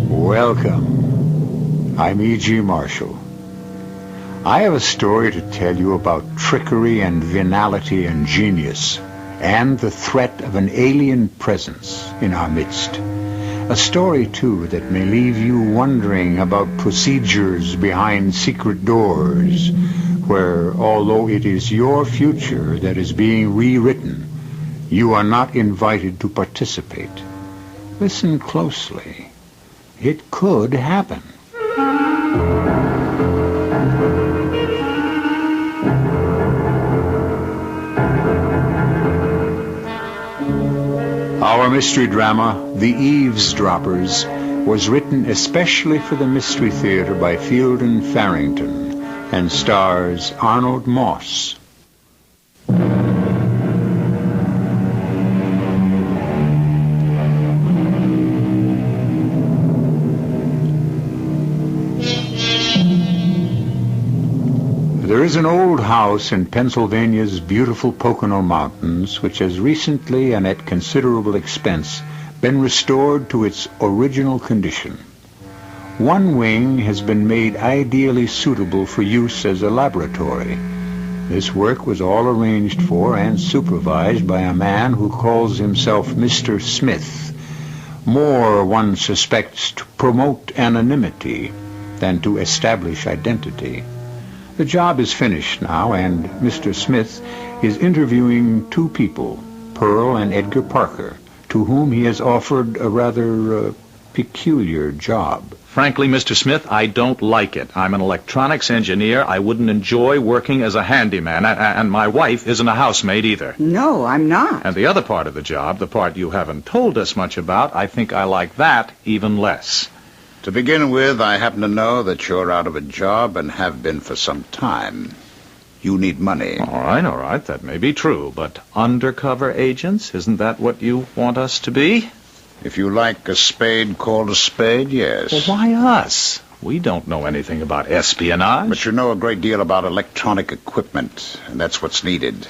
Welcome. I'm E.G. Marshall. I have a story to tell you about trickery and venality and genius, and the threat of an alien presence in our midst. A story, too, that may leave you wondering about procedures behind secret doors, where, although it is your future that is being rewritten, you are not invited to participate. Listen closely. It could happen. Our mystery drama, The Eavesdroppers, was written especially for the Mystery Theater by Field and Farrington and stars Arnold Moss. There is an old house in Pennsylvania's beautiful Pocono Mountains which has recently and at considerable expense been restored to its original condition. One wing has been made ideally suitable for use as a laboratory. This work was all arranged for and supervised by a man who calls himself Mr. Smith, more, one suspects, to promote anonymity than to establish identity. The job is finished now, and Mr. Smith is interviewing two people, Pearl and Edgar Parker, to whom he has offered a rather peculiar job. Frankly, Mr. Smith, I don't like it. I'm an electronics engineer. I wouldn't enjoy working as a handyman, and my wife isn't a housemaid either. No, I'm not. And the other part of the job, the part you haven't told us much about, I think I like that even less. To begin with, I happen to know that you're out of a job and have been for some time. You need money. All right, that may be true, but undercover agents, isn't that what you want us to be? If you like a spade called a spade, yes. Well, why us? We don't know anything about espionage. But you know a great deal about electronic equipment, and that's what's needed.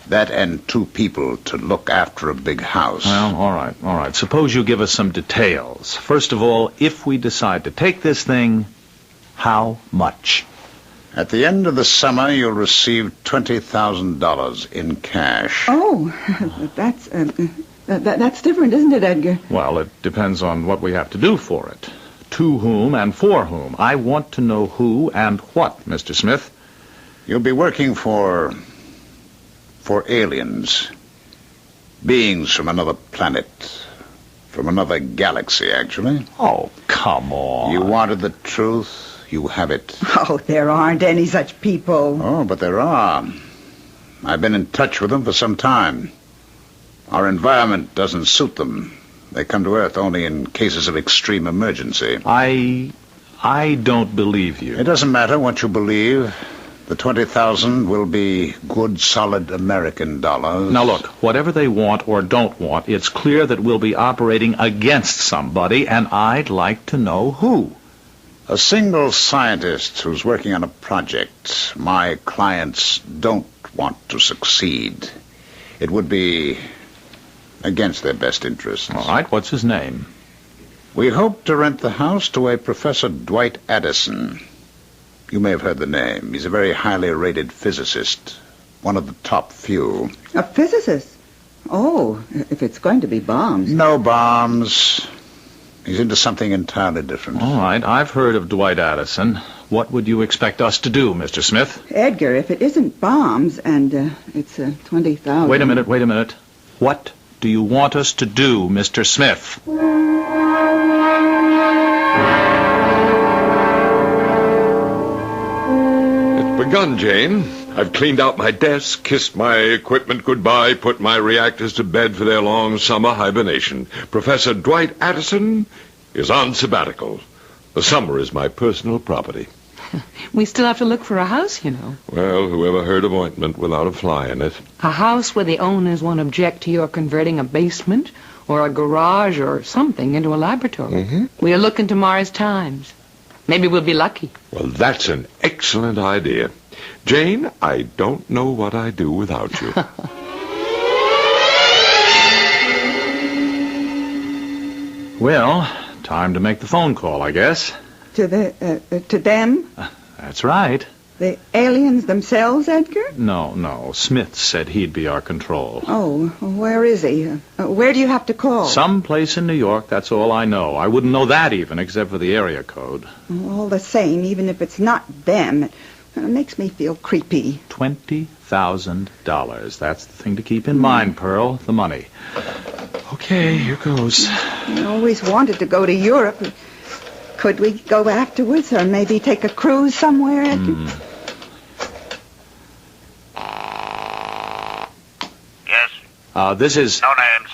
That and two people to look after a big house. Well, all right. Suppose you give us some details. First of all, if we decide to take this thing, how much? At the end of the summer, you'll receive $20,000 in cash. Oh, that's different, isn't it, Edgar? Well, it depends on what we have to do for it. To whom and for whom. I want to know who and what, Mr. Smith. You'll be working for aliens. Beings from another planet. From another galaxy, actually. Oh, come on. You wanted the truth. You have it. Oh, there aren't any such people. Oh, but there are. I've been in touch with them for some time. Our environment doesn't suit them. They come to Earth only in cases of extreme emergency. I don't believe you. It doesn't matter what you believe. The 20,000 will be good, solid American dollars. Now, look, whatever they want or don't want, it's clear that we'll be operating against somebody, and I'd like to know who. A single scientist who's working on a project my clients don't want to succeed. It would be against their best interests. All right, what's his name? We hope to rent the house to a Professor Dwight Addison. You may have heard the name. He's a very highly rated physicist. One of the top few. A physicist? Oh, if it's going to be bombs. No bombs. He's into something entirely different. All right, I've heard of Dwight Addison. What would you expect us to do, Mr. Smith? Edgar, if it isn't bombs and it's 20,000... Wait a minute. What do you want us to do, Mr. Smith? Begun, Jane. I've cleaned out my desk, kissed my equipment goodbye, put my reactors to bed for their long summer hibernation. Professor Dwight Addison is on sabbatical. The summer is my personal property. We still have to look for a house, you know. Well, whoever heard of ointment without a fly in it? A house where the owners won't object to your converting a basement or a garage or something into a laboratory. Mm-hmm. We'll look into Mars Times. Maybe we'll be lucky. Well, that's an excellent idea. Jane, I don't know what I'd do without you. Well, time to make the phone call, I guess. To them? That's right. The aliens themselves, Edgar? No. Smith said he'd be our control. Oh, where is he? Where do you have to call? Some place in New York, that's all I know. I wouldn't know that even, except for the area code. All the same, even if it's not them, it makes me feel creepy. $20,000. That's the thing to keep in mind, Pearl, the money. Okay, here goes. I always wanted to go to Europe. Could we go afterwards, or maybe take a cruise somewhere, Edgar? Yes? This is... No names.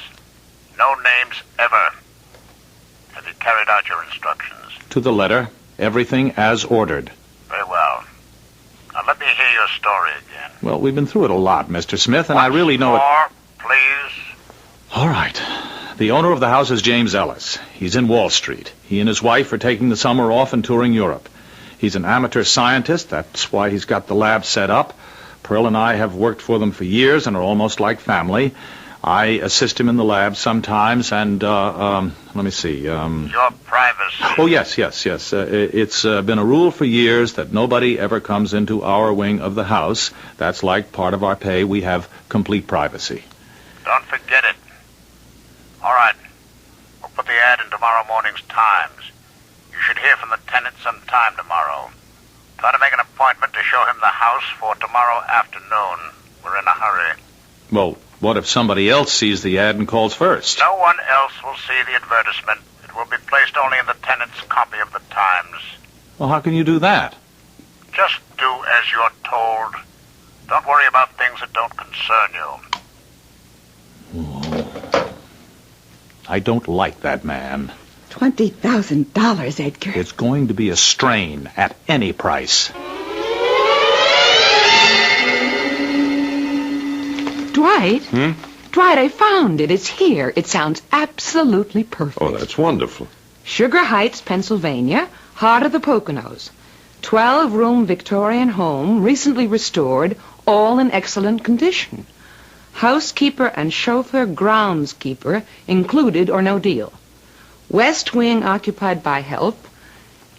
No names ever. Have you carried out your instructions? To the letter. Everything as ordered. Very well. Now let me hear your story again. Well, we've been through it a lot, Mr. Smith, and I really know it... More, please. All right. The owner of the house is James Ellis. He's in Wall Street. He and his wife are taking the summer off and touring Europe. He's an amateur scientist. That's why he's got the lab set up. Pearl and I have worked for them for years and are almost like family. I assist him in the lab sometimes, and, let me see, Your privacy. Oh, yes. It's been a rule for years that nobody ever comes into our wing of the house. That's like part of our pay. We have complete privacy. Don't forget it. All right. We'll put the ad in tomorrow morning's Times. You should hear from the tenant sometime tomorrow. Try to make an appointment to show him the house for tomorrow afternoon. We're in a hurry. Well, what if somebody else sees the ad and calls first? No one else will see the advertisement. It will be placed only in the tenant's copy of the Times. Well, how can you do that? Just do as you're told. Don't worry about things that don't concern you. I don't like that man. $20,000, Edgar. It's going to be a strain at any price. Dwight? Dwight, I found it. It's here. It sounds absolutely perfect. Oh, that's wonderful. Sugar Heights, Pennsylvania, heart of the Poconos. 12-room Victorian home, recently restored, all in excellent condition. Housekeeper and chauffeur groundskeeper included or no deal. West wing occupied by help.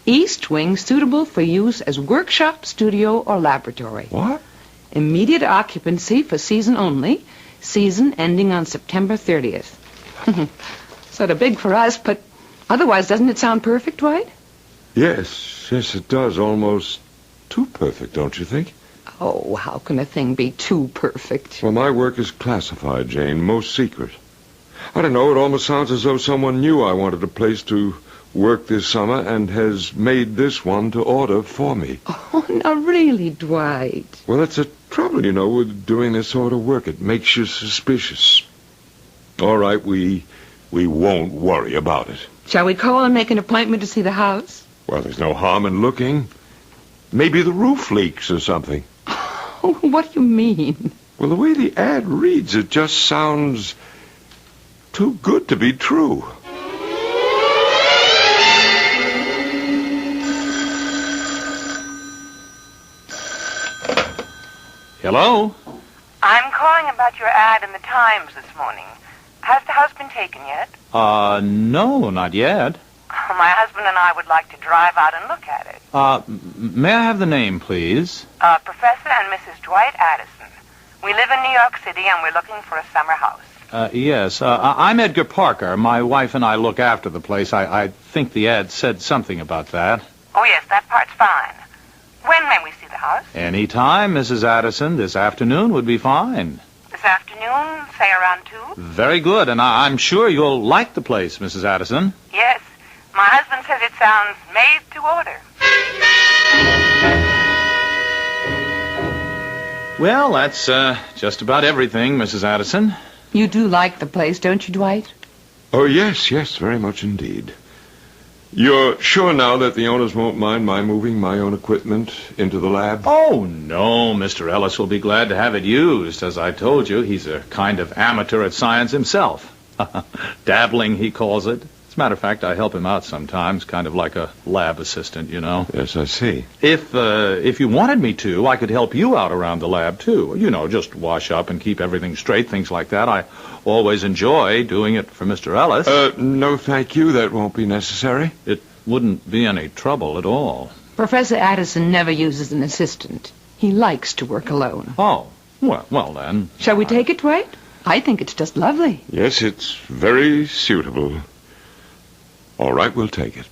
East wing suitable for use as workshop, studio, or laboratory. What? Immediate occupancy for season only. Season ending on September 30th. Sort of big for us, but otherwise doesn't it sound perfect, Dwight? Yes, it does. Almost too perfect, don't you think? Oh, how can a thing be too perfect? Well, my work is classified, Jane, most secret. I don't know, it almost sounds as though someone knew I wanted a place to work this summer and has made this one to order for me. Oh, now really, Dwight. Well, that's the trouble, with doing this sort of work. It makes you suspicious. All right, we won't worry about it. Shall we call and make an appointment to see the house? Well, there's no harm in looking. Maybe the roof leaks or something. Oh, what do you mean? Well, the way the ad reads, it just sounds too good to be true. Hello? I'm calling about your ad in the Times this morning. Has the house been taken yet? No, not yet. My husband and I would like to drive out and look at it. May I have the name, please? Professor and Mrs. Dwight Addison. We live in New York City and we're looking for a summer house. Yes. I'm Edgar Parker. My wife and I look after the place. I think the ad said something about that. Oh, yes, that part's fine. When may we see the house? Any time, Mrs. Addison. This afternoon would be fine. This afternoon, say around 2? Very good, and I'm sure you'll like the place, Mrs. Addison. Yes. My husband says it sounds made to order. Well, that's just about everything, Mrs. Addison. You do like the place, don't you, Dwight? Oh, yes, very much indeed. You're sure now that the owners won't mind my moving my own equipment into the lab? Oh, no. Mr. Ellis will be glad to have it used. As I told you, he's a kind of amateur at science himself. Dabbling, he calls it. As a matter of fact, I help him out sometimes, kind of like a lab assistant, you know. Yes, I see. If you wanted me to, I could help you out around the lab, too. You know, just wash up and keep everything straight, things like that. I always enjoy doing it for Mr. Ellis. No, thank you. That won't be necessary. It wouldn't be any trouble at all. Professor Addison never uses an assistant. He likes to work alone. Oh, well then. Shall we take it, Dwight? I think it's just lovely. Yes, it's very suitable. All right, we'll take it.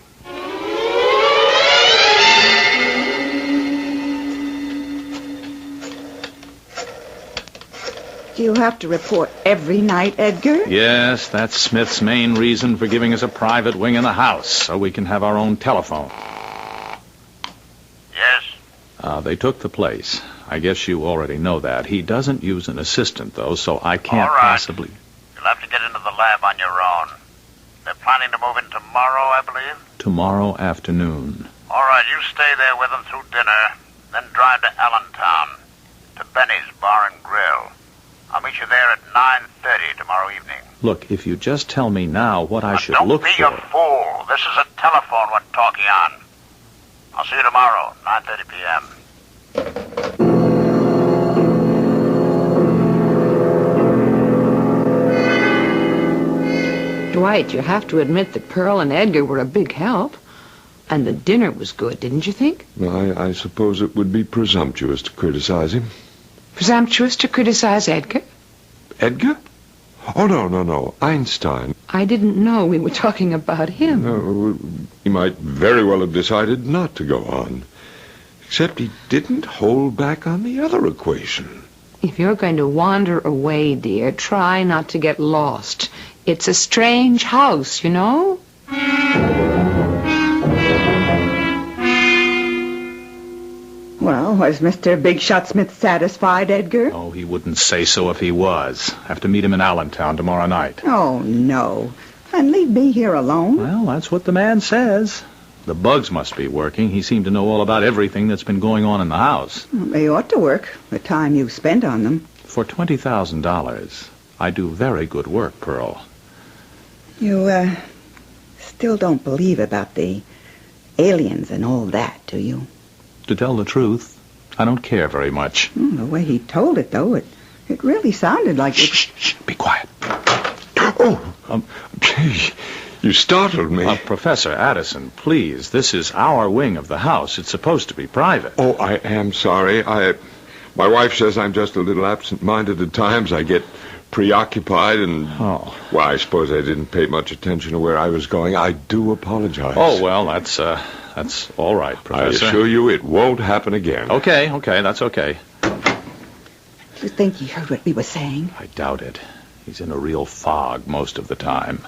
Do you have to report every night, Edgar? Yes, that's Smith's main reason for giving us a private wing in the house, so we can have our own telephone. Yes? They took the place. I guess you already know that. He doesn't use an assistant, though, so I can't All right. possibly... You'll have to get into the lab on your own. They're planning to move in tomorrow, I believe? Tomorrow afternoon. All right, you stay there with them through dinner, then drive to Allentown, to Benny's Bar and Grill. I'll meet you there at 9:30 tomorrow evening. Look, if you just tell me now what I should Don't look be for... a fool. This is a telephone we're talking on. I'll see you tomorrow, 9:30 p.m. Dwight, you have to admit that Pearl and Edgar were a big help. And the dinner was good, didn't you think? I suppose it would be presumptuous to criticize him. Presumptuous to criticize Edgar? Edgar? Oh, no. Einstein. I didn't know we were talking about him. No, he might very well have decided not to go on. Except he didn't hold back on the other equation. If you're going to wander away, dear, try not to get lost. It's a strange house, you know? Well, was Mr. Big Shot Smith satisfied, Edgar? Oh, he wouldn't say so if he was. Have to meet him in Allentown tomorrow night. Oh, no. And leave me here alone? Well, that's what the man says. The bugs must be working. He seemed to know all about everything that's been going on in the house. They ought to work, the time you've spent on them. For $20,000, I do very good work, Pearl. You, still don't believe about the aliens and all that, do you? To tell the truth, I don't care very much. The way he told it, though, it really sounded like... Shh, be quiet. Oh, gee, you startled me. Professor Addison, please, this is our wing of the house. It's supposed to be private. Oh, I am sorry. My wife says I'm just a little absent-minded at times. I get preoccupied and... Oh. Well, I suppose I didn't pay much attention to where I was going. I do apologize. Oh, well, that's all right, Professor. I assure you it won't happen again. Okay, that's okay. You think he heard what we were saying? I doubt it. He's in a real fog most of the time.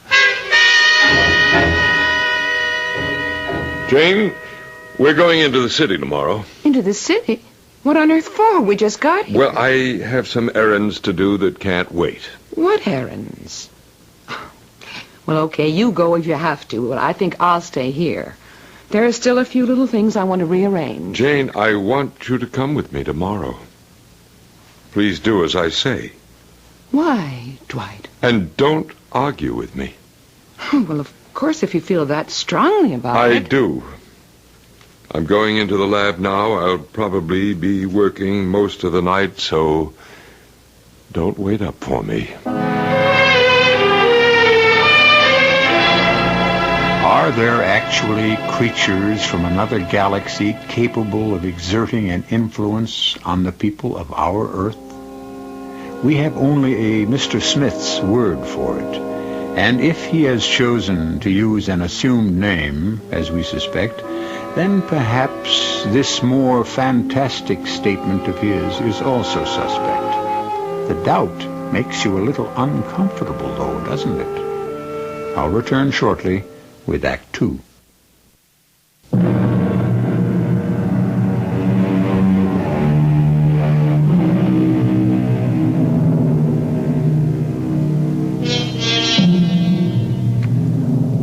Jane, we're going into the city tomorrow. Into the city? What on earth for? We just got here. Well, I have some errands to do that can't wait. What errands? Well, okay, you go if you have to, but I think I'll stay here. There are still a few little things I want to rearrange. Jane, I want you to come with me tomorrow. Please do as I say. Why, Dwight? And don't argue with me. Well, of course, if you feel that strongly about it. I do. I'm going into the lab now. I'll probably be working most of the night, so don't wait up for me. Are there actually creatures from another galaxy capable of exerting an influence on the people of our Earth? We have only a Mr. Smith's word for it. And if he has chosen to use an assumed name, as we suspect, then perhaps this more fantastic statement of his is also suspect. The doubt makes you a little uncomfortable, though, doesn't it? I'll return shortly with Act 2.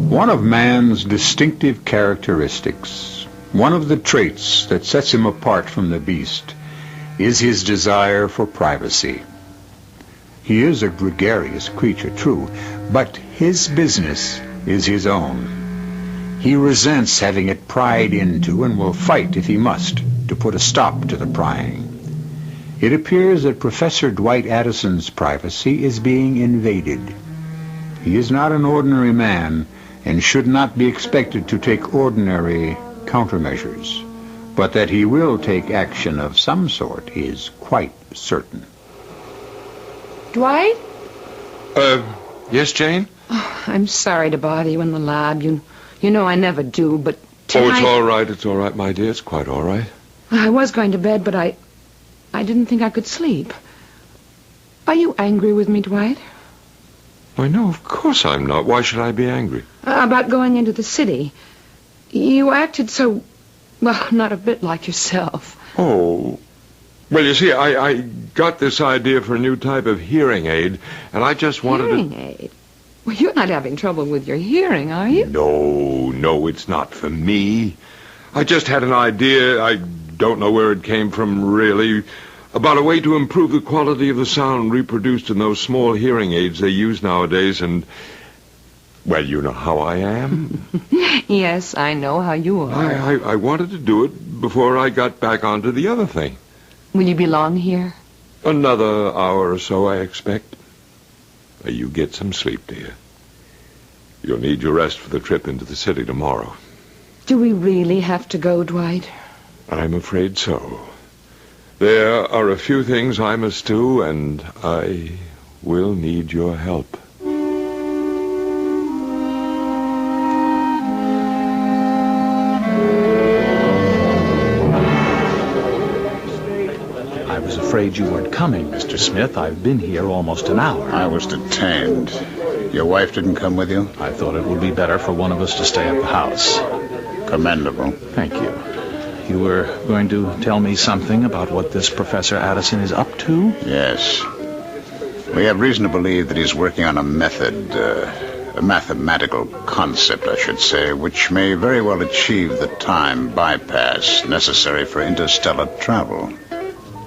One of man's distinctive characteristics, one of the traits that sets him apart from the beast, is his desire for privacy. He is a gregarious creature, true, but his business is his own. He resents having it pried into and will fight if he must to put a stop to the prying. It appears that Professor Dwight Addison's privacy is being invaded. He is not an ordinary man and should not be expected to take ordinary countermeasures. But that he will take action of some sort is quite certain. Dwight? Yes, Jane? Oh, I'm sorry to bother you in the lab. You know I never do, but Oh, tonight... it's all right, my dear. It's quite all right. I was going to bed, but I didn't think I could sleep. Are you angry with me, Dwight? Why, no, of course I'm not. Why should I be angry? About going into the city. You acted so, well, not a bit like yourself. Oh. Well, you see, I got this idea for a new type of hearing aid, and I just wanted Hearing aid? Well, you're not having trouble with your hearing, are you? No, it's not for me. I just had an idea, I don't know where it came from, really, about a way to improve the quality of the sound reproduced in those small hearing aids they use nowadays, and, well, you know how I am. Yes, I know how you are. I wanted to do it before I got back onto the other thing. Will you be long here? Another hour or so, I expect. You get some sleep, dear. You'll need your rest for the trip into the city tomorrow. Do we really have to go, Dwight? I'm afraid so. There are a few things I must do, and I will need your help. I was afraid you weren't coming, Mr. Smith. I've been here almost an hour. I was detained. Your wife didn't come with you? I thought it would be better for one of us to stay at the house. Commendable. Thank you. You were going to tell me something about what this Professor Addison is up to? Yes. We have reason to believe that he's working on a method, a mathematical concept, I should say, which may very well achieve the time bypass necessary for interstellar travel.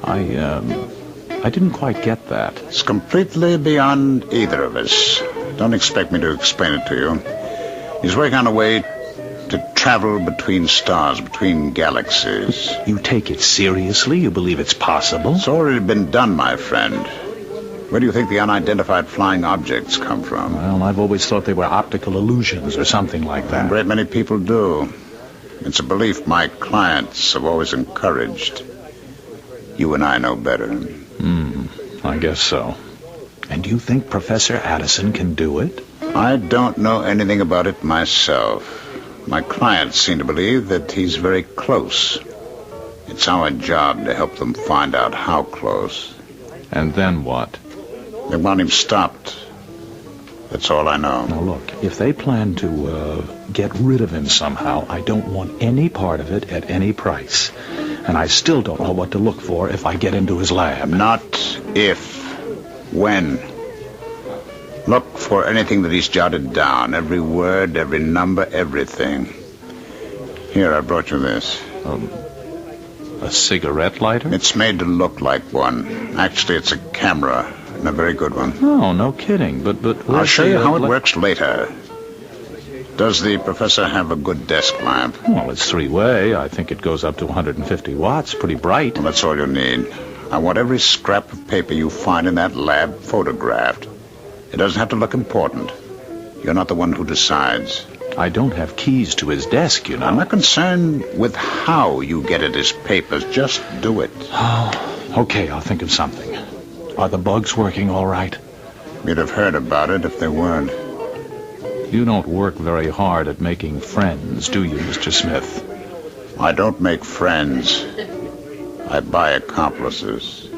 I didn't quite get that. It's completely beyond either of us. Don't expect me to explain it to you. He's working on a way to travel between stars, between galaxies. You take it seriously? You believe it's possible? It's already been done, my friend. Where do you think the unidentified flying objects come from? Well, I've always thought they were optical illusions or something like that. A great many people do. It's a belief my clients have always encouraged. You and I know better. I guess so. And you think Professor Addison can do it? I don't know anything about it myself. My clients seem to believe that he's very close. It's our job to help them find out how close. And then what? They want him stopped. That's all I know. Now, look, if they plan to get rid of him somehow, I don't want any part of it at any price. And I still don't know what to look for if I get into his lab. Not if. When. Look for anything that he's jotted down. Every word, every number, everything. Here, I brought you this. A cigarette lighter? It's made to look like one. Actually, it's a camera, and a very good one. Oh, no kidding. But I'll show you how it works later. Does the professor have a good desk lamp? Well, it's three-way. I think it goes up to 150 watts. Pretty bright. Well, that's all you need. I want every scrap of paper you find in that lab photographed. It doesn't have to look important. You're not the one who decides. I don't have keys to his desk, you know. I'm not concerned with how you get at his papers. Just do it. Oh, okay, I'll think of something. Are the bugs working all right? You'd have heard about it if they weren't. You don't work very hard at making friends, do you, Mr. Smith? I don't make friends. I buy accomplices.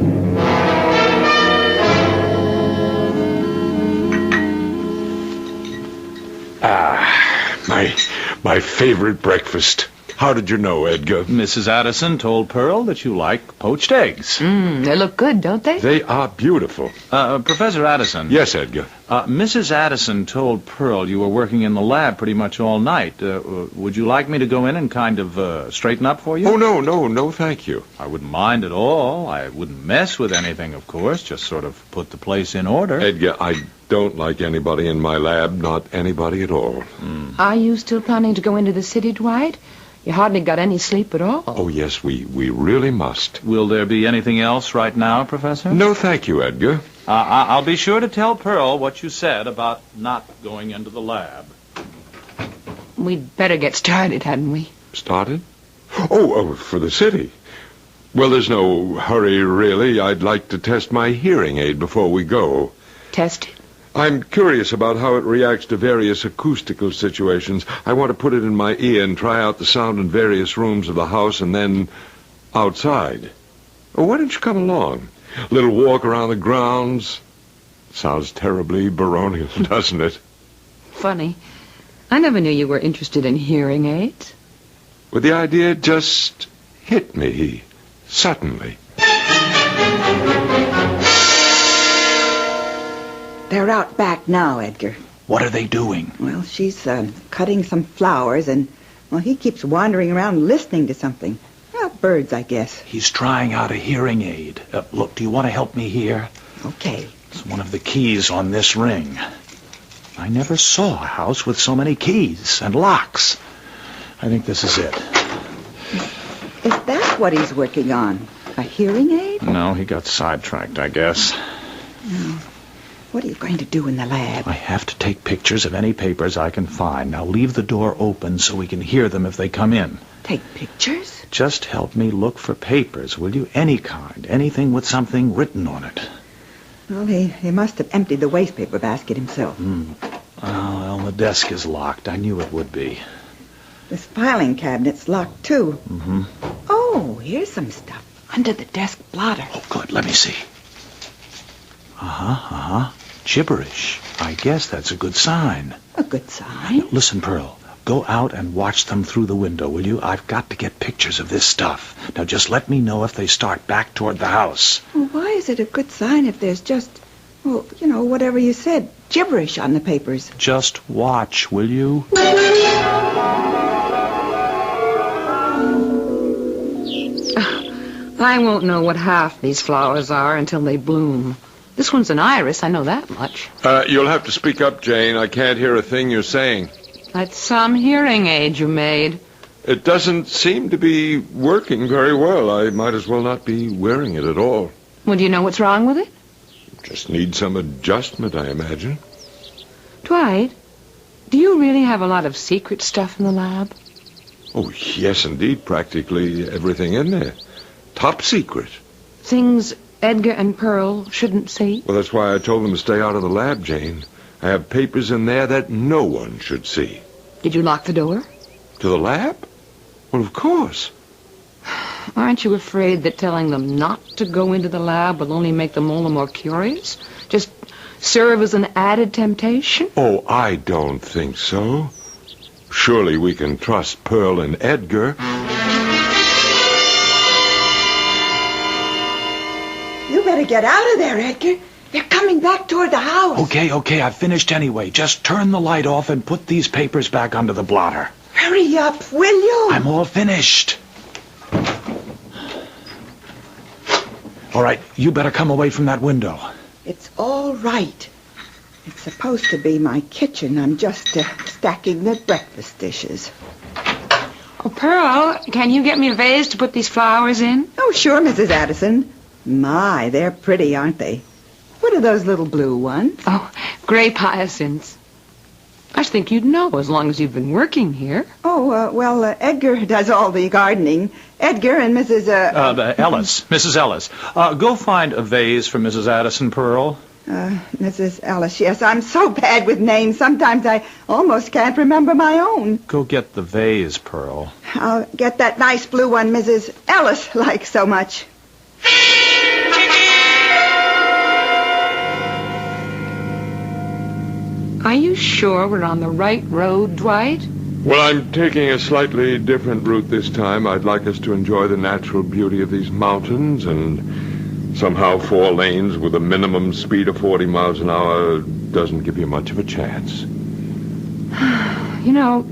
My favorite breakfast. How did you know, Edgar? Mrs. Addison told Pearl that you like poached eggs. They look good, don't they? They are beautiful. Professor Addison. Yes, Edgar. Mrs. Addison told Pearl you were working in the lab pretty much all night. Would you like me to go in and kind of straighten up for you? Oh, no, thank you. I wouldn't mind at all. I wouldn't mess with anything, of course, just sort of put the place in order. Edgar, I don't like anybody in my lab, not anybody at all. Are you still planning to go into the city, Dwight? You hardly got any sleep at all. Oh, yes, we really must. Will there be anything else right now, Professor? No, thank you, Edgar. I'll be sure to tell Pearl what you said about not going into the lab. We'd better get started, hadn't we? Started? Oh, for the city. Well, there's no hurry, really. I'd like to test my hearing aid before we go. Test it? I'm curious about how it reacts to various acoustical situations. I want to put it in my ear and try out the sound in various rooms of the house and then outside. Oh, why don't you come along? A little walk around the grounds. Sounds terribly baronial, doesn't it? Funny. I never knew you were interested in hearing aids. Well, the idea just hit me suddenly. They're out back now, Edgar. What are they doing? Well, she's cutting some flowers, and, well, he keeps wandering around listening to something. Well, birds, I guess. He's trying out a hearing aid. Look, do you want to help me here? Okay. It's one of the keys on this ring. I never saw a house with so many keys and locks. I think this is it. Is that what he's working on? A hearing aid? No, he got sidetracked, I guess. No. What are you going to do in the lab? I have to take pictures of any papers I can find. Now leave the door open so we can hear them if they come in. Take pictures? Just help me look for papers, will you? Any kind. Anything with something written on it. Well, he must have emptied the wastepaper basket himself. Oh, well, the desk is locked. I knew it would be. This filing cabinet's locked, too. Mm-hmm. Oh, here's some stuff. Under the desk blotter. Oh, good. Let me see. Uh-huh. Gibberish. I guess that's a good sign. A good sign? Listen, Pearl. Go out and watch them through the window, will you? I've got to get pictures of this stuff. Now, just let me know if they start back toward the house. Well, why is it a good sign if there's just, well, you know, whatever you said, gibberish on the papers? Just watch, will you? I won't know what half these flowers are until they bloom. This one's an iris, I know that much. You'll have to speak up, Jane. I can't hear a thing you're saying. That's some hearing aid you made. It doesn't seem to be working very well. I might as well not be wearing it at all. Well, do you know what's wrong with it? Just need some adjustment, I imagine. Dwight, do you really have a lot of secret stuff in the lab? Oh, yes, indeed. Practically everything in there. Top secret. Things Edgar and Pearl shouldn't see? Well, that's why I told them to stay out of the lab, Jane. I have papers in there that no one should see. Did you lock the door? To the lab? Well, of course. Aren't you afraid that telling them not to go into the lab will only make them all the more curious? Just serve as an added temptation? Oh, I don't think so. Surely we can trust Pearl and Edgar. You better get out of there, Edgar. They're coming back toward the house. Okay, I've finished anyway. Just turn the light off and put these papers back under the blotter. Hurry up, will you? I'm all finished. All right, you better come away from that window. It's all right. It's supposed to be my kitchen. I'm just stacking the breakfast dishes. Oh, Pearl, can you get me a vase to put these flowers in? Oh, sure, Mrs. Addison. My, they're pretty, aren't they? What are those little blue ones? Oh, grape hyacinths. I think you'd know as long as you've been working here. Oh, well, Edgar does all the gardening. Edgar and Mrs. Ellis. Mrs. Ellis. Go find a vase for Mrs. Addison, Pearl. Mrs. Ellis, yes. I'm so bad with names. Sometimes I almost can't remember my own. Go get the vase, Pearl. I'll get that nice blue one Mrs. Ellis likes so much. Are you sure we're on the right road, Dwight? Well, I'm taking a slightly different route this time. I'd like us to enjoy the natural beauty of these mountains, and somehow 4 lanes with a minimum speed of 40 miles an hour doesn't give you much of a chance. You know,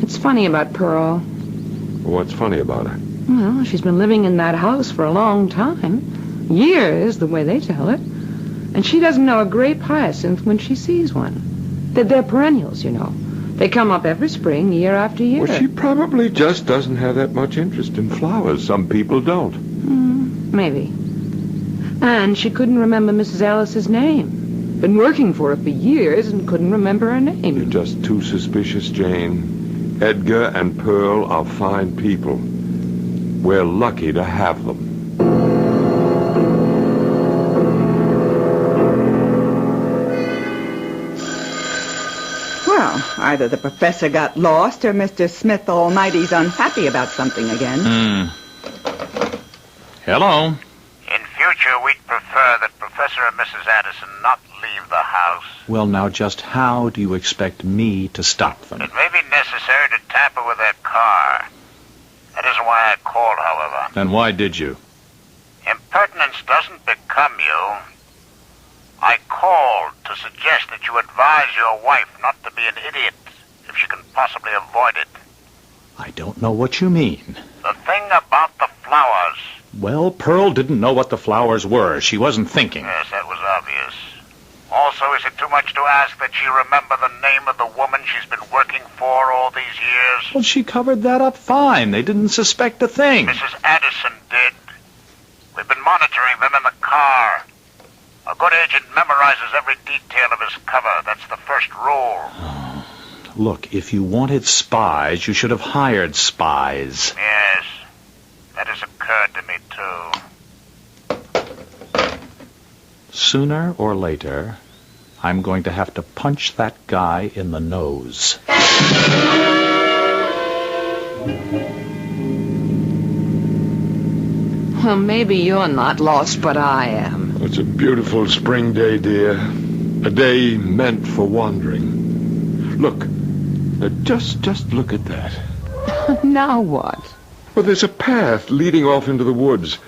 it's funny about Pearl. What's funny about her? Well, she's been living in that house for a long time. Years, the way they tell it. And she doesn't know a grape hyacinth when she sees one. They're perennials, you know. They come up every spring, year after year. Well, she probably just doesn't have that much interest in flowers. Some people don't. Maybe. And she couldn't remember Mrs. Ellis's name. Been working for her for years and couldn't remember her name. You're just too suspicious, Jane. Edgar and Pearl are fine people. We're lucky to have them. Well, either the professor got lost or Mr. Smith Almighty's unhappy about something again. Hello. In future, we'd prefer that Professor and Mrs. Addison not leave the house. Well, now, just how do you expect me to stop them? It may be necessary to tamper with their car. That isn't why I called, however. Then why did you? Impertinence doesn't become you. I called to suggest that you advise your wife not to be an idiot if she can possibly avoid it. I don't know what you mean. The thing about the flowers. Well, Pearl didn't know what the flowers were. She wasn't thinking. Yes, that was obvious. Also, is it too much to ask that she remember the name of the woman she's been working for all these years? Well, she covered that up fine. They didn't suspect a thing. Mrs. Addison did. We've been monitoring them in the car. A good agent memorizes every detail of his cover. That's the first rule. Look, if you wanted spies, you should have hired spies. Yes, that has occurred to me, too. Sooner or later, I'm going to have to punch that guy in the nose. Well, maybe you're not lost, but I am. It's a beautiful spring day, dear. A day meant for wandering. Look. Just look at that. Now what? Well, there's a path leading off into the woods.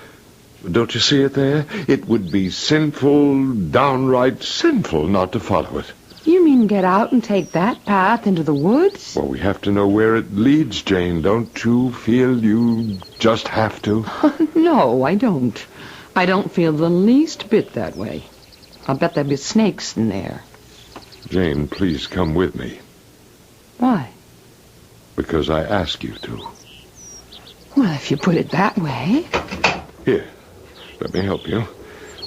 Don't you see it there? It would be sinful, downright sinful not to follow it. You mean get out and take that path into the woods? Well, we have to know where it leads, Jane. Don't you feel you just have to? No, I don't. I don't feel the least bit that way. I'll bet there'll be snakes in there. Jane, please come with me. Why? Because I ask you to. Well, if you put it that way. Here, let me help you.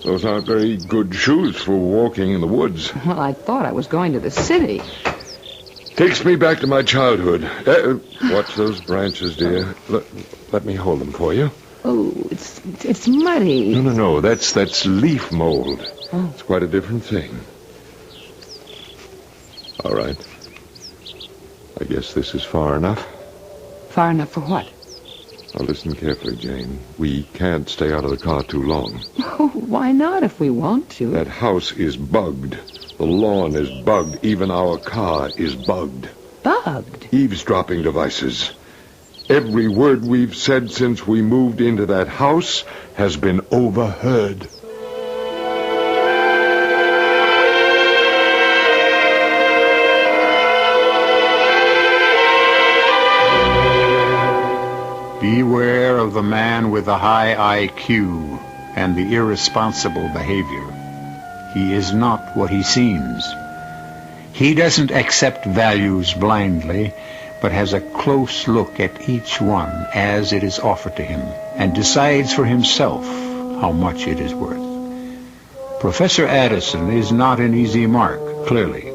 Those aren't very good shoes for walking in the woods. Well, I thought I was going to the city. Takes me back to my childhood. Watch those branches, dear. Let me hold them for you. Oh, it's muddy. No. That's leaf mold. Oh. It's quite a different thing. All right. I guess this is far enough. Far enough for what? Now listen carefully, Jane. We can't stay out of the car too long. Oh, why not if we want to? That house is bugged. The lawn is bugged. Even our car is bugged. Bugged? Eavesdropping devices. Every word we've said since we moved into that house has been overheard. Beware of the man with the high IQ and the irresponsible behavior. He is not what he seems. He doesn't accept values blindly, but has a close look at each one as it is offered to him and decides for himself how much it is worth. Professor Addison is not an easy mark, clearly,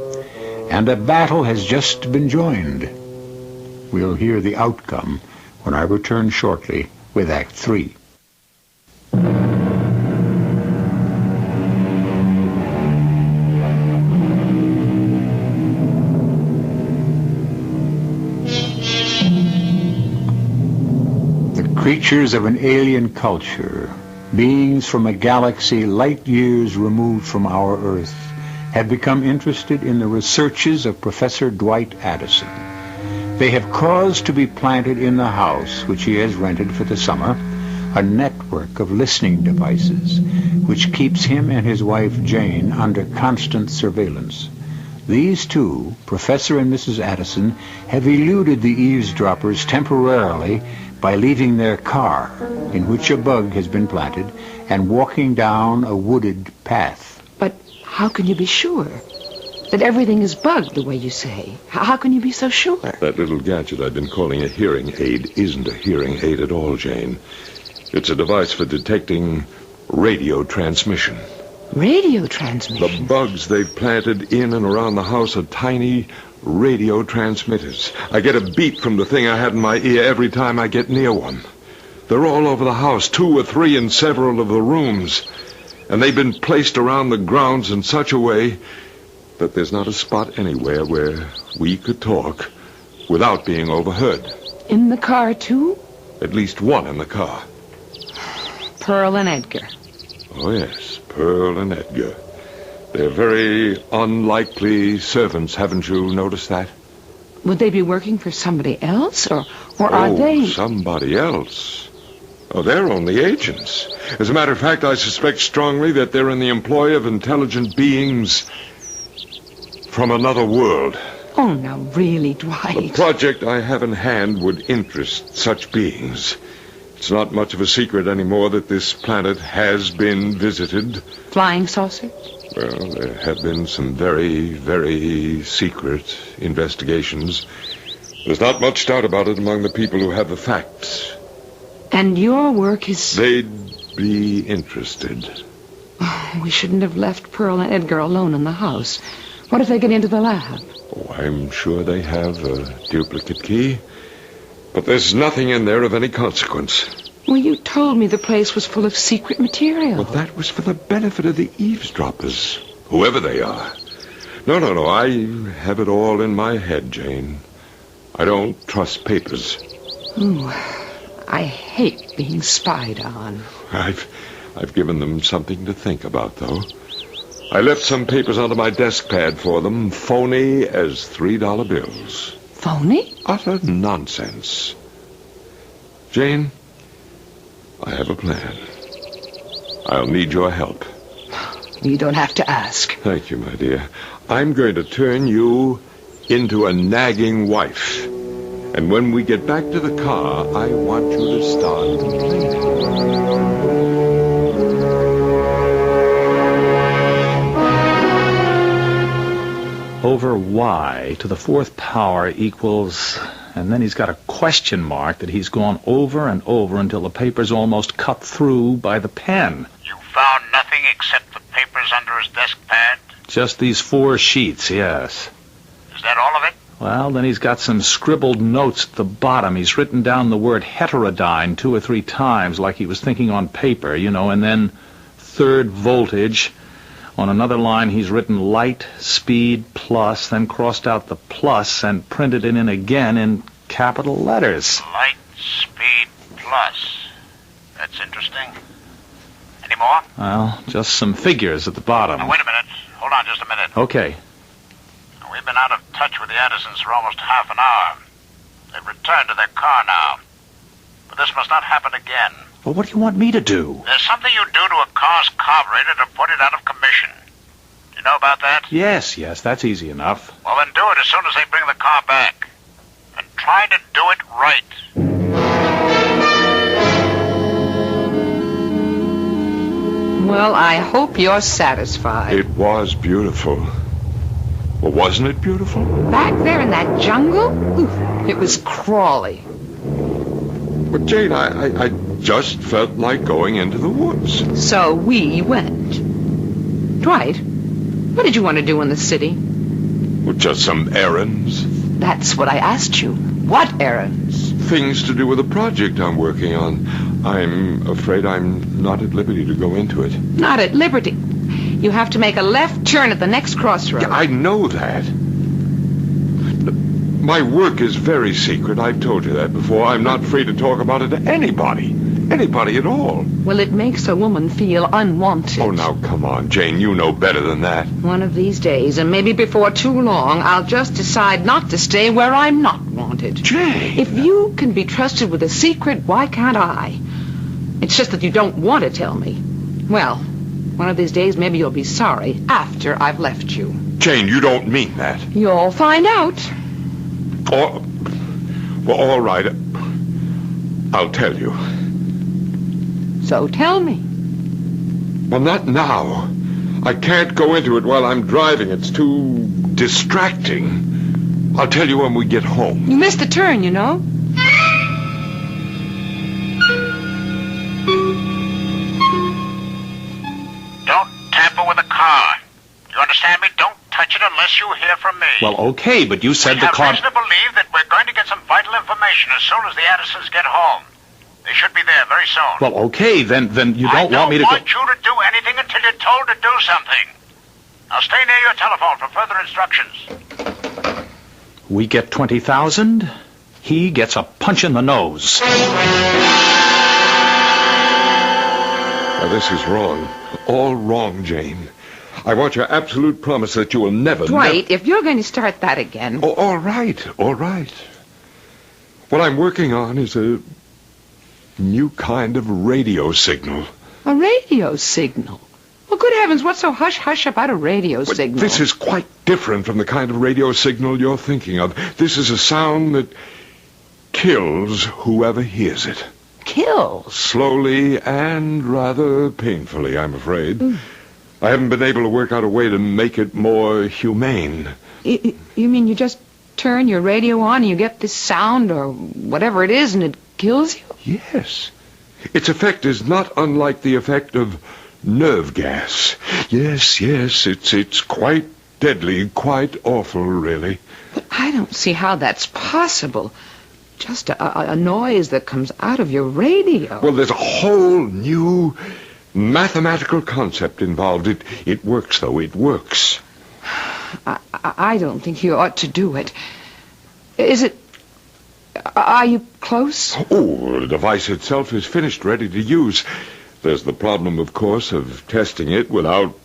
and a battle has just been joined. We'll hear the outcome when I return shortly with Act 3. The creatures of an alien culture, beings from a galaxy light years removed from our Earth, have become interested in the researches of Professor Dwight Addison. They have caused to be planted in the house, which he has rented for the summer, a network of listening devices, which keeps him and his wife Jane under constant surveillance. These two, Professor and Mrs. Addison, have eluded the eavesdroppers temporarily by leaving their car, in which a bug has been planted, and walking down a wooded path. But how can you be sure that everything is bugged the way you say? How can you be so sure? That little gadget I've been calling a hearing aid isn't a hearing aid at all, Jane. It's a device for detecting radio transmission. Radio transmission? The bugs they've planted in and around the house are tiny radio transmitters. I get a beep from the thing I had in my ear every time I get near one. They're all over the house, 2 or 3 in several of the rooms. And they've been placed around the grounds in such a way that there's not a spot anywhere where we could talk without being overheard. In the car, too? At least one in the car. Pearl and Edgar. Oh, yes, Pearl and Edgar. They're very unlikely servants, haven't you noticed that? Would they be working for somebody else, or are they... somebody else. Oh, they're only agents. As a matter of fact, I suspect strongly that they're in the employ of intelligent beings from another world. Oh, now, really, Dwight? The project I have in hand would interest such beings. It's not much of a secret anymore that this planet has been visited. Flying saucers? Well, there have been some very, very secret investigations. There's not much doubt about it among the people who have the facts. And your work is... They'd be interested. Oh, we shouldn't have left Pearl and Edgar alone in the house. What if they get into the lab? Oh, I'm sure they have a duplicate key. But there's nothing in there of any consequence. Well, you told me the place was full of secret material. Well, that was for the benefit of the eavesdroppers, whoever they are. No, I have it all in my head, Jane. I don't trust papers. Ooh, I hate being spied on. I've given them something to think about, though. I left some papers under my desk pad for them, phony as $3 bills. Phony? Utter nonsense. Jane, I have a plan. I'll need your help. You don't have to ask. Thank you, my dear. I'm going to turn you into a nagging wife. And when we get back to the car, I want you to start complaining. Over y to the 4th power equals... And then he's got a question mark that he's gone over and over until the paper's almost cut through by the pen. You found nothing except the papers under his desk pad? Just these 4 sheets, yes. Is that all of it? Well, then he's got some scribbled notes at the bottom. He's written down the word heterodyne 2 or 3 times like he was thinking on paper, and then 3rd voltage. On another line, he's written light, speed, plus, then crossed out the plus and printed it in again in capital letters. Light, speed, plus. That's interesting. Any more? Well, just some figures at the bottom. Now, wait a minute. Hold on just a minute. Okay. We've been out of touch with the Addisons for almost half an hour. They've returned to their car now. But this must not happen again. Well, what do you want me to do? There's something you do to a car's carburetor to put it out of commission. Do you know about that? Yes, that's easy enough. Well, then do it as soon as they bring the car back. And try to do it right. Well, I hope you're satisfied. It was beautiful. Well, wasn't it beautiful? Back there in that jungle? Ooh, it was crawly. But, Jane, I just felt like going into the woods. So we went. Dwight, what did you want to do in the city? Well, just some errands. That's what I asked you. What errands? Things to do with a project I'm working on. I'm afraid I'm not at liberty to go into it. Not at liberty. You have to make a left turn at the next crossroad. Yeah, I know that. My work is very secret. I've told you that before. I'm not free to talk about it to anybody. Anybody at all. Well, it makes a woman feel unwanted. Oh, now, come on, Jane. You know better than that. One of these days, and maybe before too long, I'll just decide not to stay where I'm not wanted. Jane! If you can be trusted with a secret, why can't I? It's just that you don't want to tell me. Well, one of these days, maybe you'll be sorry after I've left you. Jane, you don't mean that. You'll find out. Oh, well, all right. I'll tell you. So tell me. Well, not now. I can't go into it while I'm driving. It's too distracting. I'll tell you when we get home. You missed a turn, you know. Don't tamper with the car. You understand me? Don't touch it unless you hear from me. Well, okay, but you said We the have car... reason to believe that we're going to get some vital information as soon as the Addisons get home. They should be there very soon. Well, okay, then you don't want me to... I don't want you to do anything until you're told to do something. Now stay near your telephone for further instructions. We get 20,000. He gets a punch in the nose. Now, this is wrong. All wrong, Jane. I want your absolute promise that you will never... Dwight, if you're going to start that again... Oh, all right. What I'm working on is a new kind of radio signal. A radio signal? Well, good heavens, what's so hush-hush about a radio signal? This is quite different from the kind of radio signal you're thinking of. This is a sound that kills whoever hears it. Kills? Slowly and rather painfully, I'm afraid. I haven't been able to work out a way to make it more humane. You mean you just turn your radio on and you get this sound or whatever it is and it kills you? Yes. Its effect is not unlike the effect of nerve gas. Yes, it's quite deadly, quite awful, really. But I don't see how that's possible. Just a noise that comes out of your radio. Well, there's a whole new mathematical concept involved. It works, though. It works. I don't think you ought to do it. Is it... Are you close? Oh, the device itself is finished, ready to use. There's the problem, of course, of testing it without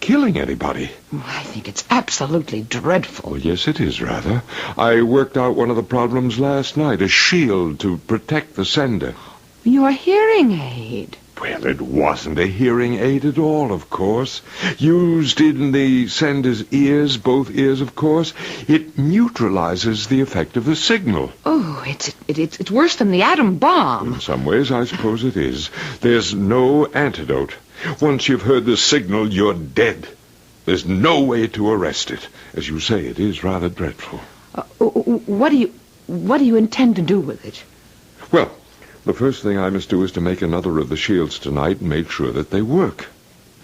killing anybody. I think it's absolutely dreadful. Well, yes, it is, rather. I worked out one of the problems last night, a shield to protect the sender. Your hearing aid. Well, it wasn't a hearing aid at all, of course. Used in the sender's ears, both ears, of course, it neutralizes the effect of the signal. Oh, it's worse than the atom bomb. In some ways, I suppose it is. There's no antidote. Once you've heard the signal, you're dead. There's no way to arrest it. As you say, it is rather dreadful. What do you intend to do with it? Well, the first thing I must do is to make another of the shields tonight and make sure that they work.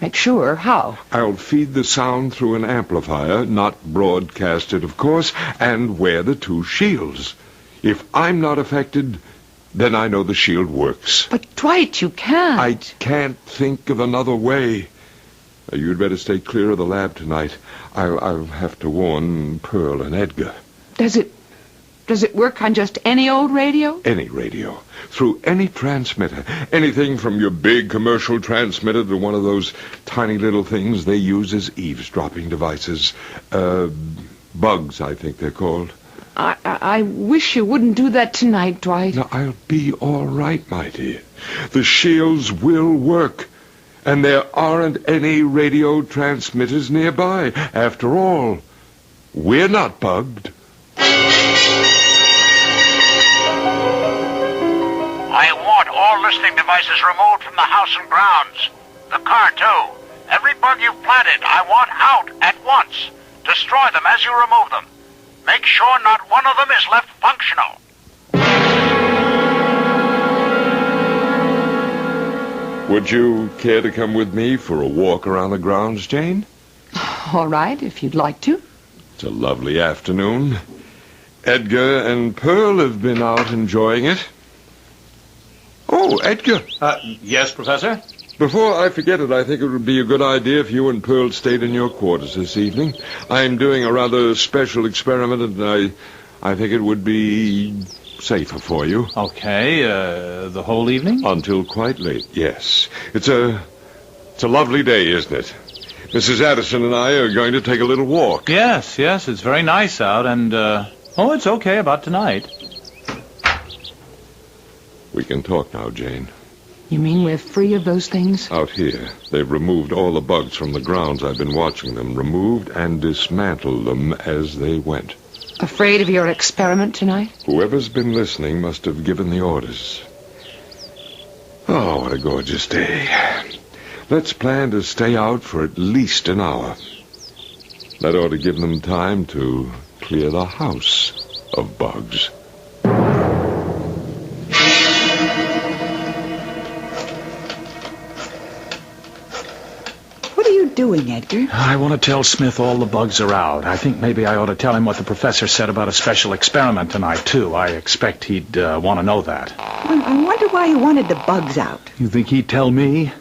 Make sure? How? I'll feed the sound through an amplifier, not broadcast it, of course, and wear the two shields. If I'm not affected, then I know the shield works. But, Dwight, you can't. I can't think of another way. You'd better stay clear of the lab tonight. I'll have to warn Pearl and Edgar. Does it work on just any old radio? Any radio. Through any transmitter. Anything from your big commercial transmitter to one of those tiny little things they use as eavesdropping devices. Bugs, I think they're called. I wish you wouldn't do that tonight, Dwight. Now, I'll be all right, my dear. The shields will work. And there aren't any radio transmitters nearby. After all, we're not bugged. I want all listening devices removed from the house and grounds. The car, too. Every bug you've planted, I want out at once. Destroy them as you remove them. Make sure not one of them is left functional. Would you care to come with me for a walk around the grounds, Jane? All right, if you'd like to. It's a lovely afternoon. Edgar and Pearl have been out enjoying it. Oh, Edgar. Yes, Professor? Before I forget it, I think it would be a good idea if you and Pearl stayed in your quarters this evening. I'm doing a rather special experiment, and I think it would be safer for you. Okay, the whole evening? Until quite late, yes. It's a lovely day, isn't it? Mrs. Addison and I are going to take a little walk. Yes, it's very nice out, and, it's okay about tonight. We can talk now, Jane. You mean we're free of those things? Out here, they've removed all the bugs from the grounds. I've been watching them, removed and dismantled them as they went. Afraid of your experiment tonight? Whoever's been listening must have given the orders. Oh, what a gorgeous day. Let's plan to stay out for at least an hour. That ought to give them time to clear the house of bugs. What are you doing, Edgar? I want to tell Smith all the bugs are out. I think maybe I ought to tell him what the professor said about a special experiment tonight, too. I expect he'd want to know that. I wonder why you wanted the bugs out. You think he'd tell me?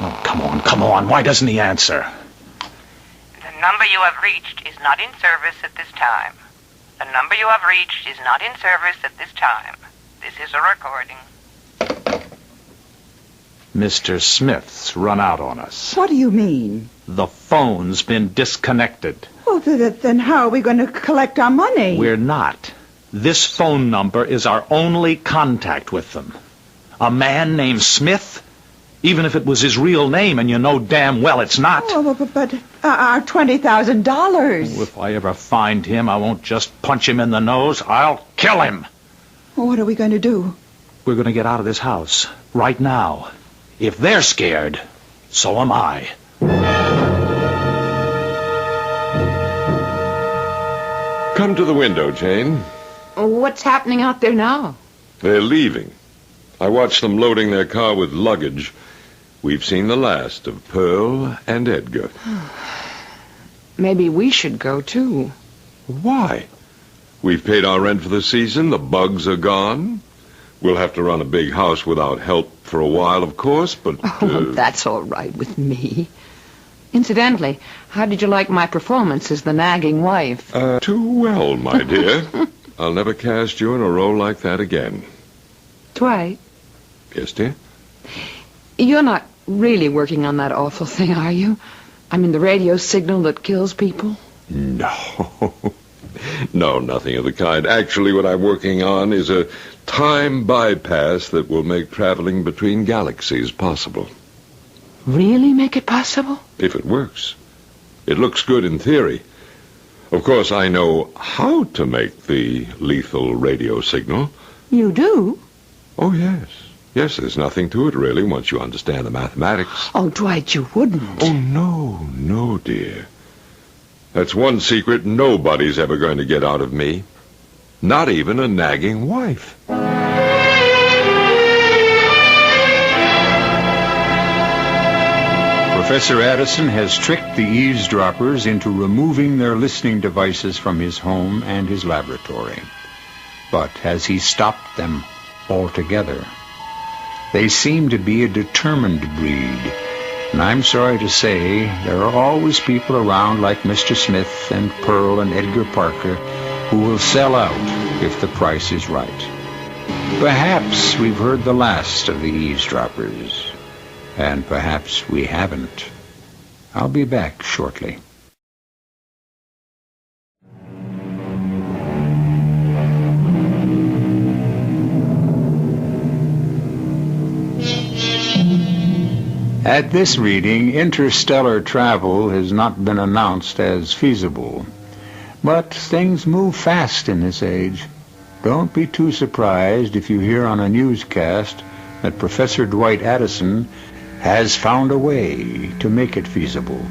Oh, come on. Why doesn't he answer? The number you have reached is not in service at this time. The number you have reached is not in service at this time. This is a recording. Mr. Smith's run out on us. What do you mean? The phone's been disconnected. Well, then how are we going to collect our money? We're not. This phone number is our only contact with them. A man named Smith? Even if it was his real name, and you know damn well it's not. Oh, but our $20,000. If I ever find him, I won't just punch him in the nose. I'll kill him. What are we going to do? We're going to get out of this house right now. If they're scared, so am I. Come to the window, Jane. What's happening out there now? They're leaving. I watched them loading their car with luggage. We've seen the last of Pearl and Edgar. Maybe we should go, too. Why? We've paid our rent for the season. The bugs are gone. We'll have to run a big house without help for a while, of course, but... Oh, that's all right with me. Incidentally, how did you like my performance as the nagging wife? Too well, my dear. I'll never cast you in a role like that again. Dwight? Yes, dear? You're not really working on that awful thing, are you? I mean, the radio signal that kills people? No. No, nothing of the kind. Actually, what I'm working on is a time bypass that will make traveling between galaxies possible. Really make it possible? If it works. It looks good in theory. Of course, I know how to make the lethal radio signal. You do? Oh, yes. Yes, there's nothing to it, really, once you understand the mathematics. Oh, Dwight, you wouldn't. Oh, no, dear. That's one secret nobody's ever going to get out of me. Not even a nagging wife. Professor Addison has tricked the eavesdroppers into removing their listening devices from his home and his laboratory. But has he stopped them altogether? They seem to be a determined breed, and I'm sorry to say there are always people around like Mr. Smith and Pearl and Edgar Parker who will sell out if the price is right. Perhaps we've heard the last of the eavesdroppers, and perhaps we haven't. I'll be back shortly. At this reading, interstellar travel has not been announced as feasible. But things move fast in this age. Don't be too surprised if you hear on a newscast that Professor Dwight Addison has found a way to make it feasible.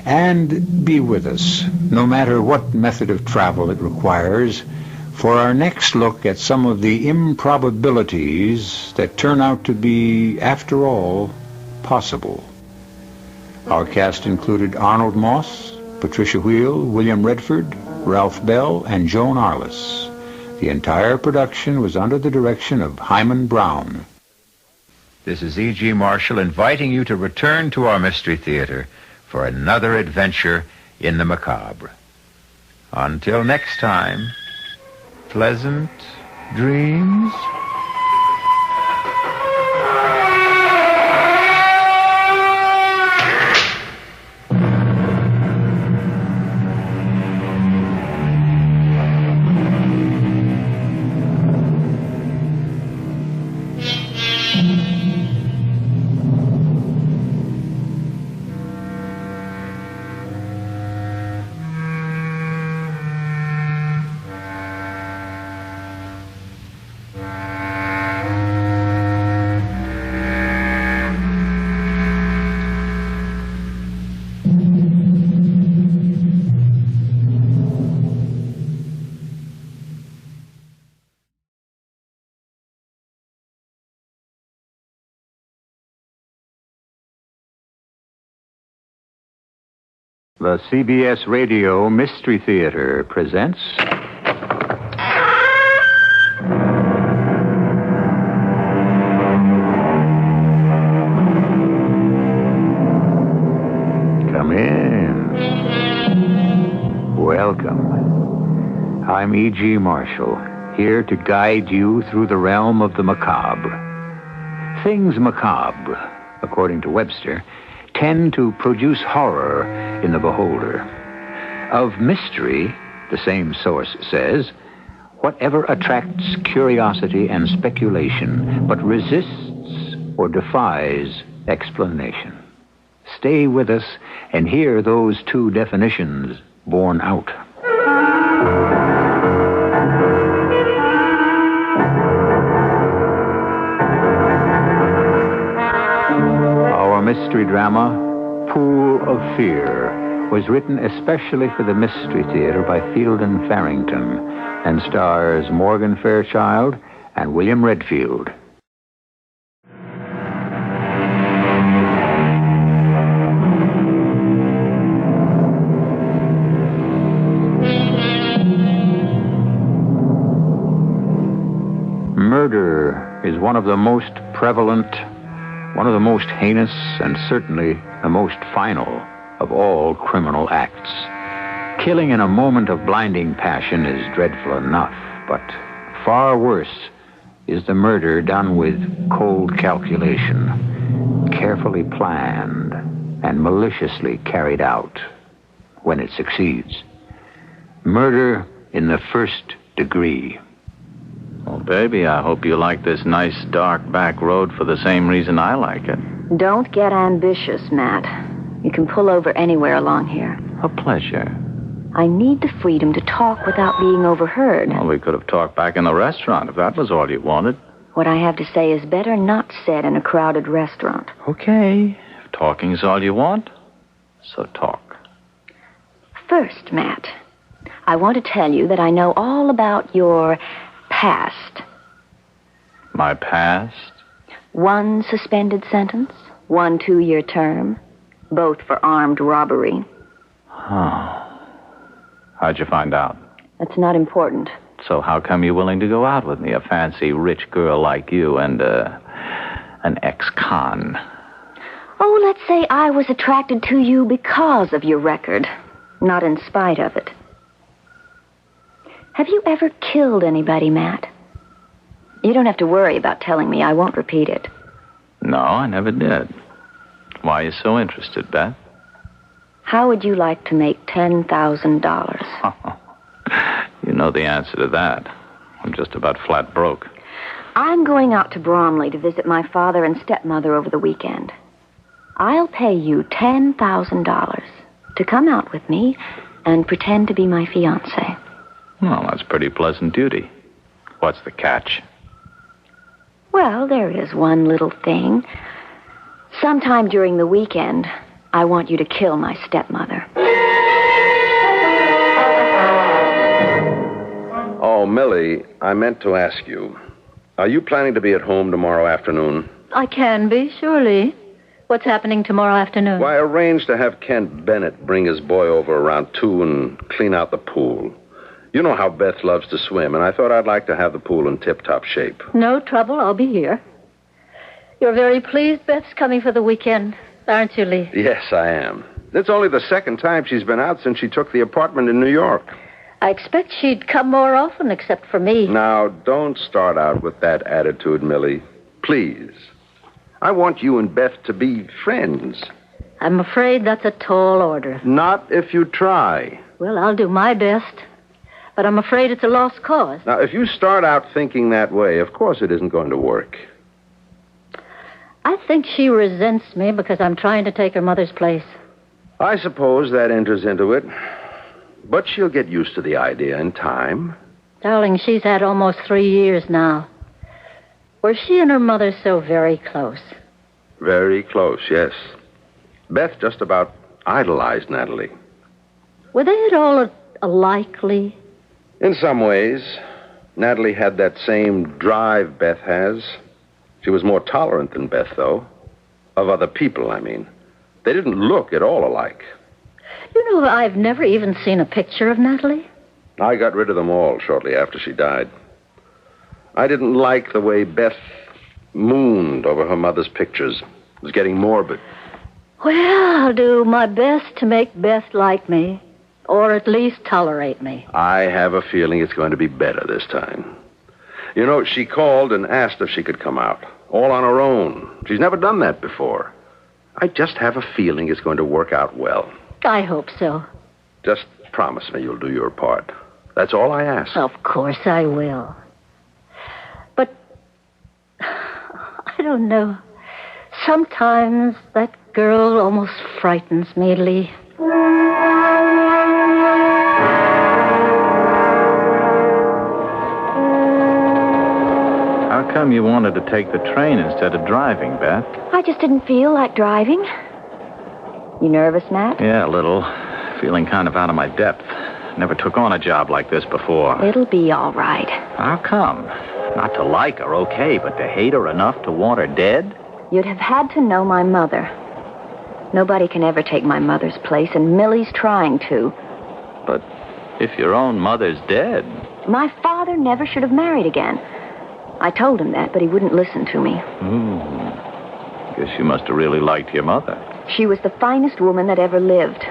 And be with us, no matter what method of travel it requires, for our next look at some of the improbabilities that turn out to be, after all, possible. Our cast included Arnold Moss, Patricia Wheel, William Redford, Ralph Bell, and Joan Arliss. The entire production was under the direction of Hyman Brown. This is E.G. Marshall inviting you to return to our Mystery Theater for another adventure in the macabre. Until next time, Pleasant dreams. The CBS Radio Mystery Theater presents... Come in. Welcome. I'm E.G. Marshall, here to guide you through the realm of the macabre. Things macabre, according to Webster, tend to produce horror in the beholder. Of mystery, the same source says, whatever attracts curiosity and speculation, but resists or defies explanation. Stay with us and hear those two definitions borne out. Our mystery drama, Pool of Fear, was written especially for the Mystery Theater by Field and Farrington and stars Morgan Fairchild and William Redfield. Murder is one of the most prevalent, one of the most heinous, and certainly the most final of all criminal acts. Killing in a moment of blinding passion is dreadful enough, but far worse is the murder done with cold calculation, carefully planned and maliciously carried out when it succeeds. Murder in the first degree. Well, baby, I hope you like this nice, dark back road for the same reason I like it. Don't get ambitious, Matt. You can pull over anywhere along here. A pleasure. I need the freedom to talk without being overheard. Well, we could have talked back in the restaurant if that was all you wanted. What I have to say is better not said in a crowded restaurant. Okay. If talking's all you want, so talk. First, Matt, I want to tell you that I know all about your past. My past? 1 suspended sentence, 1 2-year term, both for armed robbery. Oh. How'd you find out? That's not important. So how come you're willing to go out with me, a fancy rich girl like you and an ex-con? Oh, let's say I was attracted to you because of your record, not in spite of it. Have you ever killed anybody, Matt? You don't have to worry about telling me. I won't repeat it. No, I never did. Why are you so interested, Beth? How would you like to make $10,000? You know the answer to that. I'm just about flat broke. I'm going out to Bromley to visit my father and stepmother over the weekend. I'll pay you $10,000 to come out with me and pretend to be my fiancé. Well, that's pretty pleasant duty. What's the catch? Well, there is one little thing. Sometime during the weekend, I want you to kill my stepmother. Oh, Millie, I meant to ask you. Are you planning to be at home tomorrow afternoon? I can be, surely. What's happening tomorrow afternoon? Well, I arranged to have Kent Bennett bring his boy over around 2 and clean out the pool. You know how Beth loves to swim, and I thought I'd like to have the pool in tip-top shape. No trouble. I'll be here. You're very pleased Beth's coming for the weekend, aren't you, Lee? Yes, I am. It's only the second time she's been out since she took the apartment in New York. I expect she'd come more often, except for me. Now, don't start out with that attitude, Millie. Please. I want you and Beth to be friends. I'm afraid that's a tall order. Not if you try. Well, I'll do my best. But I'm afraid it's a lost cause. Now, if you start out thinking that way, of course it isn't going to work. I think she resents me because I'm trying to take her mother's place. I suppose that enters into it. But she'll get used to the idea in time. Darling, she's had almost 3 years now. Were she and her mother so very close? Very close, yes. Beth just about idolized Natalie. Were they at all likely? In some ways. Natalie had that same drive Beth has. She was more tolerant than Beth, though. Of other people, I mean. They didn't look at all alike. You know, I've never even seen a picture of Natalie. I got rid of them all shortly after she died. I didn't like the way Beth mooned over her mother's pictures. It was getting morbid. Well, I'll do my best to make Beth like me, or at least tolerate me. I have a feeling it's going to be better this time. You know, she called and asked if she could come out, all on her own. She's never done that before. I just have a feeling it's going to work out well. I hope so. Just promise me you'll do your part. That's all I ask. Of course I will. But, I don't know. Sometimes that girl almost frightens me, Lee. How come you wanted to take the train instead of driving, Beth? I just didn't feel like driving. You nervous, Matt? Yeah, a little. Feeling kind of out of my depth. Never took on a job like this before. It'll be all right. How come? Not to like her, okay, but to hate her enough to want her dead? You'd have had to know my mother. Nobody can ever take my mother's place, and Millie's trying to. But if your own mother's dead... My father never should have married again. I told him that, but he wouldn't listen to me. Guess you must have really liked your mother. She was the finest woman that ever lived.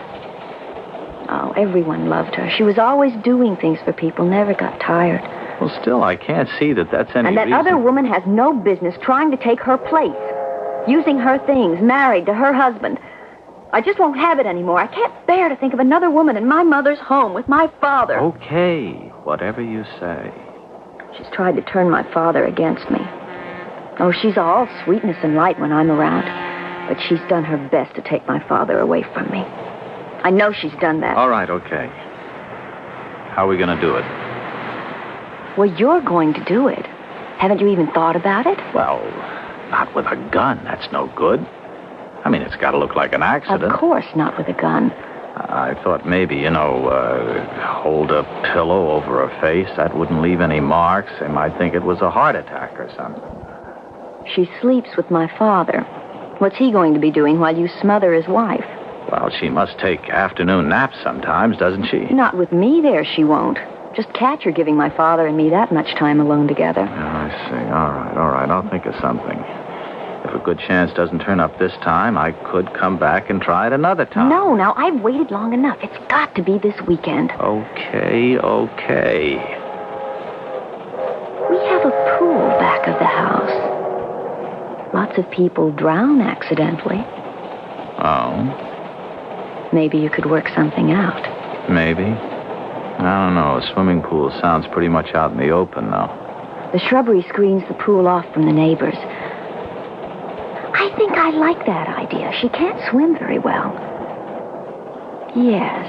Oh, everyone loved her. She was always doing things for people, never got tired. Well, still, I can't see that that's any And that reason... other woman has no business trying to take her place. Using her things, married to her husband. I just won't have it anymore. I can't bear to think of another woman in my mother's home with my father. Okay, whatever you say. She's tried to turn my father against me. Oh, she's all sweetness and light when I'm around. But she's done her best to take my father away from me. I know she's done that. All right, okay. How are we going to do it? Well, you're going to do it. Haven't you even thought about it? Well, not with a gun. That's no good. I mean, it's got to look like an accident. Of course not with a gun. I thought maybe, hold a pillow over her face. That wouldn't leave any marks. They might think it was a heart attack or something. She sleeps with my father. What's he going to be doing while you smother his wife? Well, she must take afternoon naps sometimes, doesn't she? Not with me there, she won't. Just catch her giving my father and me that much time alone together. Oh, I see. All right. I'll think of something. If a good chance doesn't turn up this time, I could come back and try it another time. No, now, I've waited long enough. It's got to be this weekend. Okay. We have a pool back of the house. Lots of people drown accidentally. Oh? Maybe you could work something out. Maybe. I don't know. A swimming pool sounds pretty much out in the open, though. The shrubbery screens the pool off from the neighbors. I think I like that idea. She can't swim very well. Yes.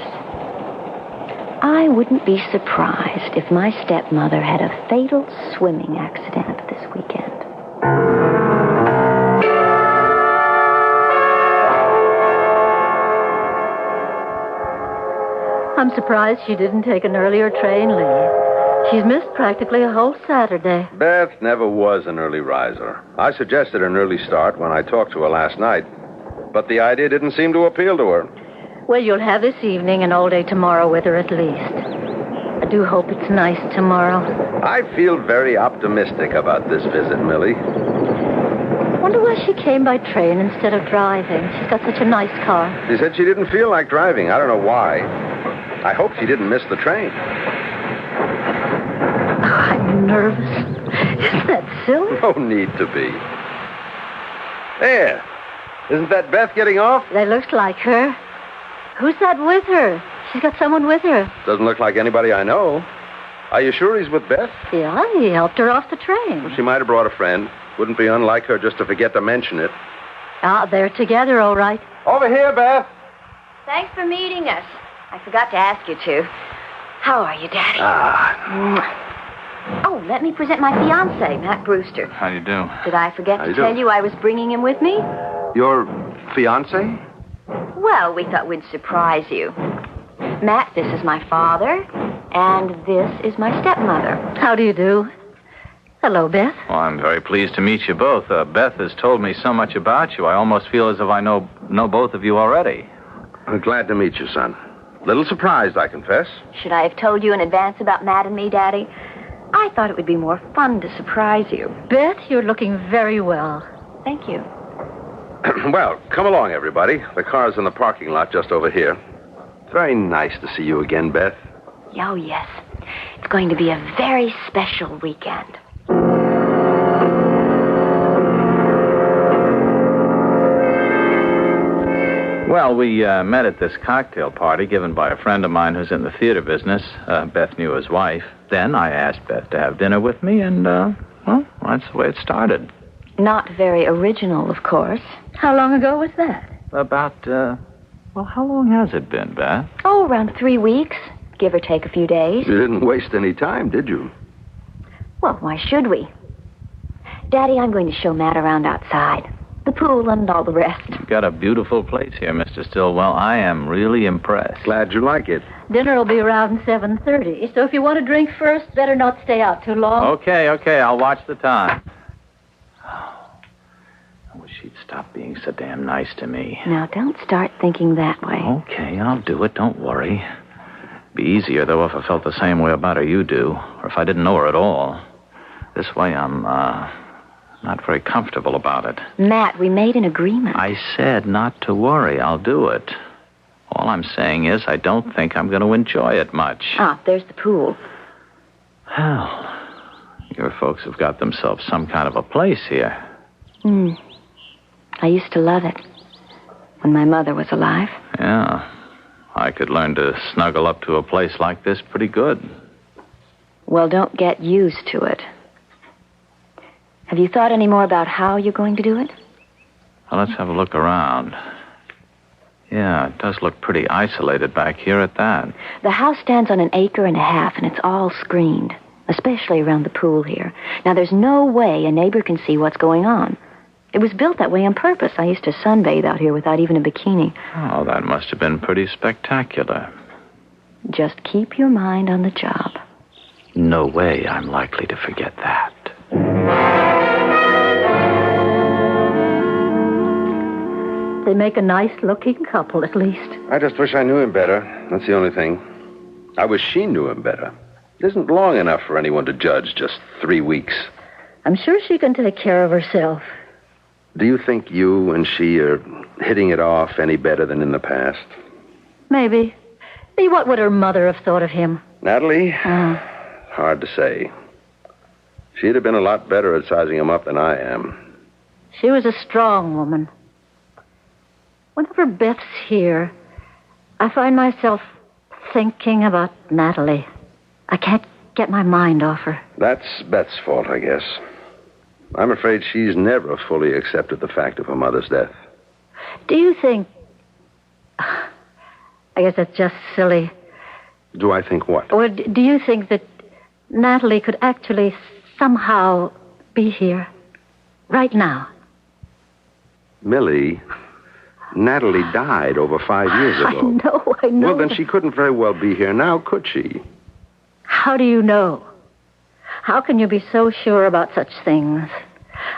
I wouldn't be surprised if my stepmother had a fatal swimming accident this weekend. I'm surprised she didn't take an earlier train, Lee. She's missed practically a whole Saturday. Beth never was an early riser. I suggested an early start when I talked to her last night, but the idea didn't seem to appeal to her. Well, you'll have this evening and all day tomorrow with her at least. I do hope it's nice tomorrow. I feel very optimistic about this visit, Millie. Wonder why she came by train instead of driving. She's got such a nice car. She said she didn't feel like driving. I don't know why. I hope she didn't miss the train. I'm nervous. Isn't that silly? No need to be. There. Isn't that Beth getting off? That looks like her. Who's that with her? She's got someone with her. Doesn't look like anybody I know. Are you sure he's with Beth? Yeah, he helped her off the train. Well, she might have brought a friend. Wouldn't be unlike her just to forget to mention it. Ah, they're together, all right. Over here, Beth. Thanks for meeting us. I forgot to ask you to. How are you, Daddy? Oh, let me present my fiancé, Matt Brewster. How do you do? Did I forget How to you tell do? you I was bringing him with me? Your fiancé? Well, we thought we'd surprise you. Matt, this is my father, and this is my stepmother. How do you do? Hello, Beth. Well, I'm very pleased to meet you both. Beth has told me so much about you. I almost feel as if I know both of you already. I'm glad to meet you, son. Little surprised, I confess. Should I have told you in advance about Matt and me, Daddy? I thought it would be more fun to surprise you. Beth, you're looking very well. Thank you. Well, come along, everybody. The car's in the parking lot just over here. It's very nice to see you again, Beth. Oh, yes. It's going to be a very special weekend. Well, we met at this cocktail party given by a friend of mine who's in the theater business. Beth knew his wife. Then I asked Beth to have dinner with me, and, well, that's the way it started. Not very original, of course. How long ago was that? About, well, how long has it been, Beth? Oh, around 3 weeks, give or take a few days. You didn't waste any time, did you? Well, why should we? Daddy, I'm going to show Matt around outside. The pool and all the rest. You've got a beautiful place here, Mr. Stillwell. I am really impressed. Glad you like it. Dinner will be around 7:30, so if you want to drink first, better not stay out too long. Okay, I'll watch the time. I wish she'd stop being so damn nice to me. Now, don't start thinking that way. Okay, I'll do it. Don't worry. Be easier, though, if I felt the same way about her you do, or if I didn't know her at all. This way, I'm, not very comfortable about it. Matt, we made an agreement. I said not to worry. I'll do it. All I'm saying is I don't think I'm going to enjoy it much. Ah, there's the pool. Well, your folks have got themselves some kind of a place here. I used to love it when my mother was alive. Yeah. I could learn to snuggle up to a place like this pretty good. Well, don't get used to it. Have you thought any more about how you're going to do it? Well, let's have a look around. Yeah, it does look pretty isolated back here at that. The house stands on 1.5 acres, and it's all screened, especially around the pool here. Now, there's no way a neighbor can see what's going on. It was built that way on purpose. I used to sunbathe out here without even a bikini. Oh, that must have been pretty spectacular. Just keep your mind on the job. No way I'm likely to forget that. They make a nice-looking couple, at least. I just wish I knew him better. That's the only thing. I wish she knew him better. It isn't long enough for anyone to judge just 3 weeks. I'm sure she can take care of herself. Do you think you and she are hitting it off any better than in the past? Maybe. See, what would her mother have thought of him? Natalie? Hard to say. She'd have been a lot better at sizing him up than I am. She was a strong woman. Whenever Beth's here, I find myself thinking about Natalie. I can't get my mind off her. That's Beth's fault, I guess. I'm afraid she's never fully accepted the fact of her mother's death. Do you think... I guess that's just silly. Do I think what? Or do you think that Natalie could actually somehow be here right now? Millie, Natalie died over 5 years ago. I know. Well, then she couldn't very well be here now, could she? How do you know? How can you be so sure about such things?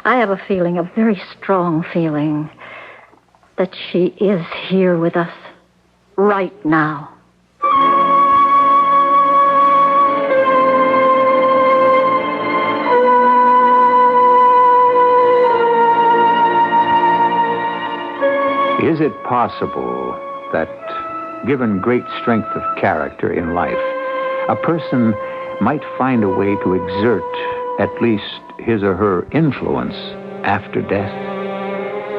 I have a feeling, a very strong feeling, that she is here with us right now. Is it possible that given great strength of character in life, a person might find a way to exert at least his or her influence after death?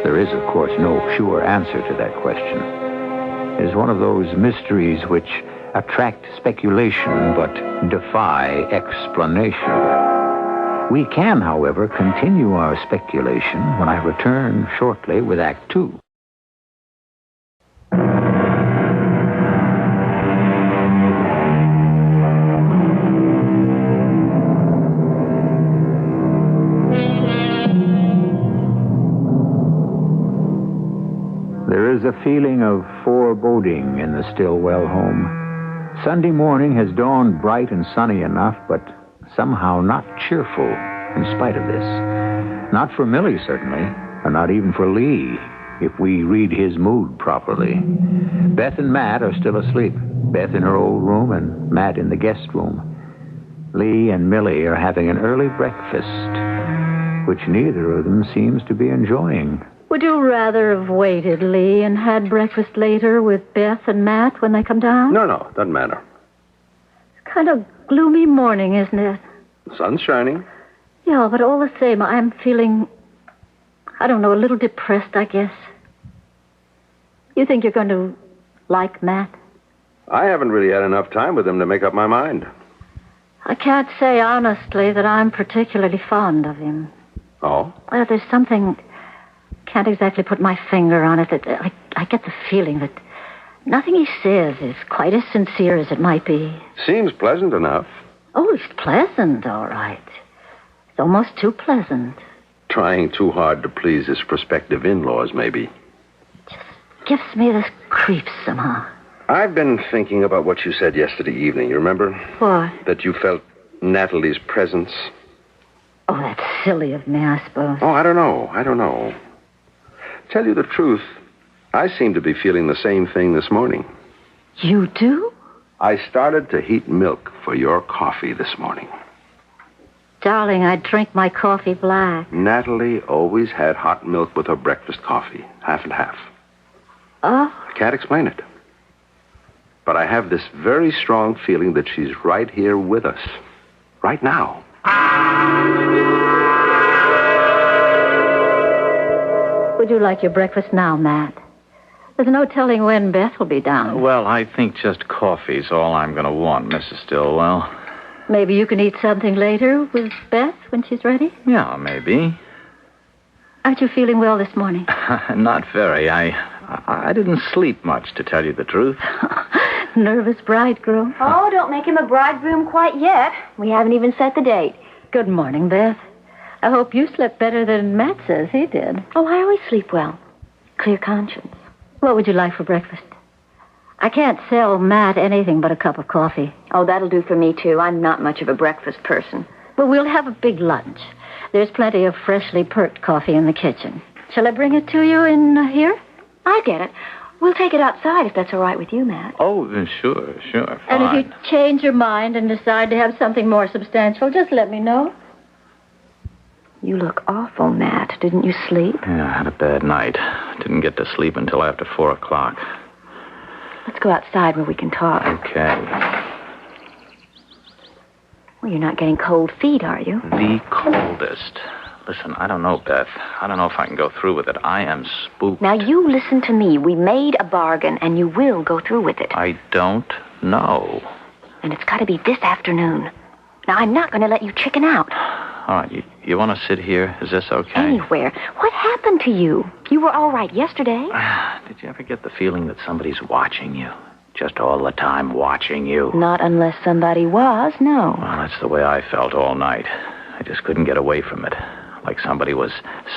There is, of course, no sure answer to that question. It is one of those mysteries which attract speculation but defy explanation. We can, however, continue our speculation when I return shortly with Act Two. There is a feeling of foreboding in the Stillwell home. Sunday morning has dawned bright and sunny enough, but somehow not cheerful in spite of this. Not for Millie, certainly, and not even for Lee, if we read his mood properly. Beth and Matt are still asleep. Beth in her old room and Matt in the guest room. Lee and Millie are having an early breakfast, which neither of them seems to be enjoying. Would you rather have waited, Lee, and had breakfast later with Beth and Matt when they come down? No, doesn't matter. It's kind of gloomy morning, isn't it? The sun's shining. Yeah, but all the same, I'm feeling, I don't know, a little depressed, I guess. You think you're going to like Matt? I haven't really had enough time with him to make up my mind. I can't say honestly that I'm particularly fond of him. Oh? Well, there's something, can't exactly put my finger on it, that I get the feeling that nothing he says is quite as sincere as it might be. Seems pleasant enough. Oh, it's pleasant, all right. It's almost too pleasant. Trying too hard to please his prospective in-laws, maybe. Just gives me the creeps somehow. I've been thinking about what you said yesterday evening, you remember? What? That you felt Natalie's presence. Oh, that's silly of me, I suppose. Oh, I don't know. Tell you the truth, I seem to be feeling the same thing this morning. You do? I started to heat milk for your coffee this morning. Darling, I drink my coffee black. Natalie always had hot milk with her breakfast coffee, half and half. Oh? I can't explain it. But I have this very strong feeling that she's right here with us. Right now. Would you like your breakfast now, Matt? There's no telling when Beth will be down. Well, I think just coffee's all I'm going to want, Mrs. Stillwell. Maybe you can eat something later with Beth when she's ready? Yeah, maybe. Aren't you feeling well this morning? Not very. I didn't sleep much, to tell you the truth. Nervous bridegroom. Oh, don't make him a bridegroom quite yet. We haven't even set the date. Good morning, Beth. I hope you slept better than Matt says he did. Oh, I always sleep well. Clear conscience. What would you like for breakfast? I can't sell Matt anything but a cup of coffee. Oh, that'll do for me, too. I'm not much of a breakfast person. But we'll have a big lunch. There's plenty of freshly perked coffee in the kitchen. Shall I bring it to you in here? I get it. We'll take it outside if that's all right with you, Matt. Oh, sure, fine. And if you change your mind and decide to have something more substantial, just let me know. You look awful, Matt. Didn't you sleep? Yeah, I had a bad night. Didn't get to sleep until after 4 o'clock. Let's go outside where we can talk. Okay. Well, you're not getting cold feet, are you? The coldest. Listen, I don't know, Beth. I don't know if I can go through with it. I am spooked. Now, you listen to me. We made a bargain, and you will go through with it. I don't know. And it's got to be this afternoon. Now, I'm not going to let you chicken out. All right, you want to sit here? Is this okay? Anywhere. What happened to you? You were all right yesterday. Did you ever get the feeling that somebody's watching you? Just all the time watching you? Not unless somebody was, no. Well, that's the way I felt all night. I just couldn't get away from it. Like somebody was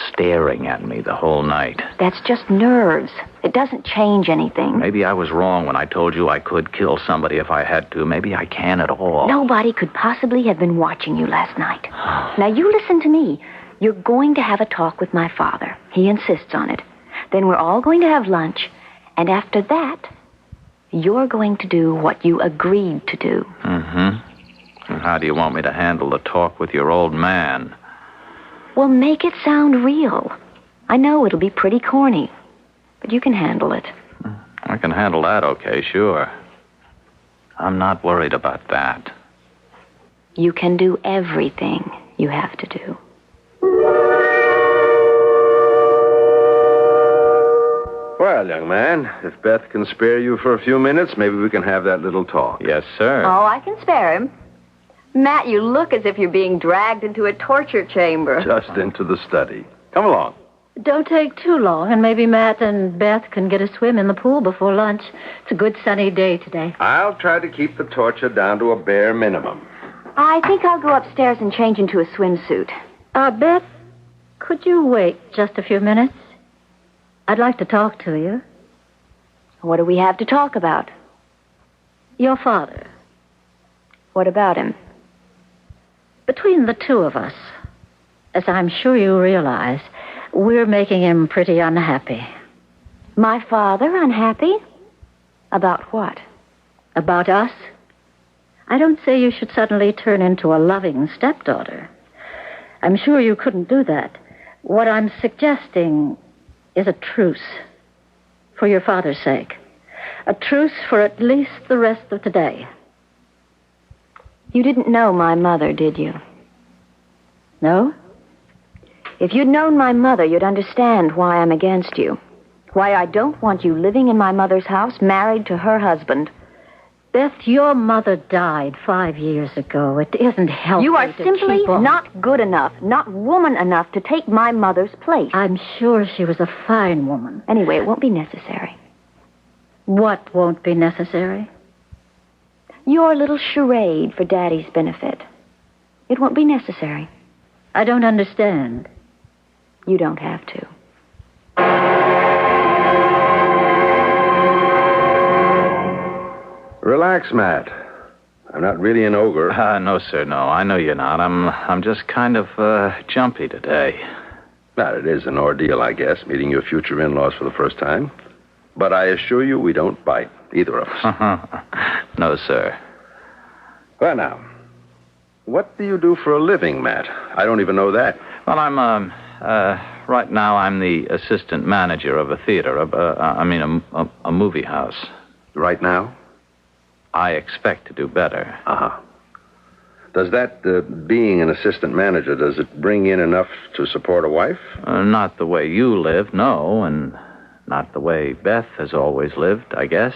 staring at me the whole night. That's just nerves. It doesn't change anything. Maybe I was wrong when I told you I could kill somebody if I had to. Maybe I can at all. Nobody could possibly have been watching you last night. Now, you listen to me. You're going to have a talk with my father. He insists on it. Then we're all going to have lunch. And after that, you're going to do what you agreed to do. Mm-hmm. And how do you want me to handle the talk with your old man? Well, make it sound real. I know it'll be pretty corny, but you can handle it. I can handle that okay, sure. I'm not worried about that. You can do everything you have to do. Well, young man, if Beth can spare you for a few minutes, maybe we can have that little talk. Yes, sir. Oh, I can spare him. Matt, you look as if you're being dragged into a torture chamber. Just into the study. Come along. Don't take too long, and maybe Matt and Beth can get a swim in the pool before lunch. It's a good sunny day today. I'll try to keep the torture down to a bare minimum. I think I'll go upstairs and change into a swimsuit. Beth, could you wait just a few minutes? I'd like to talk to you. What do we have to talk about? Your father. What about him? Between the two of us, as I'm sure you realize, we're making him pretty unhappy. My father unhappy? About what? About us? I don't say you should suddenly turn into a loving stepdaughter. I'm sure you couldn't do that. What I'm suggesting is a truce. For your father's sake. A truce for at least the rest of today. You didn't know my mother, did you? No? If you'd known my mother, you'd understand why I'm against you. Why I don't want you living in my mother's house, married to her husband. Beth, your mother died 5 years ago. It isn't healthy. You are to simply keep on. not good enough, not woman enough to take my mother's place. I'm sure she was a fine woman. Anyway, it won't be necessary. What won't be necessary? Your little charade for Daddy's benefit. It won't be necessary. I don't understand. You don't have to. Relax, Matt. I'm not really an ogre. No, sir, no. I know you're not. I'm just kind of jumpy today. Well, it is an ordeal, I guess, meeting your future in-laws for the first time. But I assure you we don't bite, either of us. No, sir. Well, now, what do you do for a living, Matt? I don't even know that. Well, right now I'm the assistant manager of a theater, a movie house. Right now? I expect to do better. Uh-huh. Does that, being an assistant manager, does it bring in enough to support a wife? Not the way you live, no, and not the way Beth has always lived, I guess.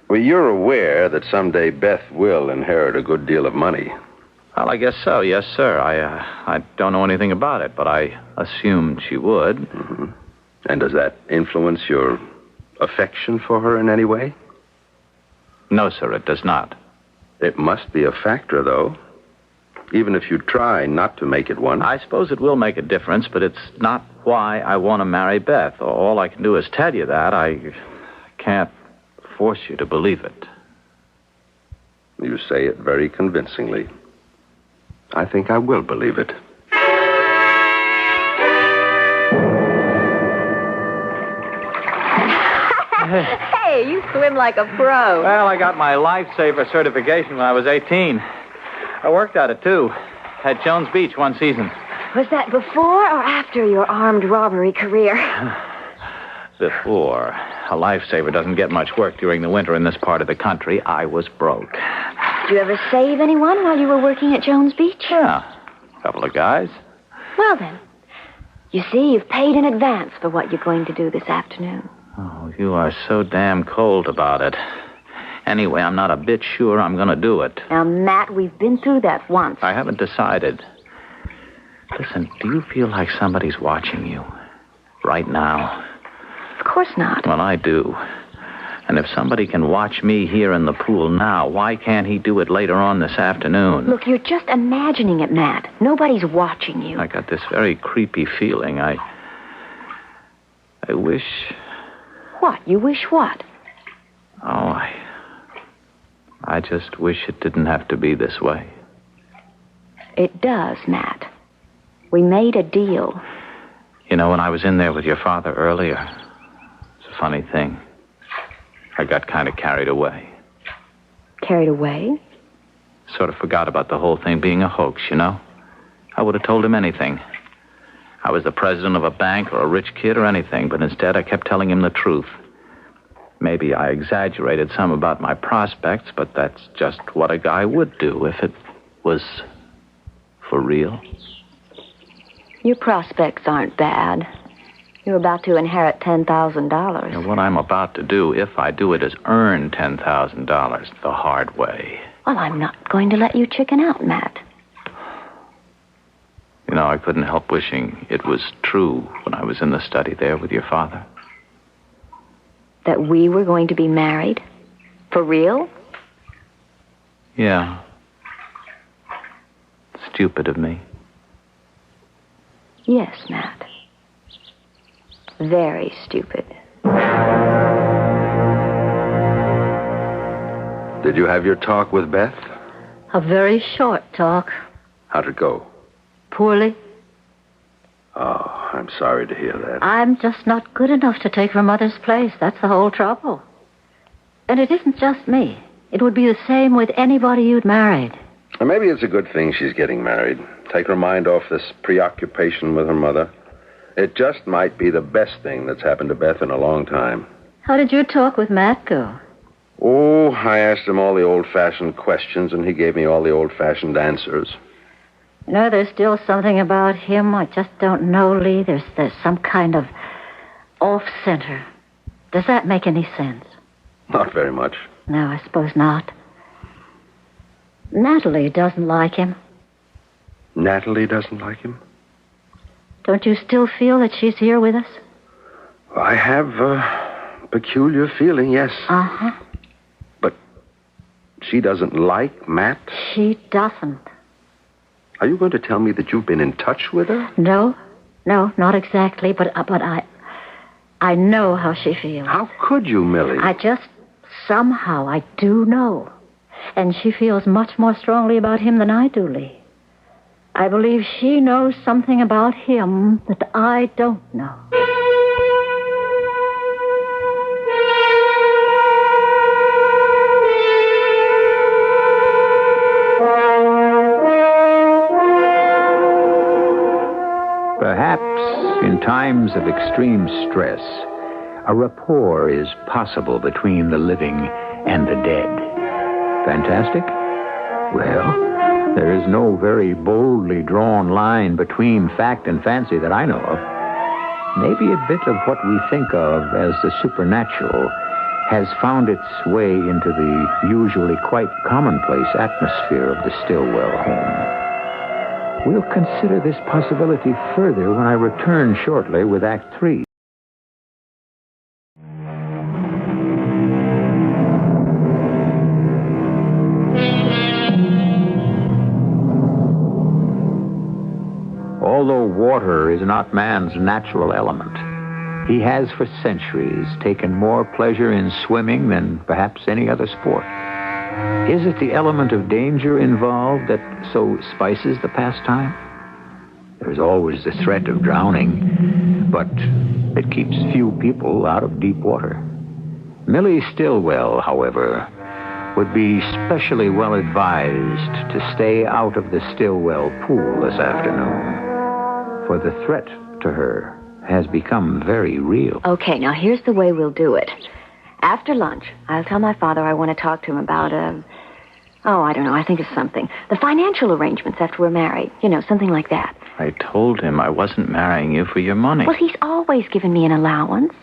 Well, you're aware that someday Beth will inherit a good deal of money. Well, I guess so, yes, sir. I don't know anything about it, but I assumed she would. Mm-hmm. And does that influence your affection for her in any way? No, sir, it does not. It must be a factor, though. Even if you try not to make it one. I suppose it will make a difference, but it's not why I want to marry Beth. All I can do is tell you that. I can't force you to believe it. You say it very convincingly. I think I will believe it. Hey, you swim like a pro. Well, I got my lifesaver certification when I was 18. I worked at it, too. At Jones Beach one season. Was that before or after your armed robbery career? Before. A lifesaver doesn't get much work during the winter in this part of the country. I was broke. Did you ever save anyone while you were working at Jones Beach? Yeah, a couple of guys. Well, then. You see, you've paid in advance for what you're going to do this afternoon. Oh, you are so damn cold about it. Anyway, I'm not a bit sure I'm going to do it. Now, Matt, we've been through that once. I haven't decided. Listen, do you feel like somebody's watching you? Right now? Of course not. Well, I do. And if somebody can watch me here in the pool now, why can't he do it later on this afternoon? Look, you're just imagining it, Matt. Nobody's watching you. I got this very creepy feeling. I wish... What? You wish what? Oh, I just wish it didn't have to be this way. It does, Matt. We made a deal. You know, when I was in there with your father earlier, it's a funny thing. I got kind of carried away. Carried away? Sort of forgot about the whole thing being a hoax, you know? I would have told him anything. I was the president of a bank or a rich kid or anything, but instead I kept telling him the truth. Maybe I exaggerated some about my prospects, but that's just what a guy would do if it was for real. Your prospects aren't bad. You're about to inherit $10,000. And what I'm about to do, if I do it, is earn $10,000 the hard way. Well, I'm not going to let you chicken out, Matt. You know, I couldn't help wishing it was true when I was in the study there with your father. That we were going to be married? For real? Yeah. Stupid of me. Yes, Matt. Very stupid. Did you have your talk with Beth? A very short talk. How'd it go? Poorly. Oh, I'm sorry to hear that. I'm just not good enough to take her mother's place. That's the whole trouble. And it isn't just me. It would be the same with anybody you'd married. Well, maybe it's a good thing she's getting married. Take her mind off this preoccupation with her mother. It just might be the best thing that's happened to Beth in a long time. How did your talk with Matt go? Oh, I asked him all the old-fashioned questions, and he gave me all the old-fashioned answers. You know, there's still something about him I just don't know, Lee. There's some kind of off-center. Does that make any sense? Not very much. No, I suppose not. Natalie doesn't like him. Natalie doesn't like him? Don't you still feel that she's here with us? I have a peculiar feeling, yes. Uh-huh. But she doesn't like Matt? She doesn't. Are you going to tell me that you've been in touch with her? No, not exactly, but I know how she feels. How could you, Millie? Somehow I do know. And she feels much more strongly about him than I do, Lee. I believe she knows something about him that I don't know. Perhaps in times of extreme stress, a rapport is possible between the living and the dead. Fantastic? Well, there is no very boldly drawn line between fact and fancy that I know of. Maybe a bit of what we think of as the supernatural has found its way into the usually quite commonplace atmosphere of the Stillwell home. We'll consider this possibility further when I return shortly with Act 3. Although water is not man's natural element, he has for centuries taken more pleasure in swimming than perhaps any other sport. Is it the element of danger involved that so spices the pastime? There's always the threat of drowning, but it keeps few people out of deep water. Millie Stillwell, however, would be specially well advised to stay out of the Stillwell pool this afternoon, for the threat to her has become very real. Okay, now here's the way we'll do it. After lunch, I'll tell my father I want to talk to him about I don't know, I think it's something. The financial arrangements after we're married. You know, something like that. I told him I wasn't marrying you for your money. Well, he's always given me an allowance.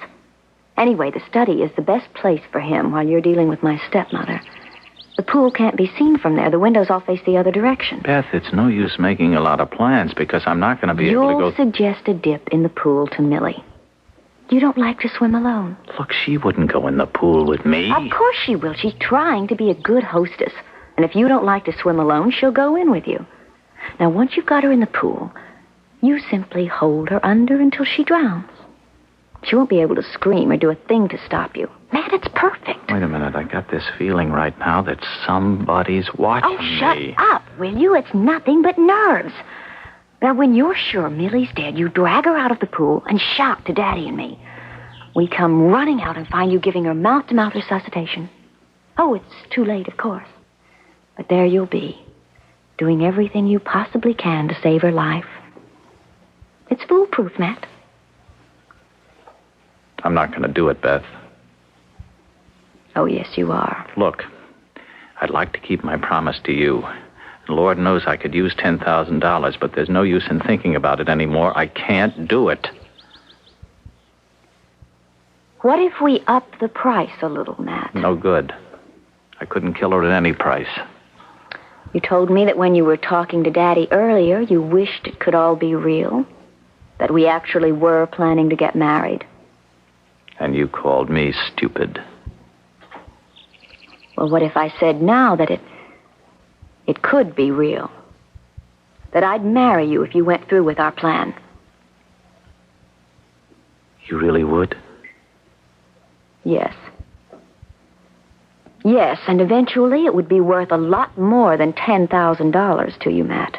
Anyway, the study is the best place for him while you're dealing with my stepmother. The pool can't be seen from there. The windows all face the other direction. Beth, it's no use making a lot of plans because I'm not going to be able to go... You'll suggest a dip in the pool to Millie. You don't like to swim alone. Look, she wouldn't go in the pool with me. Of course she will. She's trying to be a good hostess. And if you don't like to swim alone, she'll go in with you. Now, once you've got her in the pool, you simply hold her under until she drowns. She won't be able to scream or do a thing to stop you. Man, it's perfect. Wait a minute. I got this feeling right now that somebody's watching me. Oh, shut up, will you? It's nothing but nerves. Now, when you're sure Millie's dead, you drag her out of the pool and shout to Daddy and me. We come running out and find you giving her mouth-to-mouth resuscitation. Oh, it's too late, of course. But there you'll be, doing everything you possibly can to save her life. It's foolproof, Matt. I'm not going to do it, Beth. Oh, yes, you are. Look, I'd like to keep my promise to you. Lord knows I could use $10,000, but there's no use in thinking about it anymore. I can't do it. What if we up the price a little, Matt? No good. I couldn't kill her at any price. You told me that when you were talking to Daddy earlier, you wished it could all be real. That we actually were planning to get married. And you called me stupid. Well, what if I said now that it could be real? That I'd marry you if you went through with our plan. You really would? Yes. Yes, and eventually it would be worth a lot more than $10,000 to you, Matt.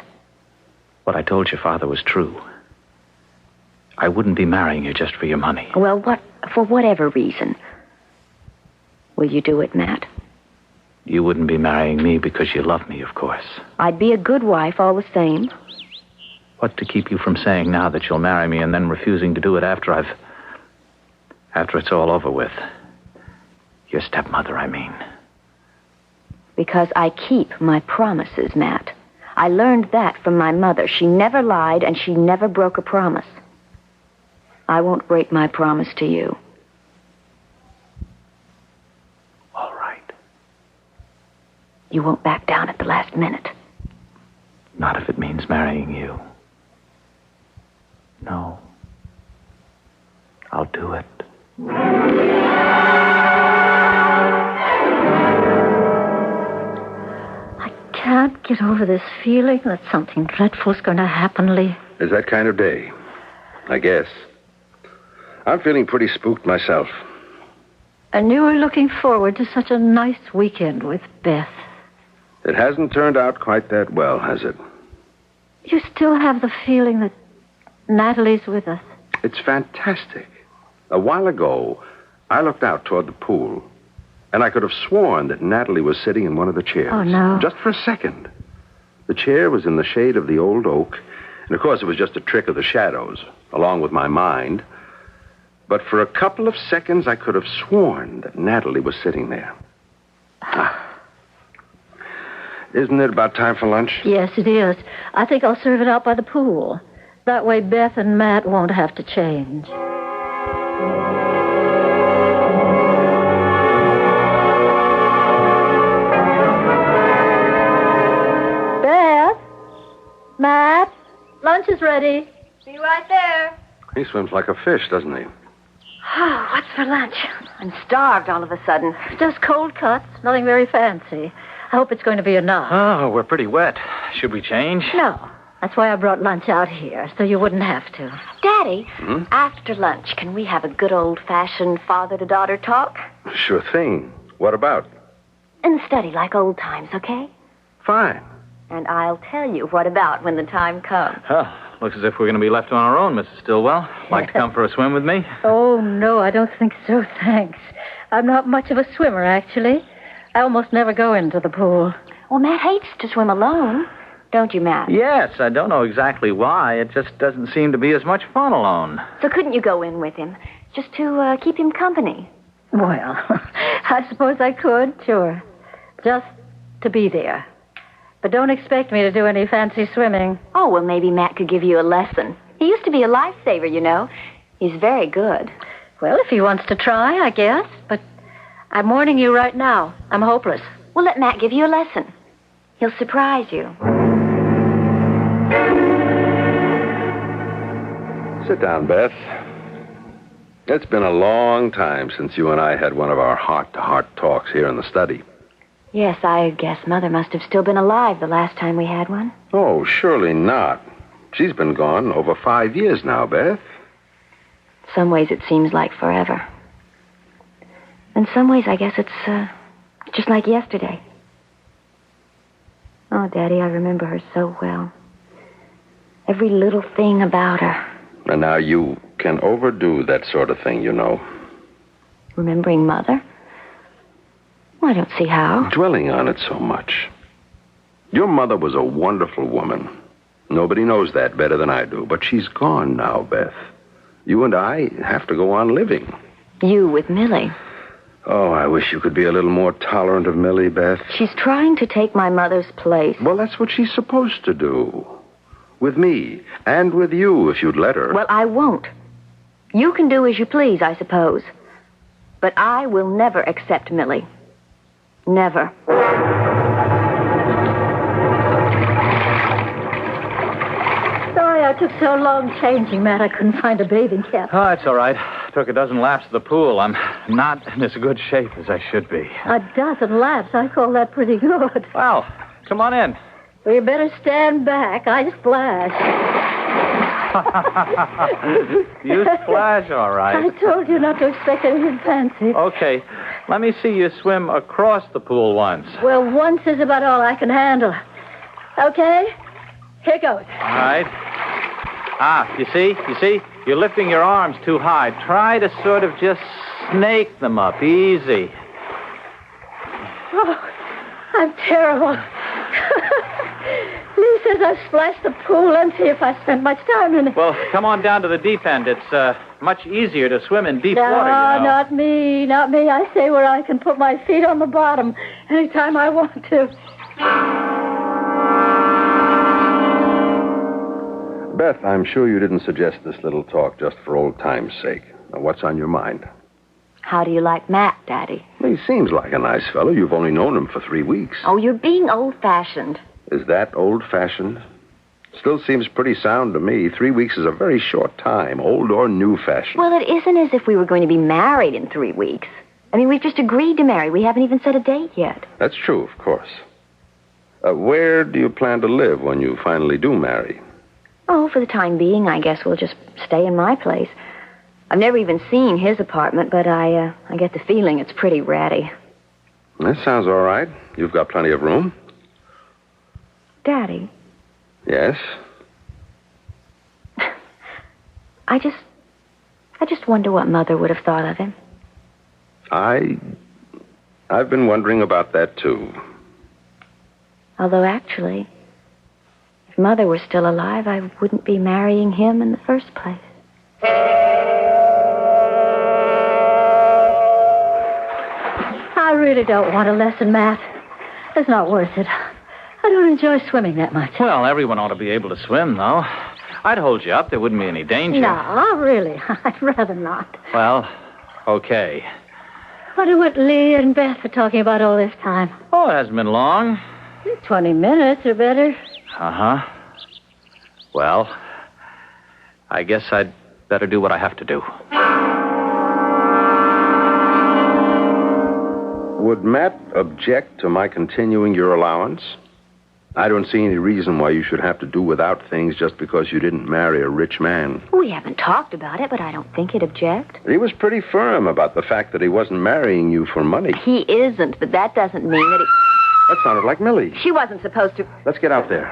What I told your father was true. I wouldn't be marrying you just for your money. Well, for whatever reason. Will you do it, Matt? You wouldn't be marrying me because you love me, of course. I'd be a good wife all the same. What to keep you from saying now that you'll marry me and then refusing to do it after it's all over with? Your stepmother, I mean. Because I keep my promises, Matt. I learned that from my mother. She never lied and she never broke a promise. I won't break my promise to you. All right. You won't back down at the last minute. Not if it means marrying you. No. I'll do it. I can't get over this feeling that something dreadful's going to happen, Lee. It's that kind of day, I guess. I'm feeling pretty spooked myself. And you were looking forward to such a nice weekend with Beth. It hasn't turned out quite that well, has it? You still have the feeling that Natalie's with us. It's fantastic. A while ago, I looked out toward the pool, and I could have sworn that Natalie was sitting in one of the chairs. Oh, no. Just for a second. The chair was in the shade of the old oak, and of course it was just a trick of the shadows, along with my mind. But for a couple of seconds, I could have sworn that Natalie was sitting there. Isn't it about time for lunch? Yes, it is. I think I'll serve it out by the pool. That way Beth and Matt won't have to change. Beth? Matt? Lunch is ready. Be right there. He swims like a fish, doesn't he? Oh, what's for lunch? I'm starved all of a sudden. Just cold cuts, nothing very fancy. I hope it's going to be enough. Oh, we're pretty wet. Should we change? No. That's why I brought lunch out here, so you wouldn't have to. Daddy, after lunch, can we have a good old-fashioned father-to-daughter talk? Sure thing. What about? In the study, like old times, okay? Fine. And I'll tell you what about when the time comes. Oh, looks as if we're going to be left on our own, Mrs. Stillwell. Like to come for a swim with me? Oh, no, I don't think so, thanks. I'm not much of a swimmer, actually. I almost never go into the pool. Well, Matt hates to swim alone. Don't you, Matt? Yes, I don't know exactly why. It just doesn't seem to be as much fun alone. So couldn't you go in with him, just to keep him company? Well, I suppose I could, sure. Just to be there. But don't expect me to do any fancy swimming. Oh, well, maybe Matt could give you a lesson. He used to be a lifesaver, you know. He's very good. Well, if he wants to try, I guess. But I'm warning you right now. I'm hopeless. Well, let Matt give you a lesson. He'll surprise you. Sit down, Beth. It's been a long time since you and I had one of our heart-to-heart talks here in the study. Yes, I guess Mother must have still been alive the last time we had one. Oh, surely not. She's been gone over 5 years now, Beth. Some ways it seems like forever. In some ways, I guess it's just like yesterday. Oh, Daddy, I remember her so well. Every little thing about her. And now you can overdo that sort of thing, you know. Remembering Mother? Well, I don't see how. Dwelling on it so much. Your mother was a wonderful woman. Nobody knows that better than I do. But she's gone now, Beth. You and I have to go on living. You with Millie. Oh, I wish you could be a little more tolerant of Millie, Beth. She's trying to take my mother's place. Well, that's what she's supposed to do. With me, and with you, if you'd let her. Well, I won't. You can do as you please, I suppose. But I will never accept Millie. Never. Sorry I took so long changing, Matt. I couldn't find a bathing cap. Oh, that's all right. Took a dozen laps to the pool. I'm not in as good shape as I should be. A dozen laps. I call that pretty good. Well, come on in. Well, you better stand back. I splash. You splash, all right. I told you not to expect anything fancy. Okay, let me see you swim across the pool once. Well, once is about all I can handle. Okay? Here goes. All right. You see? You're lifting your arms too high. Try to sort of just snake them up. Easy. Oh, I'm terrible. Lee says I've splashed the pool empty if I spend much time in it. Well, come on down to the deep end. It's much easier to swim in deep water, you know. Not me. I stay where I can put my feet on the bottom anytime I want to. Beth, I'm sure you didn't suggest this little talk just for old time's sake. Now, what's on your mind? How do you like Matt, Daddy? He seems like a nice fellow. You've only known him for 3 weeks. Oh, you're being old-fashioned. Is that old-fashioned? Still seems pretty sound to me. 3 weeks is a very short time, old or new-fashioned. Well, it isn't as if we were going to be married in 3 weeks. I mean, we've just agreed to marry. We haven't even set a date yet. That's true, of course. Where do you plan to live when you finally do marry? Oh, for the time being, I guess we'll just stay in my place. I've never even seen his apartment, but I get the feeling it's pretty ratty. That sounds all right. You've got plenty of room. Daddy. Yes? I just wonder what Mother would have thought of him. I've been wondering about that, too. Although, actually, if Mother were still alive, I wouldn't be marrying him in the first place. I really don't want a lesson, Matt. It's not worth it. I don't enjoy swimming that much. Well, everyone ought to be able to swim, though. I'd hold you up. There wouldn't be any danger. No, really. I'd rather not. Well, okay. Wonder what Lee and Beth are talking about all this time. Oh, it hasn't been long. 20 minutes or better. Uh-huh. Well, I guess I'd better do what I have to do. Would Matt object to my continuing your allowance? I don't see any reason why you should have to do without things just because you didn't marry a rich man. We haven't talked about it, but I don't think he'd object. He was pretty firm about the fact that he wasn't marrying you for money. He isn't, but that doesn't mean that he... That sounded like Millie. She wasn't supposed to... Let's get out there.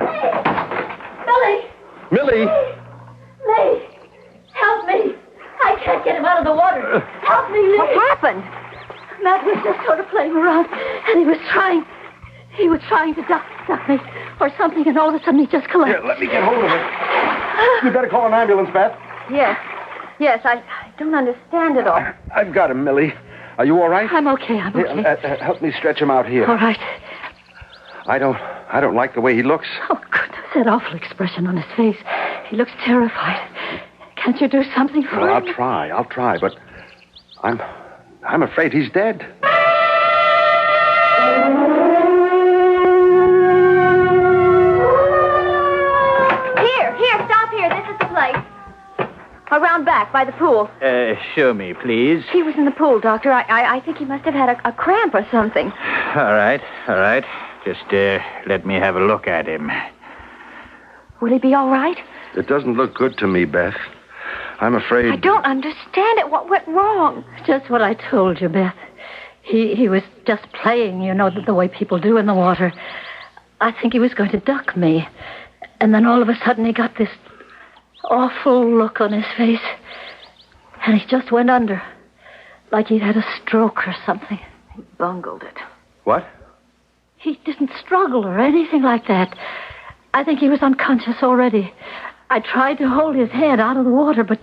Millie! Millie! Lee! Help me! I can't get him out of the water. Help me, Lee! What happened? Matt was just sort of playing around, and he was trying to duck me or something, and all of a sudden he just collapsed. Here, let me get hold of it. You better call an ambulance, Beth. Yes, I don't understand it all. I've got him, Millie. Are you all right? I'm okay. Here, help me stretch him out here. All right. I don't like the way he looks. Oh, goodness, that awful expression on his face. He looks terrified. Can't you do something for him? I'll try, but I'm afraid he's dead. Here, stop here. This is the place. Around back, by the pool. Show me, please. He was in the pool, Doctor. I think he must have had a cramp or something. All right. Just let me have a look at him. Will he be all right? It doesn't look good to me, Beth. I'm afraid... I don't understand it. What went wrong? Just what I told you, Beth. He was just playing, you know, the way people do in the water. I think he was going to duck me. And then all of a sudden he got this awful look on his face. And he just went under. Like he'd had a stroke or something. He bungled it. What? He didn't struggle or anything like that. I think he was unconscious already. I tried to hold his head out of the water, but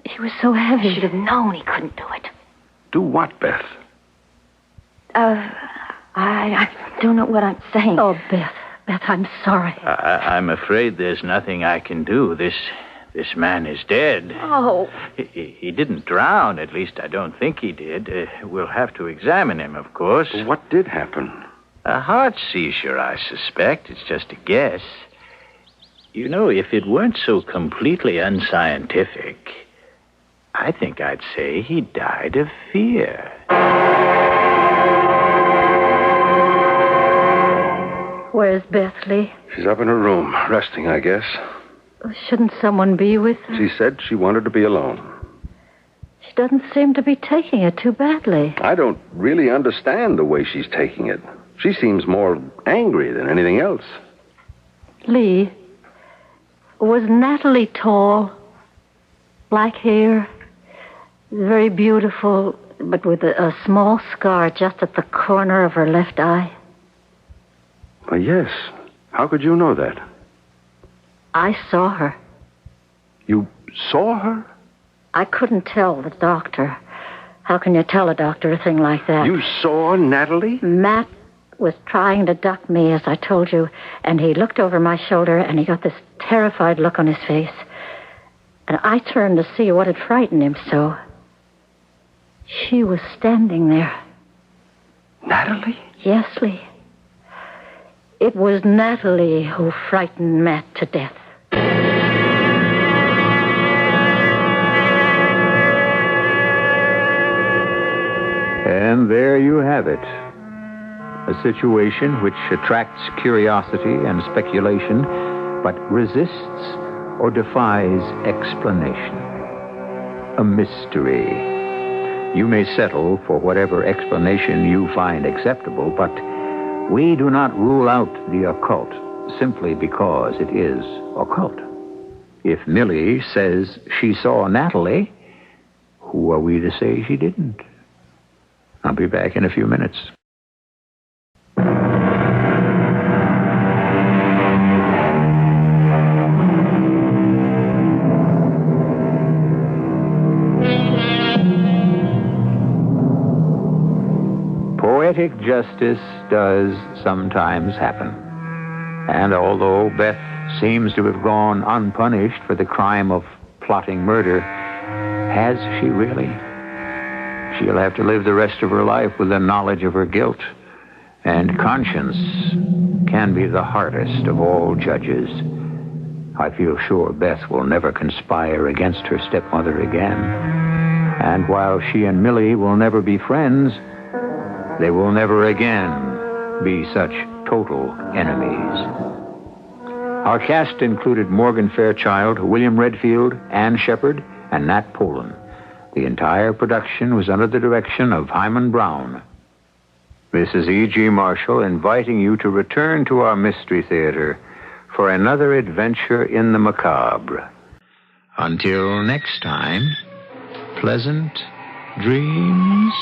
he was so heavy. I should have known he couldn't do it. Do what, Beth? I don't know what I'm saying. Oh, Beth, I'm sorry. I'm afraid there's nothing I can do. This man is dead. Oh. He didn't drown. At least I don't think he did. We'll have to examine him, of course. What did happen? A heart seizure, I suspect. It's just a guess. You know, if it weren't so completely unscientific, I think I'd say he died of fear. Where's Beth, Lee? She's up in her room, resting, I guess. Shouldn't someone be with her? She said she wanted to be alone. She doesn't seem to be taking it too badly. I don't really understand the way she's taking it. She seems more angry than anything else. Lee, was Natalie tall? Black hair? Very beautiful, but with a small scar just at the corner of her left eye? Well, yes. How could you know that? I saw her. You saw her? I couldn't tell the doctor. How can you tell a doctor a thing like that? You saw Natalie? Matt was trying to duck me, as I told you, and he looked over my shoulder, and he got this terrified look on his face. And I turned to see what had frightened him so. She was standing there. Natalie? Yes, Lee. It was Natalie who frightened Matt to death. And there you have it. A situation which attracts curiosity and speculation, but resists or defies explanation. A mystery. You may settle for whatever explanation you find acceptable, but we do not rule out the occult simply because it is occult. If Millie says she saw Natalie, who are we to say she didn't? I'll be back in a few minutes. Poetic justice does sometimes happen. And although Beth seems to have gone unpunished for the crime of plotting murder, has she really? She'll have to live the rest of her life with the knowledge of her guilt. And conscience can be the hardest of all judges. I feel sure Beth will never conspire against her stepmother again. And while she and Millie will never be friends, they will never again be such total enemies. Our cast included Morgan Fairchild, William Redfield, Ann Shepard, and Nat Polen. The entire production was under the direction of Hyman Brown. This is E.G. Marshall inviting you to return to our Mystery Theater for another adventure in the macabre. Until next time, pleasant dreams.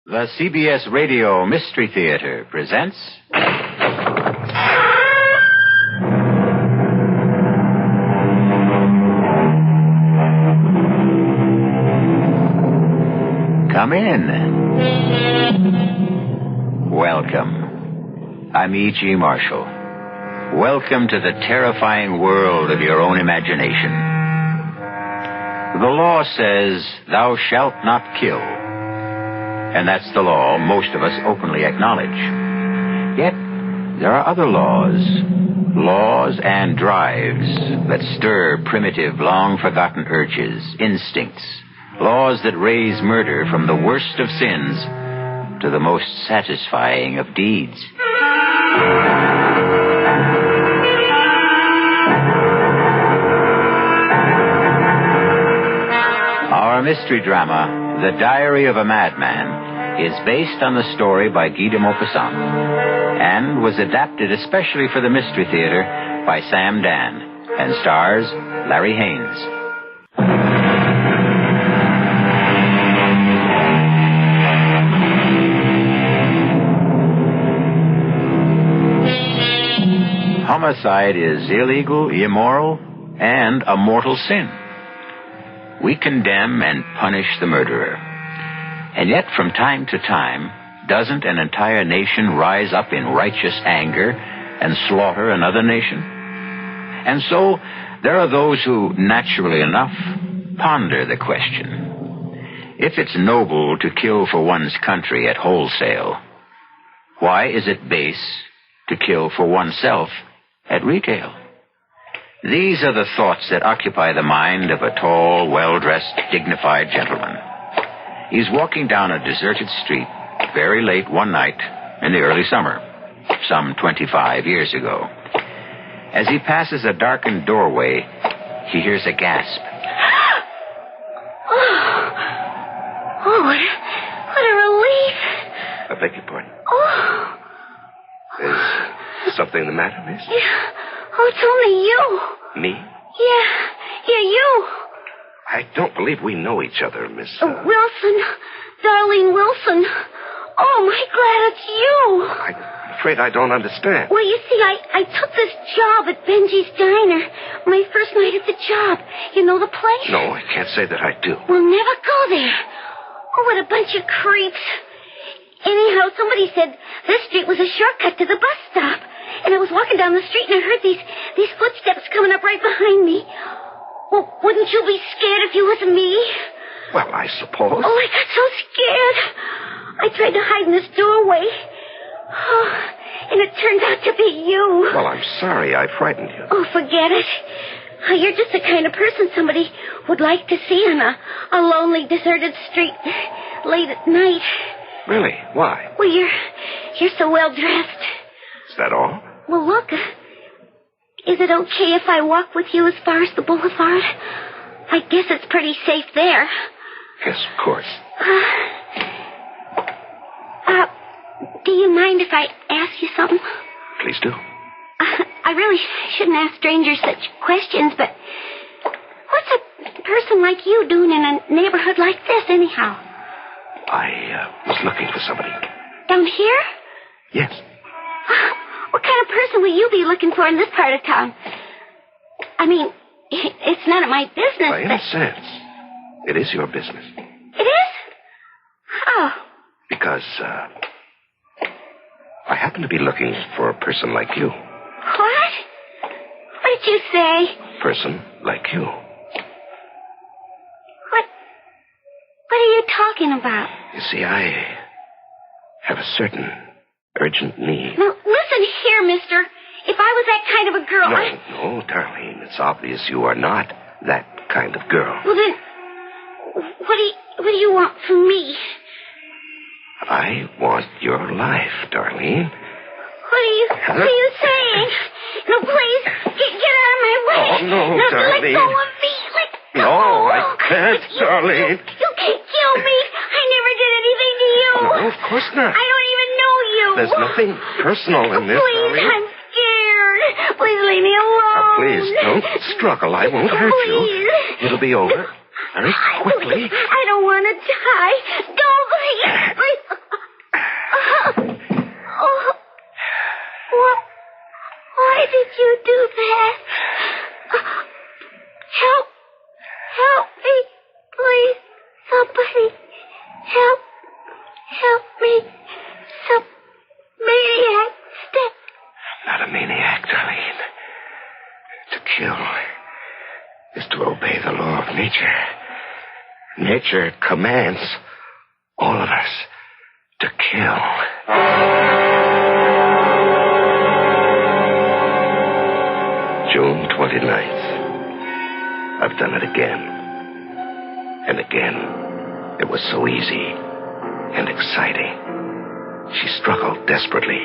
The CBS Radio Mystery Theater presents... Come in. Welcome. I'm E.G. Marshall. Welcome to the terrifying world of your own imagination. The law says, thou shalt not kill. And that's the law most of us openly acknowledge. Yet, there are other laws and drives that stir primitive, long-forgotten urges, instincts, Laws that raise murder from the worst of sins to the most satisfying of deeds. Our mystery drama, The Diary of a Madman, is based on the story by Guy de Maupassant and was adapted especially for the Mystery Theater by Sam Dan and stars Larry Haynes. Homicide is illegal, immoral, and a mortal sin. We condemn and punish the murderer. And yet, from time to time, doesn't an entire nation rise up in righteous anger and slaughter another nation? And so, there are those who, naturally enough, ponder the question. If it's noble to kill for one's country at wholesale, why is it base to kill for oneself at retail? These are the thoughts that occupy the mind of a tall, well-dressed, dignified gentleman. He's walking down a deserted street very late one night in the early summer, some 25 years ago. As he passes a darkened doorway, he hears a gasp. Oh, what a relief. I beg your pardon. Oh. Is something the matter, miss? Yeah. Oh, it's only you. Me? Yeah, you. I don't believe we know each other, Miss... Wilson. Darlene Wilson. Oh, my glad it's you. I'm afraid I don't understand. Well, you see, I took this job at Benji's Diner. My first night at the job. You know the place? No, I can't say that I do. We'll never go there. Oh, what a bunch of creeps. Anyhow, somebody said this street was a shortcut to the bus stop. And I was walking down the street and I heard these footsteps coming up right behind me. Well, wouldn't you be scared if you was me? Well, I suppose. Oh, I got so scared. I tried to hide in this doorway. Oh, and it turned out to be you. Well, I'm sorry I frightened you. Oh, forget it. You're just the kind of person somebody would like to see on a lonely, deserted street late at night. Really? Why? Well, you're so well dressed. Is that all? Well, look. Is it okay if I walk with you as far as the boulevard? I guess it's pretty safe there. Yes, of course. Do you mind if I ask you something? Please do. I really shouldn't ask strangers such questions, but what's a person like you doing in a neighborhood like this, anyhow? I was looking for somebody. Down here? Yes. What kind of person will you be looking for in this part of town? I mean, it's none of my business. Well, in a sense, it is your business. It is? How? Because, I happen to be looking for a person like you. What? What did you say? Person like you. What are you talking about? You see, I have a certain urgent need. Now, listen here, mister. If I was that kind of a girl, No, Darlene. It's obvious you are not that kind of girl. Well, then, what do you want from me? I want your life, Darlene. What are you saying? No, please, get out of my way. Oh, no, Darlene. Let go of me. Let go. No, I can't, Darlene. You can't kill me. I never did anything to you. No, of course not. I don't even know you. There's nothing personal in this, please, Darlene. I'm scared. Please leave me alone. Now, please, don't struggle. I won't hurt you. It'll be over very quickly. I don't want to die. Don't, please. Why did you do that? Help me, please. Somebody, help me. Some maniac step. I'm not a maniac, Darlene. To kill is to obey the law of nature. Nature commands all of us to kill. June 29th. I've done it again. And again, it was so easy and exciting. She struggled desperately.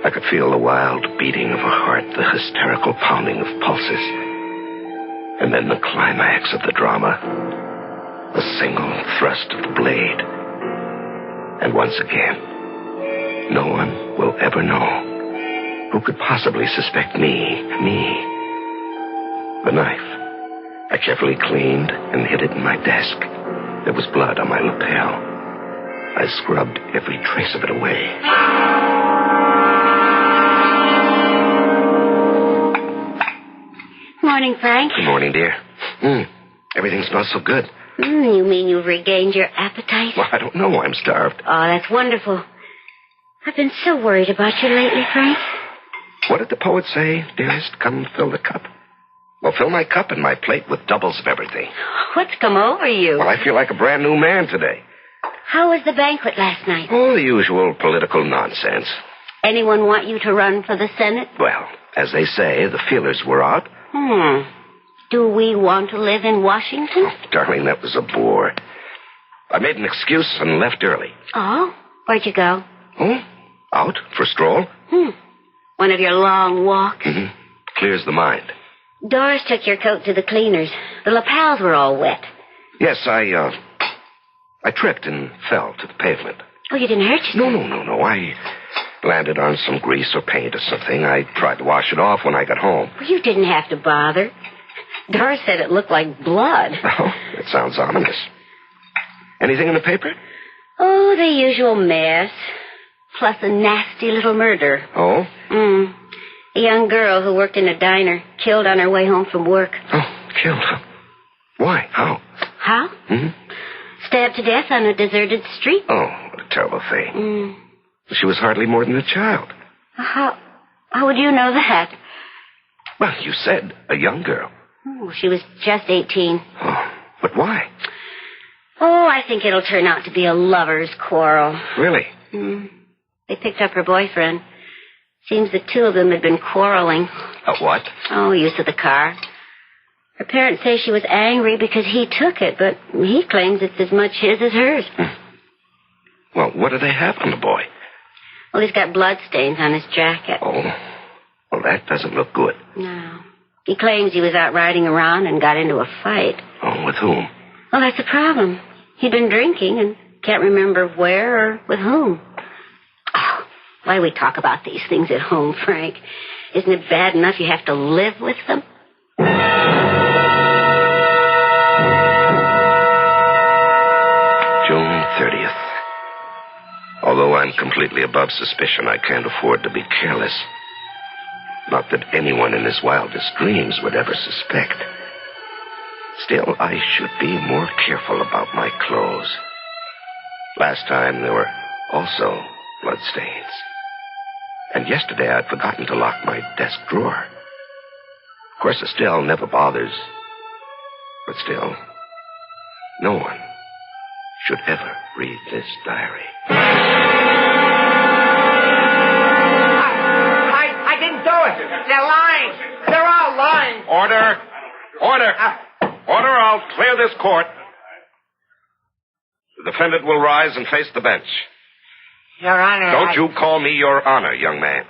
I could feel the wild beating of her heart, the hysterical pounding of pulses. And then the climax of the drama, the single thrust of the blade. And once again, no one will ever know. Who could possibly suspect me? The knife. I carefully cleaned and hid it in my desk. There was blood on my lapel. I scrubbed every trace of it away. Morning, Frank. Good morning, dear. Everything smells so good. You mean you've regained your appetite? Well, I don't know. I'm starved. Oh, that's wonderful. I've been so worried about you lately, Frank. What did the poet say, dearest? Come fill the cup. Well, fill my cup and my plate with doubles of everything. What's come over you? Well, I feel like a brand new man today. How was the banquet last night? Oh, the usual political nonsense. Anyone want you to run for the Senate? Well, as they say, the feelers were out. Do we want to live in Washington? Oh, darling, that was a bore. I made an excuse and left early. Oh? Where'd you go? Oh? Out for a stroll. One of your long walks? Clears the mind. Doris took your coat to the cleaners. The lapels were all wet. Yes, I tripped and fell to the pavement. Oh, you didn't hurt yourself? No. I landed on some grease or paint or something. I tried to wash it off when I got home. Well, you didn't have to bother. Doris said it looked like blood. Oh, it sounds ominous. Anything in the paper? Oh, the usual mess. Plus a nasty little murder. Oh? A young girl who worked in a diner, killed on her way home from work. Oh, killed? Why? How? How? Stabbed to death on a deserted street. Oh, what a terrible thing. She was hardly more than a child. How would you know that? Well, you said a young girl. Oh, she was just 18. Oh, but why? Oh, I think it'll turn out to be a lover's quarrel. Really? They picked up her boyfriend. Seems the two of them had been quarreling. A what? Oh, use of the car. Her parents say she was angry because he took it, but he claims it's as much his as hers. Well, what do they have on the boy? Well, he's got blood stains on his jacket. Oh, well, that doesn't look good. No. He claims he was out riding around and got into a fight. Oh, with whom? Well, that's the problem. He'd been drinking and can't remember where or with whom. Oh, why do we talk about these things at home, Frank? Isn't it bad enough you have to live with them? June 30th. Although I'm completely above suspicion, I can't afford to be careless. Not that anyone in his wildest dreams would ever suspect. Still, I should be more careful about my clothes. Last time, there were also bloodstains. And yesterday, I'd forgotten to lock my desk drawer. Of course, Estelle never bothers. But still, no one should ever read this diary. I didn't do it. They're lying. They're all lying. Order. Order, I'll clear this court. The defendant will rise and face the bench. Your Honor. Don't you call me Your Honor, young man.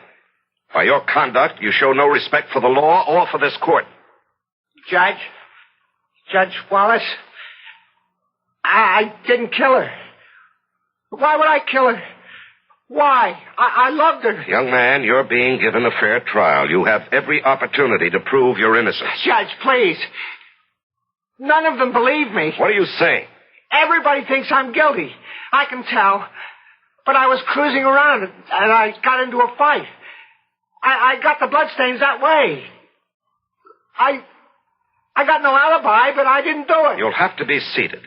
By your conduct, you show no respect for the law or for this court. Judge Wallace, I didn't kill her. Why would I kill her? Why? I loved her. Young man, you're being given a fair trial. You have every opportunity to prove your innocence. Judge, please. None of them believe me. What are you saying? Everybody thinks I'm guilty. I can tell. But I was cruising around and I got into a fight. I got the bloodstains that way. I got no alibi, but I didn't do it. You'll have to be seated.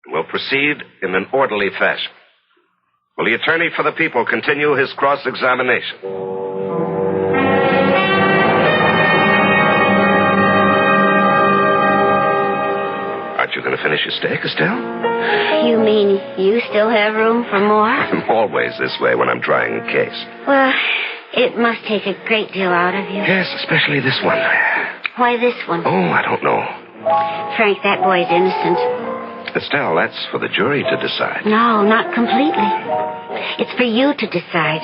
We'll proceed in an orderly fashion. Will the attorney for the people continue his cross-examination? Aren't you going to finish your steak, Estelle? You mean you still have room for more? I'm always this way when I'm trying a case. Well, it must take a great deal out of you. Yes, especially this one. Why this one? Oh, I don't know. Frank, that boy's innocent. Estelle, that's for the jury to decide. No, not completely. It's for you to decide.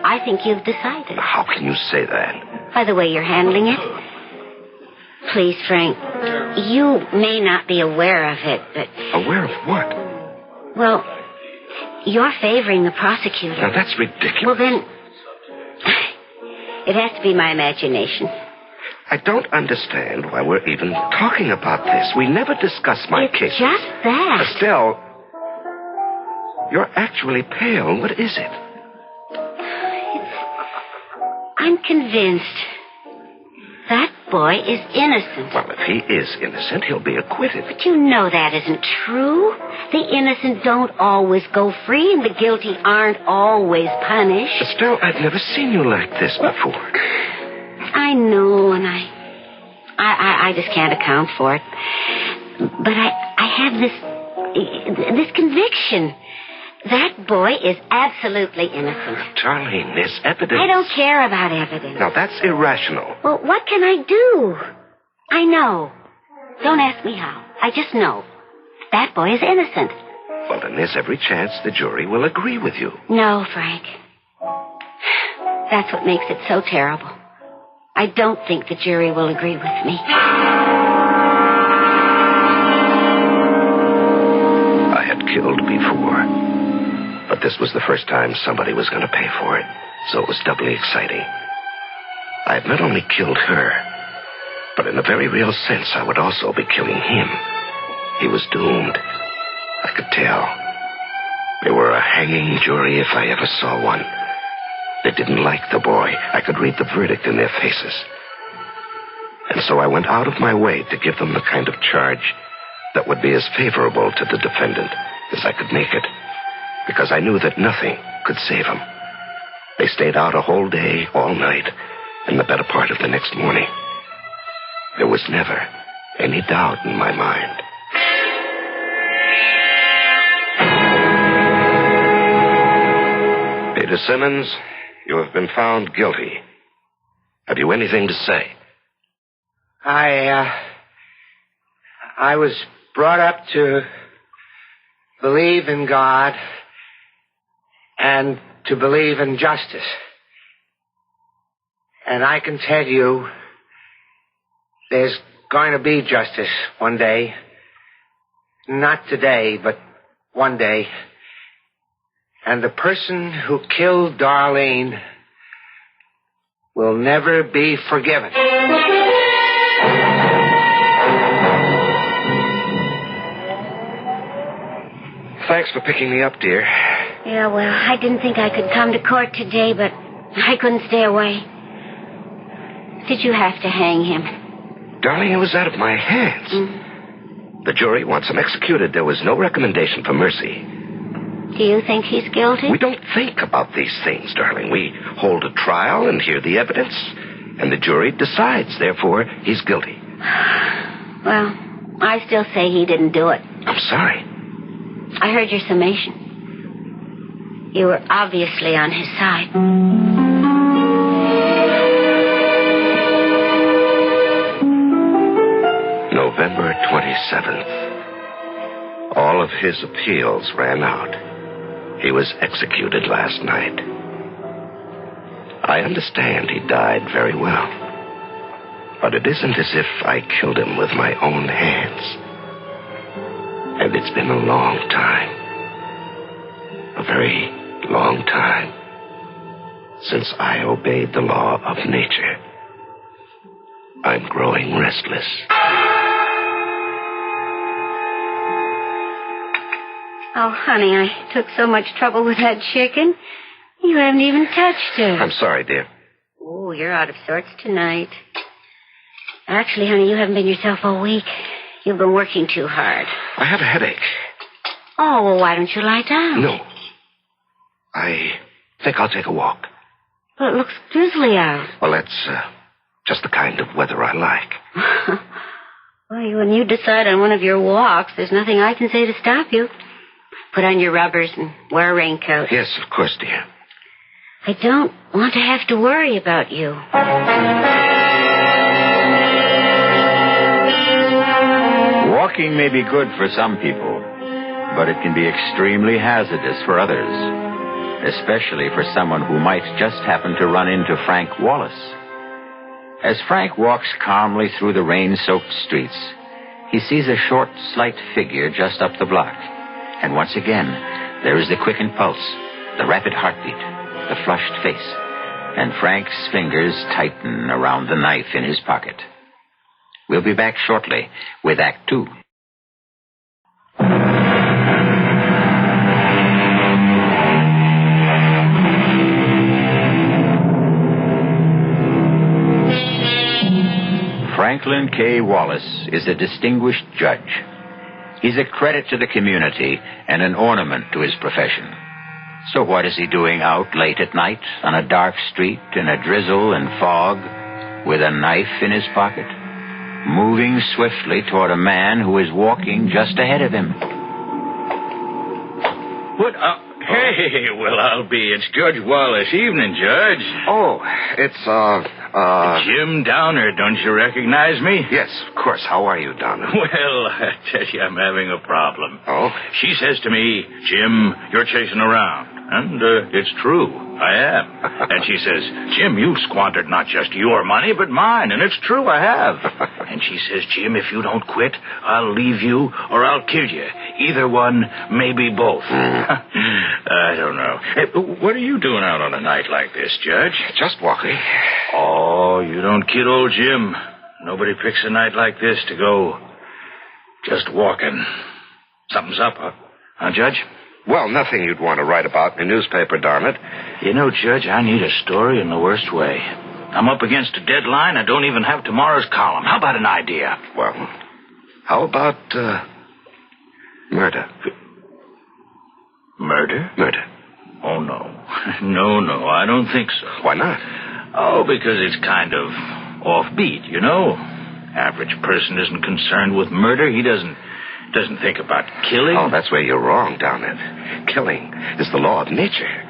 I think you've decided. How can you say that? By the way you're handling it. Please, Frank, you may not be aware of it, but... Aware of what? Well, you're favoring the prosecutor. Now, that's ridiculous. Well, then, it has to be my imagination. I don't understand why we're even talking about this. We never discussed my case. It's just that. Estelle, you're actually pale. What is it? I'm convinced that boy is innocent. Well, if he is innocent, he'll be acquitted. But you know that isn't true. The innocent don't always go free, and the guilty aren't always punished. Estelle, I've never seen you like this before. I know, and I just can't account for it. But I have this conviction. That boy is absolutely innocent. Darlene, there's evidence. I don't care about evidence. Now, that's irrational. Well, what can I do? I know. Don't ask me how. I just know. That boy is innocent. Well, then there's every chance the jury will agree with you. No, Frank. That's what makes it so terrible. I don't think the jury will agree with me. I had killed before, but this was the first time somebody was going to pay for it, so it was doubly exciting. I had not only killed her, but in a very real sense, I would also be killing him. He was doomed. I could tell. They were a hanging jury if I ever saw one. They didn't like the boy. I could read the verdict in their faces. And so I went out of my way to give them the kind of charge that would be as favorable to the defendant as I could make it, because I knew that nothing could save him. They stayed out a whole day, all night, and the better part of the next morning. There was never any doubt in my mind. Peter Simmons, you have been found guilty. Have you anything to say? I was brought up to believe in God and to believe in justice. And I can tell you, there's going to be justice one day. Not today, but one day. And the person who killed Darlene will never be forgiven. Thanks for picking me up, dear. Yeah, well, I didn't think I could come to court today, but I couldn't stay away. Did you have to hang him? Darling, it was out of my hands. The jury wants him executed. There was no recommendation for mercy. Do you think he's guilty? We don't think about these things, darling. We hold a trial and hear the evidence, and the jury decides. Therefore, he's guilty. Well, I still say he didn't do it. I'm sorry. I heard your summation. You were obviously on his side. November 27th. All of his appeals ran out. He was executed last night. I understand he died very well. But it isn't as if I killed him with my own hands. And it's been a long time. A very long time since I obeyed the law of nature. I'm growing restless. Oh, honey, I took so much trouble with that chicken. You haven't even touched her. I'm sorry, dear. Oh, you're out of sorts tonight. Actually, honey, you haven't been yourself all week. You've been working too hard. I have a headache. Oh, well, why don't you lie down? No. I think I'll take a walk. Well, it looks drizzly out. Well, that's just the kind of weather I like. Well, when you decide on one of your walks, there's nothing I can say to stop you. Put on your rubbers and wear a raincoat. Yes, of course, dear. I don't want to have to worry about you. Walking may be good for some people, but it can be extremely hazardous for others, especially for someone who might just happen to run into Frank Wallace. As Frank walks calmly through the rain-soaked streets, he sees a short, slight figure just up the block. And once again, there is the quickened pulse, the rapid heartbeat, the flushed face, and Frank's fingers tighten around the knife in his pocket. We'll be back shortly with Act 2. Franklin K. Wallace is a distinguished judge. He's a credit to the community and an ornament to his profession. So what is he doing out late at night on a dark street in a drizzle and fog with a knife in his pocket? Moving swiftly toward a man who is walking just ahead of him. What? Hey, well, I'll be. It's Judge Wallace. Evening, Judge. Oh, it's, Jim Downer. Don't you recognize me? Yes, of course. How are you, Downer? Well, I tell you, I'm having a problem. Oh? She says to me, Jim, you're chasing around. And it's true. I am. And she says, Jim, you've squandered not just your money, but mine. And it's true, I have. And she says, Jim, if you don't quit, I'll leave you or I'll kill you. Either one, maybe both. I don't know. Hey, what are you doing out on a night like this, Judge? Just walking. Oh, you don't kid old Jim. Nobody picks a night like this to go just walking. Something's up, huh, Judge? Well, nothing you'd want to write about in the newspaper, darn it. You know, Judge, I need a story in the worst way. I'm up against a deadline. I don't even have tomorrow's column. How about an idea? Well, how about, murder? Murder? Murder. Oh, no. No, I don't think so. Why not? Oh, because it's kind of offbeat, you know. Average person isn't concerned with murder. He doesn't think about killing. Oh, that's where you're wrong, down it. Killing is the law of nature.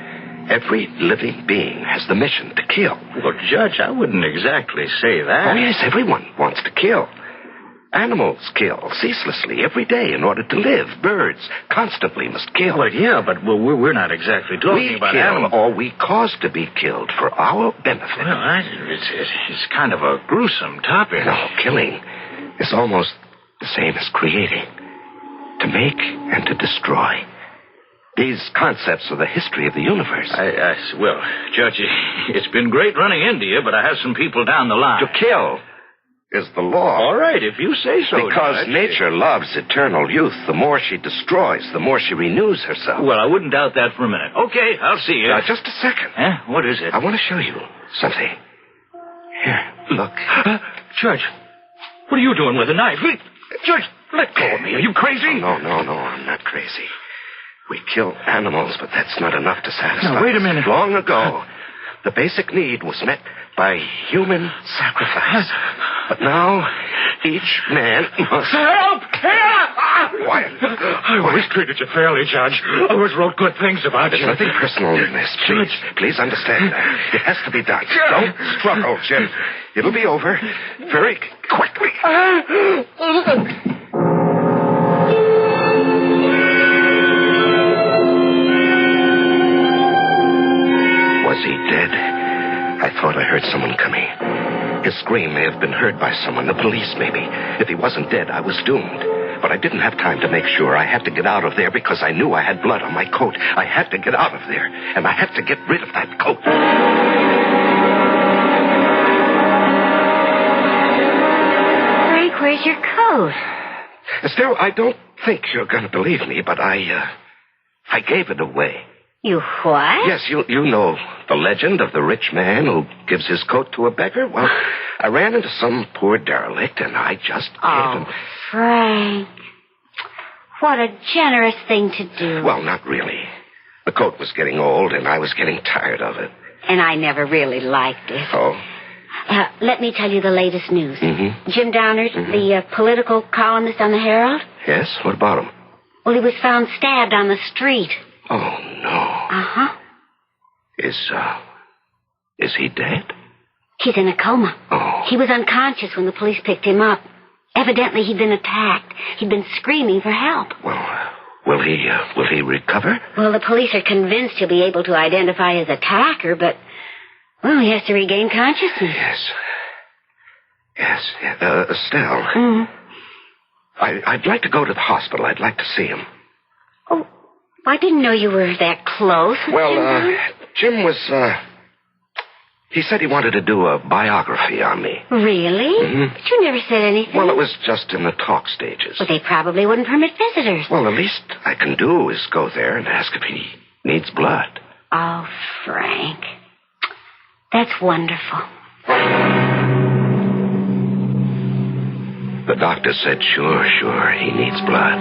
Every living being has the mission to kill. Well, Judge, I wouldn't exactly say that. Oh, yes, everyone wants to kill. Animals kill ceaselessly every day in order to live. Birds constantly must kill. Well, yeah, but we're not exactly talking about animals. Or we cause to be killed for our benefit. Well, it's kind of a gruesome topic. No, killing is almost the same as creating. To make and to destroy. These concepts are the history of the universe. Well, Judge, it's been great running into you, but I have some people down the line. To kill is the law. All right, if you say so, because Judge. Nature loves eternal youth. The more she destroys, the more she renews herself. Well, I wouldn't doubt that for a minute. Okay, I'll see you. Just a second. Huh? What is it? I want to show you something. Here, look. Judge, what are you doing with a knife? Judge, let go of me. Are you crazy? No, I'm not crazy. We kill animals, but that's not enough to satisfy. Now, wait a minute. Long ago, the basic need was met by human sacrifice. But now, each man must... Help! Quiet. I always treated you fairly, Judge. I always wrote good things about you. There's nothing personal in this. Please understand that. It has to be done. Don't struggle, Jim. It'll be over very quickly. Was he dead? I thought I heard someone coming. His scream may have been heard by someone, the police maybe. If he wasn't dead, I was doomed. But I didn't have time to make sure. I had to get out of there because I knew I had blood on my coat. I had to get out of there, and I had to get rid of that coat. Frank, where's your coat? Still, I don't think you're going to believe me, but I gave it away. You what? Yes, you know the legend of the rich man who gives his coat to a beggar. Well, I ran into some poor derelict, and I just gave him... Frank. What a generous thing to do. Well, not really. The coat was getting old, and I was getting tired of it. And I never really liked it. Oh? Let me tell you the latest news. Mm-hmm. Jim Downer, the political columnist on the Herald. Yes? What about him? Well, he was found stabbed on the street. Oh, no. Uh-huh. Is he dead? He's in a coma. Oh. He was unconscious when the police picked him up. Evidently, he'd been attacked. He'd been screaming for help. Well, will he recover? Well, the police are convinced he'll be able to identify his attacker, but, well, he has to regain consciousness. Yes. Estelle. Mm-hmm. I'd like to go to the hospital. I'd like to see him. Oh, I didn't know you were that close. Well, Jim was, he said he wanted to do a biography on me. Really? Mm-hmm. But you never said anything. Well, it was just in the talk stages. But they probably wouldn't permit visitors. Well, the least I can do is go there and ask if he needs blood. Oh, Frank. That's wonderful. The doctor said, sure, he needs blood.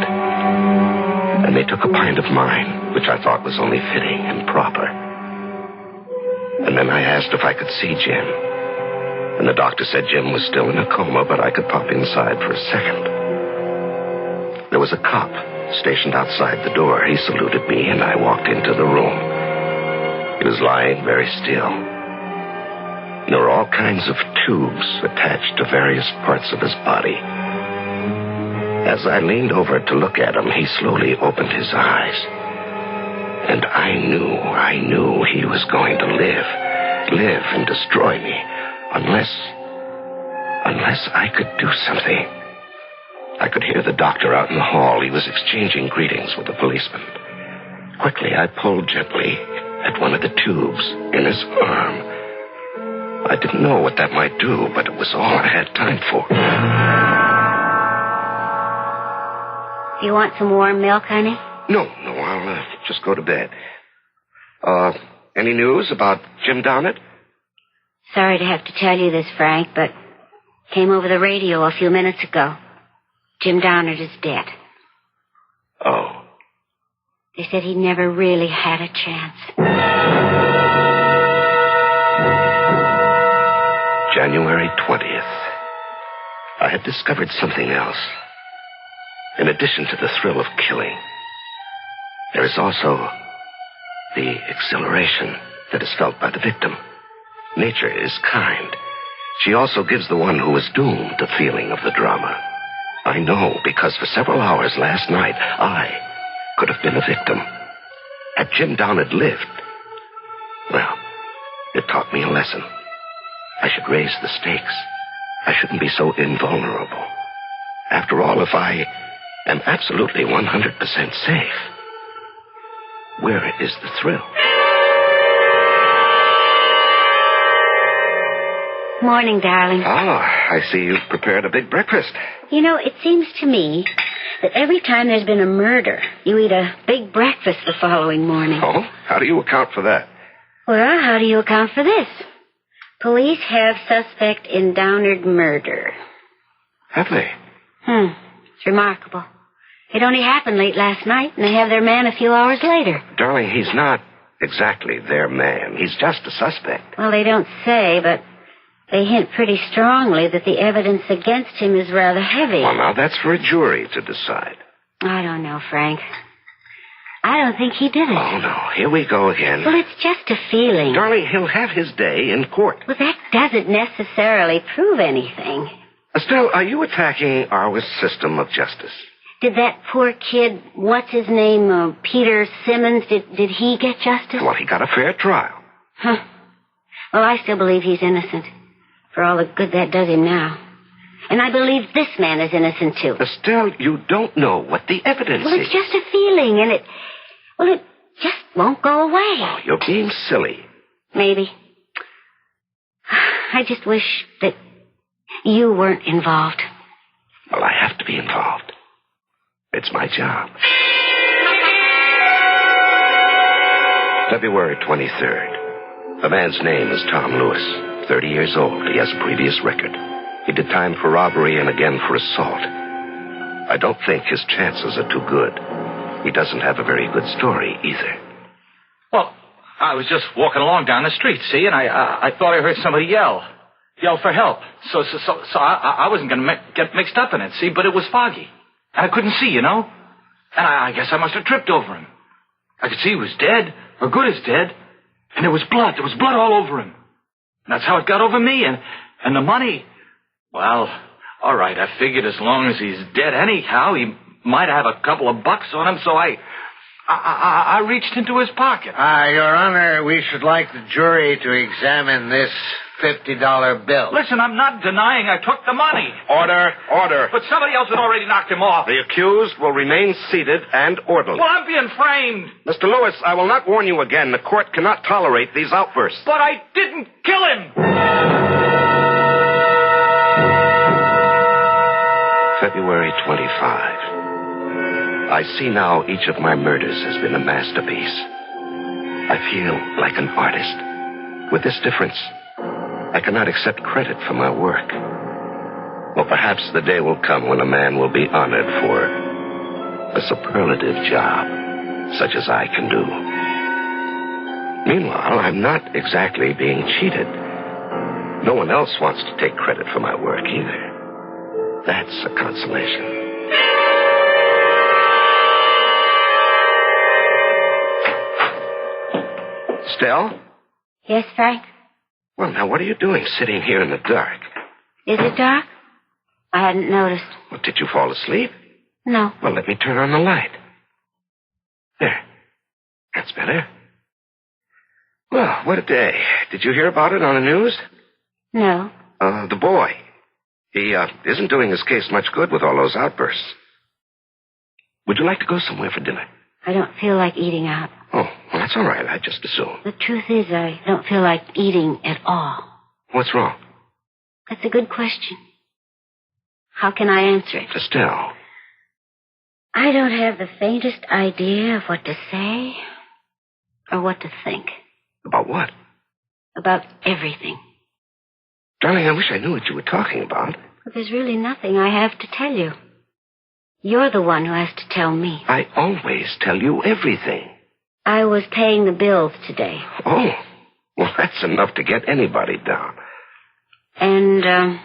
And they took a pint of mine, which I thought was only fitting and proper. And then I asked if I could see Jim. And the doctor said Jim was still in a coma, but I could pop inside for a second. There was a cop stationed outside the door. He saluted me, and I walked into the room. He was lying very still. There were all kinds of tubes attached to various parts of his body. As I leaned over to look at him, he slowly opened his eyes. And I knew he was going to live and destroy me, unless I could do something. I could hear the doctor out in the hall. He was exchanging greetings with the policeman. Quickly, I pulled gently at one of the tubes in his arm. I didn't know what that might do, but it was all I had time for. You want some warm milk, honey? No, I'll just go to bed. Any news about Jim Downett? Sorry to have to tell you this, Frank, but came over the radio a few minutes ago. Jim Downett is dead. Oh. They said he never really had a chance. January 20th. I had discovered something else. In addition to the thrill of killing, there is also the exhilaration that is felt by the victim. Nature is kind. She also gives the one who is doomed a feeling of the drama. I know because for several hours last night, I could have been a victim. Had Jim Downett lived, well, it taught me a lesson. I should raise the stakes. I shouldn't be so invulnerable. After all, if I am absolutely 100% safe, where is the thrill? Morning, darling. Oh, I see you've prepared a big breakfast. You know, it seems to me that every time there's been a murder, you eat a big breakfast the following morning. Oh? How do you account for that? Well, how do you account for this? Police have suspect in Downard murder. Have they? It's remarkable. It only happened late last night, and they have their man a few hours later. Darling, he's not exactly their man. He's just a suspect. Well, they don't say, but they hint pretty strongly that the evidence against him is rather heavy. Well, now, that's for a jury to decide. I don't know, Frank. I don't think he did it. Oh, no. Here we go again. Well, it's just a feeling. Darling, he'll have his day in court. Well, that doesn't necessarily prove anything. Estelle, are you attacking our system of justice? Did that poor kid, what's his name, Peter Simmons, did he get justice? Well, he got a fair trial. Huh. Well, I still believe he's innocent, for all the good that does him now. And I believe this man is innocent, too. Estelle, you don't know what the evidence Well, is. it's just a feeling, and it just won't go away. Oh, you're being silly. Maybe. I just wish that you weren't involved. Well, I have to be involved. It's my job. February 23rd. The man's name is Tom Lewis, 30 years old. He has a previous record. He did time for robbery and again for assault. I don't think his chances are too good. He doesn't have a very good story either. Well, I was just walking along down the street, see, and I thought I heard somebody yell for help. So I wasn't going to get mixed up in it, see, but it was foggy. And I couldn't see, you know. And I guess I must have tripped over him. I could see he was dead, or good as dead. And there was blood. There was blood all over him. And that's how it got over me. And the money, well, All right, I figured as long as he's dead anyhow, he might have a couple of bucks on him, so I reached into his pocket. Your Honor, we should like the jury to examine this $50 bill. Listen, I'm not denying I took the money. Order. But somebody else had already knocked him off. The accused will remain seated and orderly. Well, I'm being framed. Mr. Lewis, I will not warn you again. The court cannot tolerate these outbursts. But I didn't kill him. February 25. I see now each of my murders has been a masterpiece. I feel like an artist. With this difference, I cannot accept credit for my work. Well, perhaps the day will come when a man will be honored for a superlative job, such as I can do. Meanwhile, I'm not exactly being cheated. No one else wants to take credit for my work either. That's a consolation. Stell? Yes, Frank? Well, now, what are you doing sitting here in the dark? Is it dark? I hadn't noticed. Well, did you fall asleep? No. Well, let me turn on the light. There. That's better. Well, what a day. Did you hear about it on the news? No. The boy. He isn't doing his case much good with all those outbursts. Would you like to go somewhere for dinner? I don't feel like eating out. Oh, well, that's all right. I just assumed. The truth is, I don't feel like eating at all. What's wrong? That's a good question. How can I answer it? Estelle. I don't have the faintest idea of what to say or what to think. About what? About everything. Darling, I wish I knew what you were talking about. But there's really nothing I have to tell you. You're the one who has to tell me. I always tell you everything. I was paying the bills today. Oh, well, that's enough to get anybody down. And,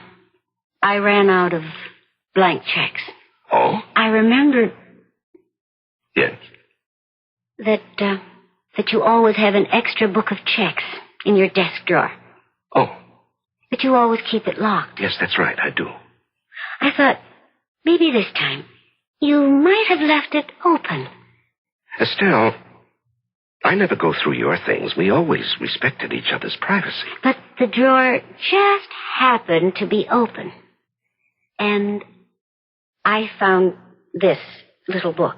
I ran out of blank checks. Oh? I remembered... Yes? That you always have an extra book of checks in your desk drawer. Oh. That you always keep it locked. Yes, that's right, I do. I thought, maybe this time, you might have left it open. Estelle, I never go through your things. We always respected each other's privacy. But the drawer just happened to be open. And I found this little book.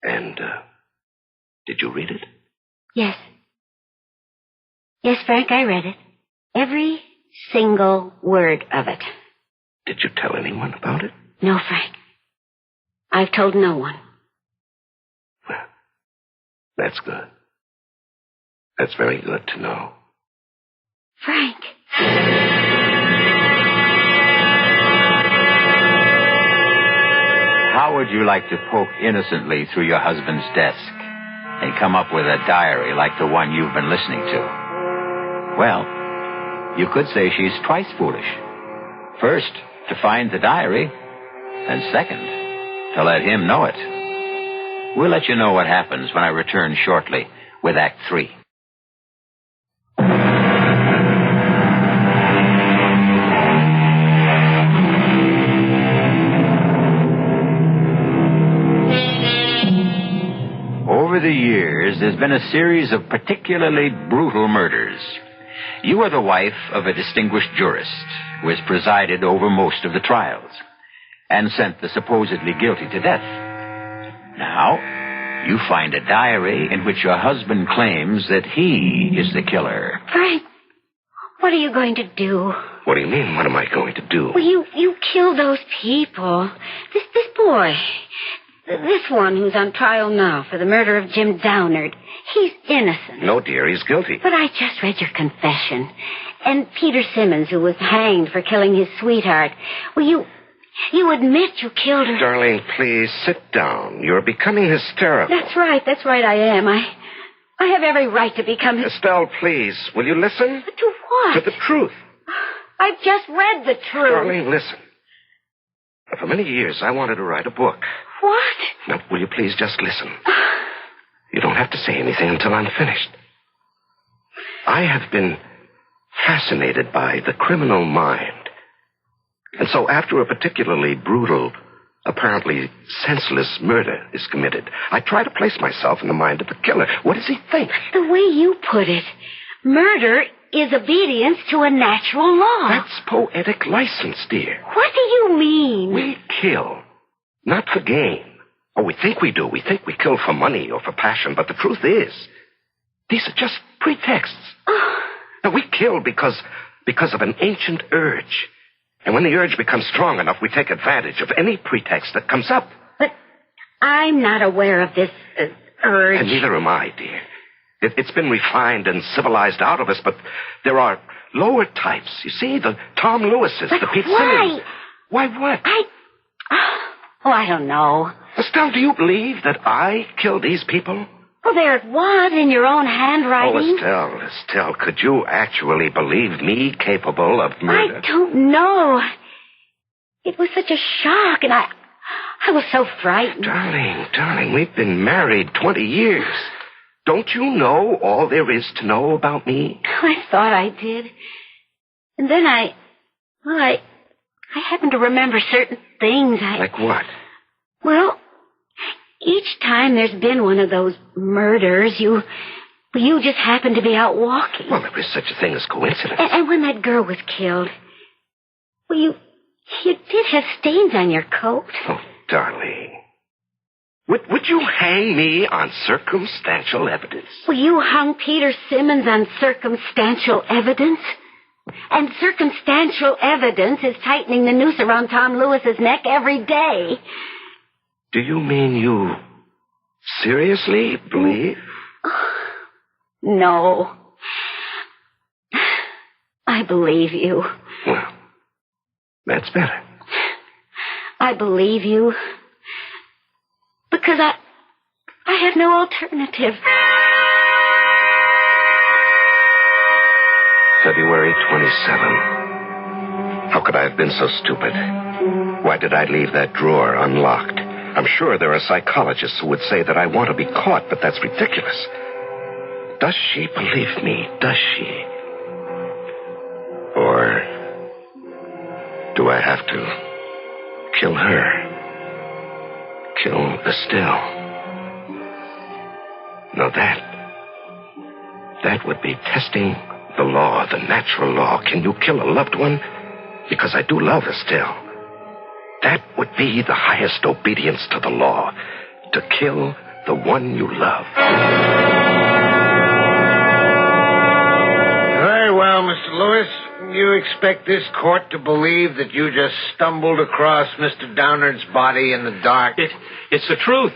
And, did you read it? Yes. Yes, Frank, I read it. Every single word of it. Did you tell anyone about it? No, Frank. I've told no one. Well, that's good. That's very good to know. Frank. How would you like to poke innocently through your husband's desk and come up with a diary like the one you've been listening to? Well, you could say she's twice foolish. First, to find the diary, and second, to let him know it. We'll let you know what happens when I return shortly with Act 3. Over the years, there's been a series of particularly brutal murders. You are the wife of a distinguished jurist who has presided over most of the trials and sent the supposedly guilty to death. Now, you find a diary in which your husband claims that he is the killer. Frank, what are you going to do? What do you mean, what am I going to do? Well, you killed those people. This boy, this one who's on trial now for the murder of Jim Downard, he's innocent. No, dear, he's guilty. But I just read your confession. And Peter Simmons, who was hanged for killing his sweetheart. Well, you admit you killed her. Darling, please, sit down. You're becoming hysterical. That's right, I am. I have every right to become... Estelle, please, will you listen? But to what? To the truth. I've just read the truth. Darling, listen. For many years, I wanted to write a book. What? Now, will you please just listen? You don't have to say anything until I'm finished. I have been fascinated by the criminal mind. And so after a particularly brutal, apparently senseless murder is committed, I try to place myself in the mind of the killer. What does he think? The way you put it, murder is obedience to a natural law. That's poetic license, dear. What do you mean? We kill, not for gain. Oh, we think we do. We think we kill for money or for passion, but the truth is, these are just pretexts. Now, we kill because of an ancient urge. And when the urge becomes strong enough, we take advantage of any pretext that comes up. But I'm not aware of this urge. And neither am I, dear. It's been refined and civilized out of us, but there are lower types. You see, the Tom Lewises, but the Pete why? Simmons. Why what? I don't know. Estelle, do you believe that I killed these people? Well, there it was in your own handwriting. Oh, Estelle, could you actually believe me capable of murder? I don't know. It was such a shock, and I was so frightened. Darling, we've been married 20 years. Don't you know all there is to know about me? I thought I did. And then I happened to remember certain things. Like what? Well, each time there's been one of those murders, you just happened to be out walking. Well, there is such a thing as coincidence. And when that girl was killed, well, you did have stains on your coat. Oh, darling. Would you hang me on circumstantial evidence? Well, you hung Peter Simmons on circumstantial evidence? And circumstantial evidence is tightening the noose around Tom Lewis's neck every day. Do you mean you seriously believe? No. I believe you. Well, that's better. I believe you. Because I have no alternative. February 27. How could I have been so stupid? Why did I leave that drawer unlocked? I'm sure there are psychologists who would say that I want to be caught, but that's ridiculous. Does she believe me? Does she? Or do I have to kill her? Kill Estelle? No, that would be testing the law, the natural law. Can you kill a loved one? Because I do love Estelle. That would be the highest obedience to the law, to kill the one you love. Very well, Mr. Lewis. You expect this court to believe that you just stumbled across Mr. Downard's body in the dark? It's the truth.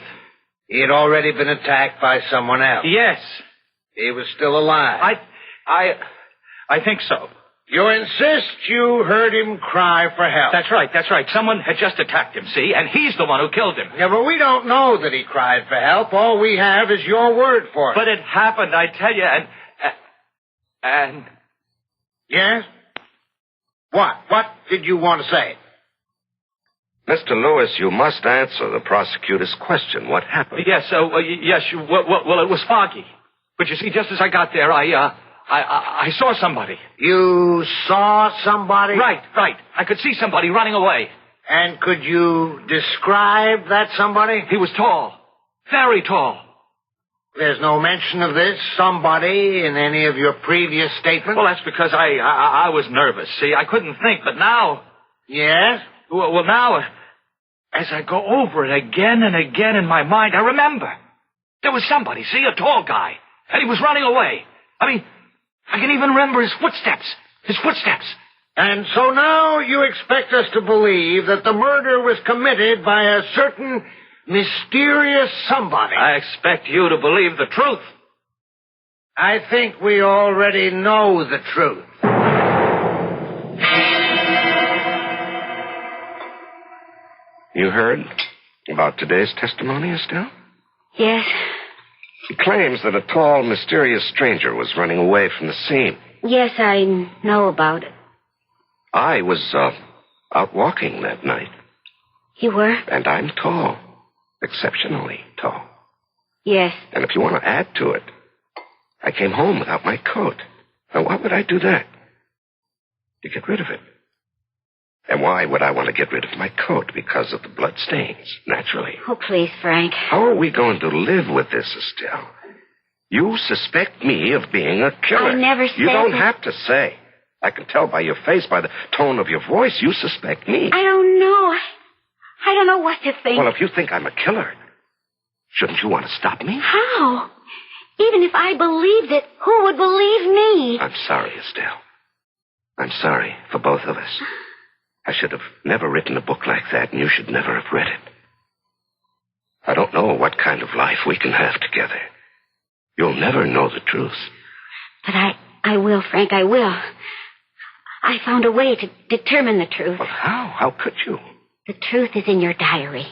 He had already been attacked by someone else. Yes. He was still alive. I think so. You insist you heard him cry for help. That's right. Someone had just attacked him, see? And he's the one who killed him. Yeah, but we don't know that he cried for help. All we have is your word for it. But it happened, I tell you, and... Yes? What? What did you want to say? Mr. Lewis, you must answer the prosecutor's question. What happened? Yes, well, it was foggy. But you see, just as I got there, I saw somebody. You saw somebody? Right. I could see somebody running away. And could you describe that somebody? He was tall. Very tall. There's no mention of this somebody in any of your previous statements? Well, that's because I was nervous. See, I couldn't think, but now... Yes? Well, now, as I go over it again and again in my mind, I remember. There was somebody, see, a tall guy. And he was running away. I mean, I can even remember his footsteps. And so now you expect us to believe that the murder was committed by a certain mysterious somebody. I expect you to believe the truth. I think we already know the truth. You heard about today's testimony, Estelle? Yes. He claims that a tall, mysterious stranger was running away from the scene. Yes, I know about it. I was out walking that night. You were? And I'm tall. Exceptionally tall. Yes. And if you want to add to it, I came home without my coat. Now, why would I do that? To get rid of it. And why would I want to get rid of my coat? Because of the blood stains, naturally. Oh, please, Frank. How are we going to live with this, Estelle? You suspect me of being a killer. I never said You don't that. have to say. I can tell by your face, by the tone of your voice, you suspect me. I don't know. I don't know what to think. Well, if you think I'm a killer, shouldn't you want to stop me? How? Even if I believed it, who would believe me? I'm sorry, Estelle. I'm sorry for both of us. I should have never written a book like that, and you should never have read it. I don't know what kind of life we can have together. You'll never know the truth. But I will, Frank, I will. I found a way to determine the truth. Well, how? How could you? The truth is in your diary.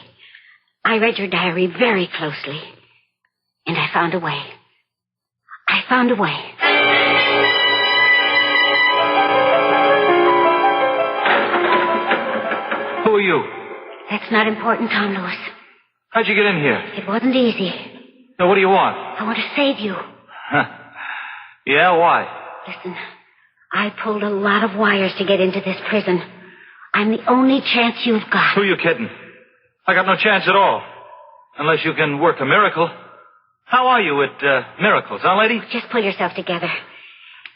I read your diary very closely. And I found a way. I found a way. Who are you? That's not important, Tom Lewis. How'd you get in here? It wasn't easy. Now, what do you want? I want to save you. Yeah, why? Listen, I pulled a lot of wires to get into this prison. I'm the only chance you've got. Who are you kidding? I got no chance at all. Unless you can work a miracle. How are you at miracles, huh, lady? Just pull yourself together.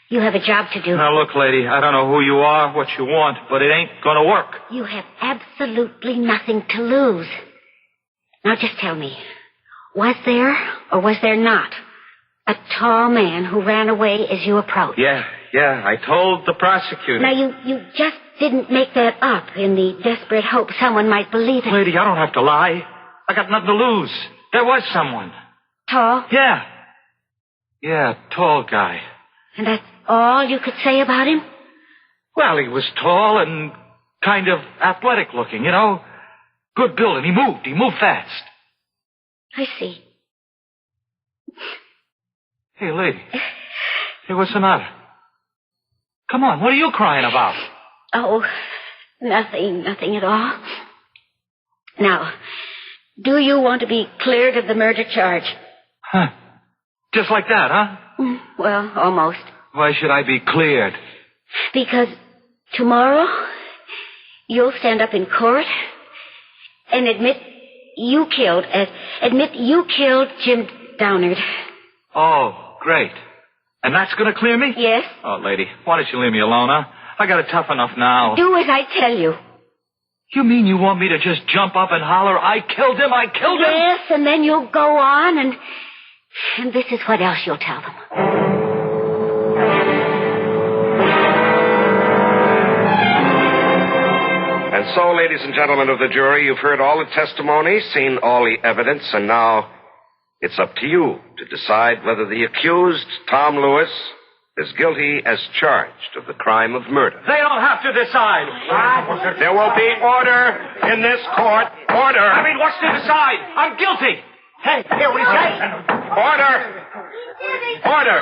You have a job to do. Now, look, lady, I don't know who you are, what you want, but it ain't gonna work. You have absolutely nothing to lose. Now, just tell me, was there or was there not a tall man who ran away as you approached? Yeah, I told the prosecutor. Now, you just didn't make that up in the desperate hope someone might believe it. Lady, I don't have to lie. I got nothing to lose. There was someone. Tall? Yeah, tall guy. And that's all you could say about him? Well, he was tall and kind of athletic looking, you know. Good building. He moved fast. I see. Hey, lady. Hey, what's the matter? Come on, what are you crying about? Oh, nothing at all. Now, do you want to be cleared of the murder charge? Huh. Just like that, huh? Well, almost. Why should I be cleared? Because tomorrow you'll stand up in court and admit you killed Jim Downard. Oh, great. And that's going to clear me? Yes. Oh, lady, why don't you leave me alone, huh? I got it tough enough now. Do as I tell you. You mean you want me to just jump up and holler, I killed him? Yes, and then you'll go on and this is what else you'll tell them. And so, ladies and gentlemen of the jury, you've heard all the testimony, seen all the evidence, and now it's up to you to decide whether the accused, Tom Lewis, is guilty as charged of the crime of murder. They don't have to decide. There will be order in this court. Order. I mean, what's to decide? I'm guilty. Hey, hear what he says. Order. Order.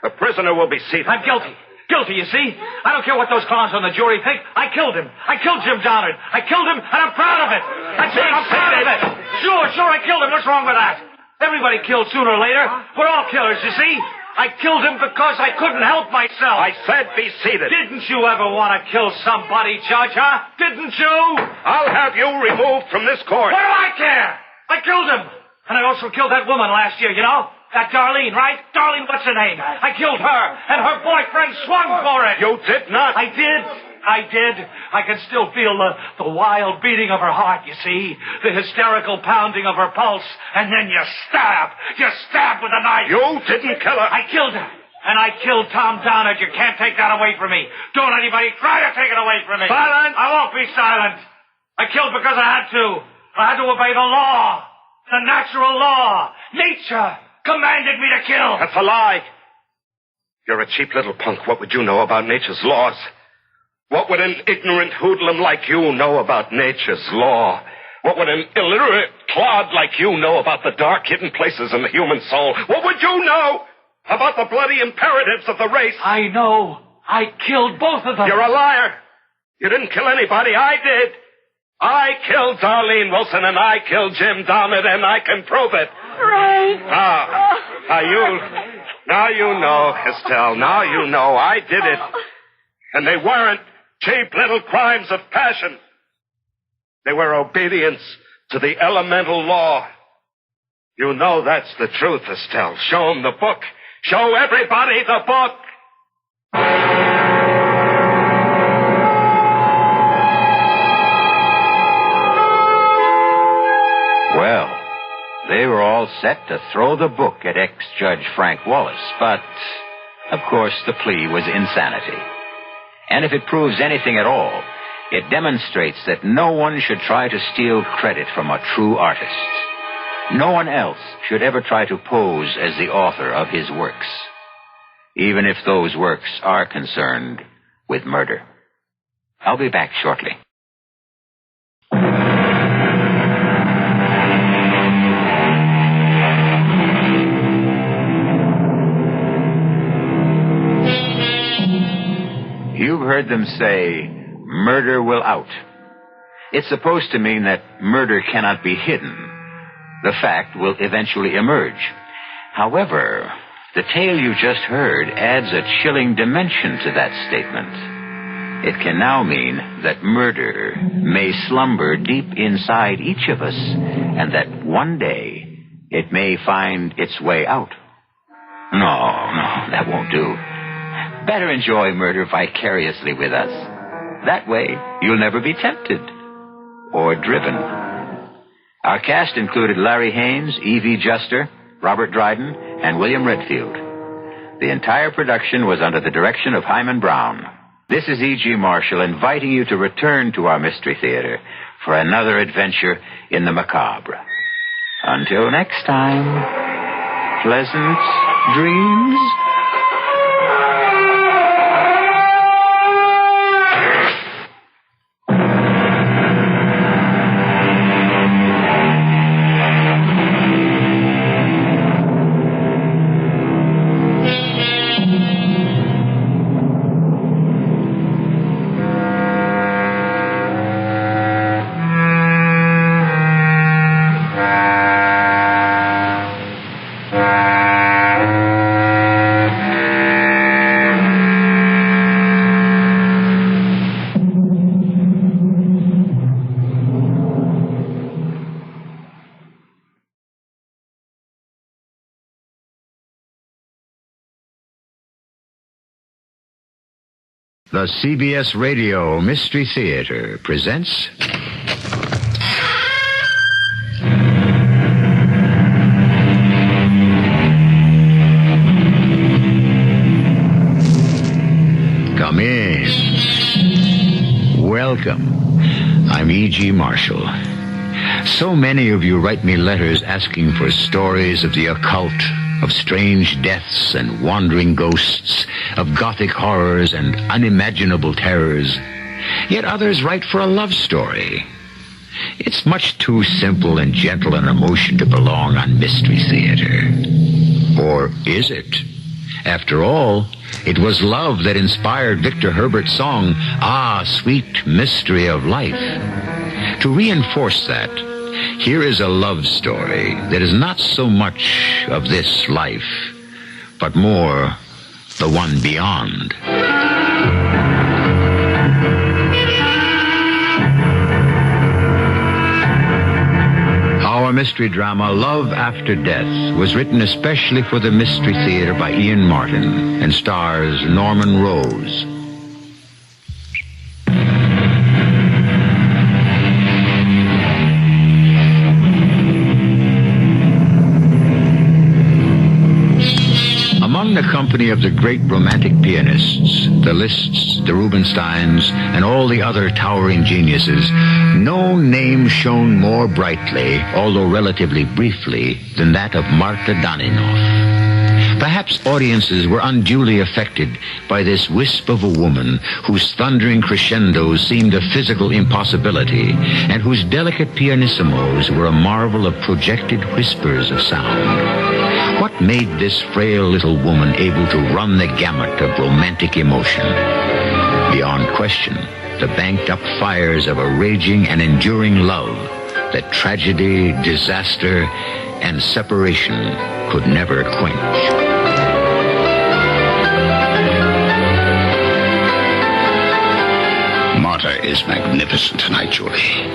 The prisoner will be seated. I'm guilty. Guilty, you see? I don't care what those clowns on the jury think. I killed him. I killed Jim Downard. I killed him, and I'm proud of it. That's it. I'm proud of it. Sure, I killed him. What's wrong with that? Everybody kills sooner or later. We're all killers, you see? I killed him because I couldn't help myself. I said be seated. Didn't you ever want to kill somebody, Judge, huh? Didn't you? I'll have you removed from this court. What do I care? I killed him. And I also killed that woman last year, you know? That Darlene, right? Darlene, what's her name? I killed her, and her boyfriend swung for it. You did not. I did. I can still feel the wild beating of her heart, you see? The hysterical pounding of her pulse. And then you stab. You stab with a knife. You didn't kill her. I killed her. And I killed Tom Downard. You can't take that away from me. Don't anybody try to take it away from me. Silence. I won't be silent. I killed because I had to. I had to obey the law. The natural law. Nature commanded me to kill. That's a lie. You're a cheap little punk. What would you know about nature's laws? What would an ignorant hoodlum like you know about nature's law? What would an illiterate clod like you know about the dark hidden places in the human soul? What would you know about the bloody imperatives of the race? I know. I killed both of them. You're a liar. You didn't kill anybody. I did. I killed Darlene Wilson, and I killed Jim Downard, and I can prove it. Right. Now you know, Estelle. Now you know I did it. And they weren't cheap little crimes of passion. They were obedience to the elemental law. You know that's the truth, Estelle. Show 'em the book. Show everybody the book. Well, they were all set to throw the book at ex-Judge Frank Wallace, but, of course, the plea was insanity. And if it proves anything at all, it demonstrates that no one should try to steal credit from a true artist. No one else should ever try to pose as the author of his works, even if those works are concerned with murder. I'll be back shortly. You've heard them say, murder will out. It's supposed to mean that murder cannot be hidden. The fact will eventually emerge. However, the tale you just heard adds a chilling dimension to that statement. It can now mean that murder may slumber deep inside each of us, and that one day it may find its way out. No, that won't do. Better enjoy murder vicariously with us. That way, you'll never be tempted or driven. Our cast included Larry Haynes, E.V. Juster, Robert Dryden, and William Redfield. The entire production was under the direction of Hyman Brown. This is E.G. Marshall inviting you to return to our Mystery Theater for another adventure in the macabre. Until next time, pleasant dreams. The CBS Radio Mystery Theater presents... Come in. Welcome. I'm E.G. Marshall. So many of you write me letters asking for stories of the occult, of strange deaths and wandering ghosts, of gothic horrors and unimaginable terrors. Yet others write for a love story. It's much too simple and gentle an emotion to belong on Mystery Theater. Or is it? After all, it was love that inspired Victor Herbert's song, Ah, Sweet Mystery of Life. To reinforce that, here is a love story that is not so much of this life, but more the one beyond. Our mystery drama, Love After Death, was written especially for the Mystery Theater by Ian Martin and stars Norman Rose. Among the company of the great romantic pianists, the Liszts, the Rubinsteins, and all the other towering geniuses, no name shone more brightly, although relatively briefly, than that of Marta Daninoff. Perhaps audiences were unduly affected by this wisp of a woman whose thundering crescendos seemed a physical impossibility, and whose delicate pianissimos were a marvel of projected whispers of sound. What made this frail little woman able to run the gamut of romantic emotion? Beyond question, the banked-up fires of a raging and enduring love that tragedy, disaster, and separation could never quench. is magnificent tonight, Julie.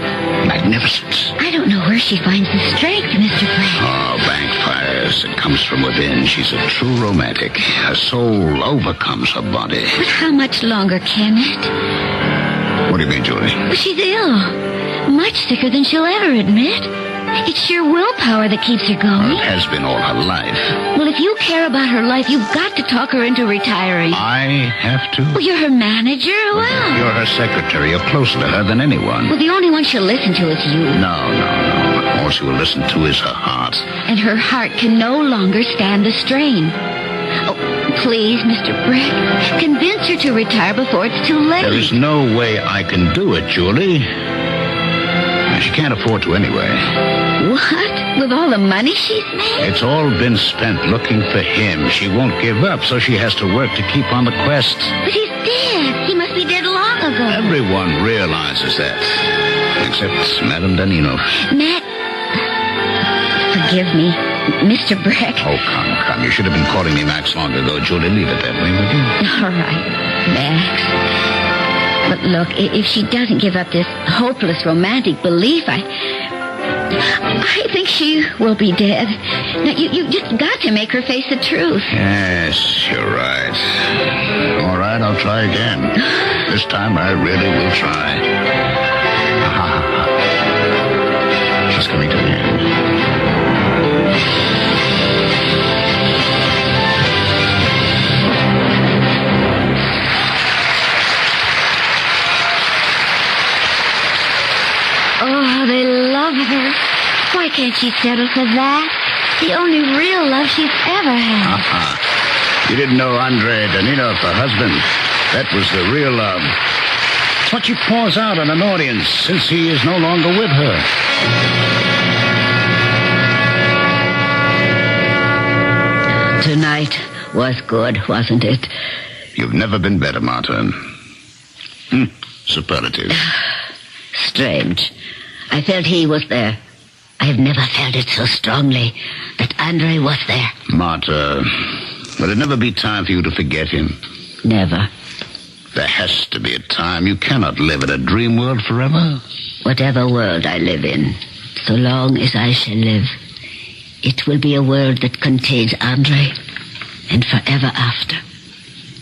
Magnificent. I don't know where she finds the strength, Mr. Flack. Oh, bank fires. It comes from within. She's a true romantic. Her soul overcomes her body. But how much longer can it? What do you mean, Julie? Well, she's ill. Much sicker than she'll ever admit. It's sheer willpower that keeps her going. Well, it has been all her life. Well, if you care about her life, you've got to talk her into retiring. I have to? Well, you're her manager. Well, you're her secretary. You're closer to her than anyone. Well, the only one she'll listen to is you. No. All she will listen to is her heart. And her heart can no longer stand the strain. Oh, please, Mr. Breck, convince her to retire before it's too late. There is no way I can do it, Julie. She can't afford to anyway. What? With all the money she's made? It's all been spent looking for him. She won't give up, so she has to work to keep on the quest. But he's dead. He must be dead long ago. Everyone realizes that. Except Madame Danino. Matt, forgive me. Mr. Breck. Oh, come. You should have been calling me Max long ago. Julie, leave it that way, would you? All right, Max. But look, if she doesn't give up this hopeless romantic belief, I think she will be dead. Now, you just got to make her face the truth. Yes, you're right. All right, I'll try again. This time I really will try. She's coming to the end. Oh, they love her. Why can't she settle for that? The only real love she's ever had. You didn't know Andre Danino, her husband. That was the real love. It's what she pours out on an audience since he is no longer with her. Tonight was good, wasn't it? You've never been better, Martin. Superlative. Strange. I felt he was there. I have never felt it so strongly that Andre was there. Marta, will it never be time for you to forget him? Never. There has to be a time. You cannot live in a dream world forever. Whatever world I live in, so long as I shall live, it will be a world that contains Andre, and forever after.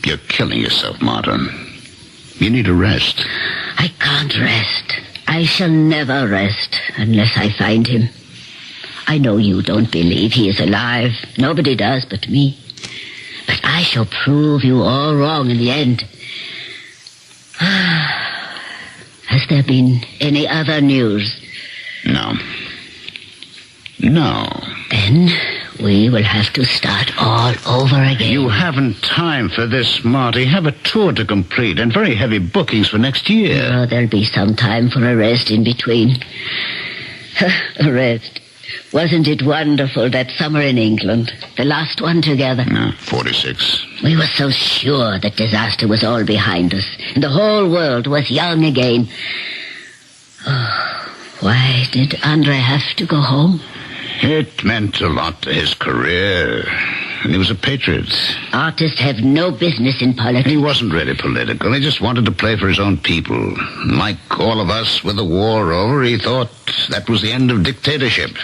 You're killing yourself, Martin. You need a rest. I can't rest. I shall never rest unless I find him. I know you don't believe he is alive. Nobody does but me. But I shall prove you all wrong in the end. Has there been any other news? No. Then we will have to start all over again. You haven't time for this, Marty. Have a tour to complete and very heavy bookings for next year. Oh, there'll be some time for a rest in between. A rest. Wasn't it wonderful that summer in England? The last one together. 46. We were so sure that disaster was all behind us, and the whole world was young again. Oh, why did Andre have to go home? It meant a lot to his career. And he was a patriot. Artists have no business in politics. He wasn't really political. He just wanted to play for his own people. Like all of us, with the war over, he thought that was the end of dictatorship.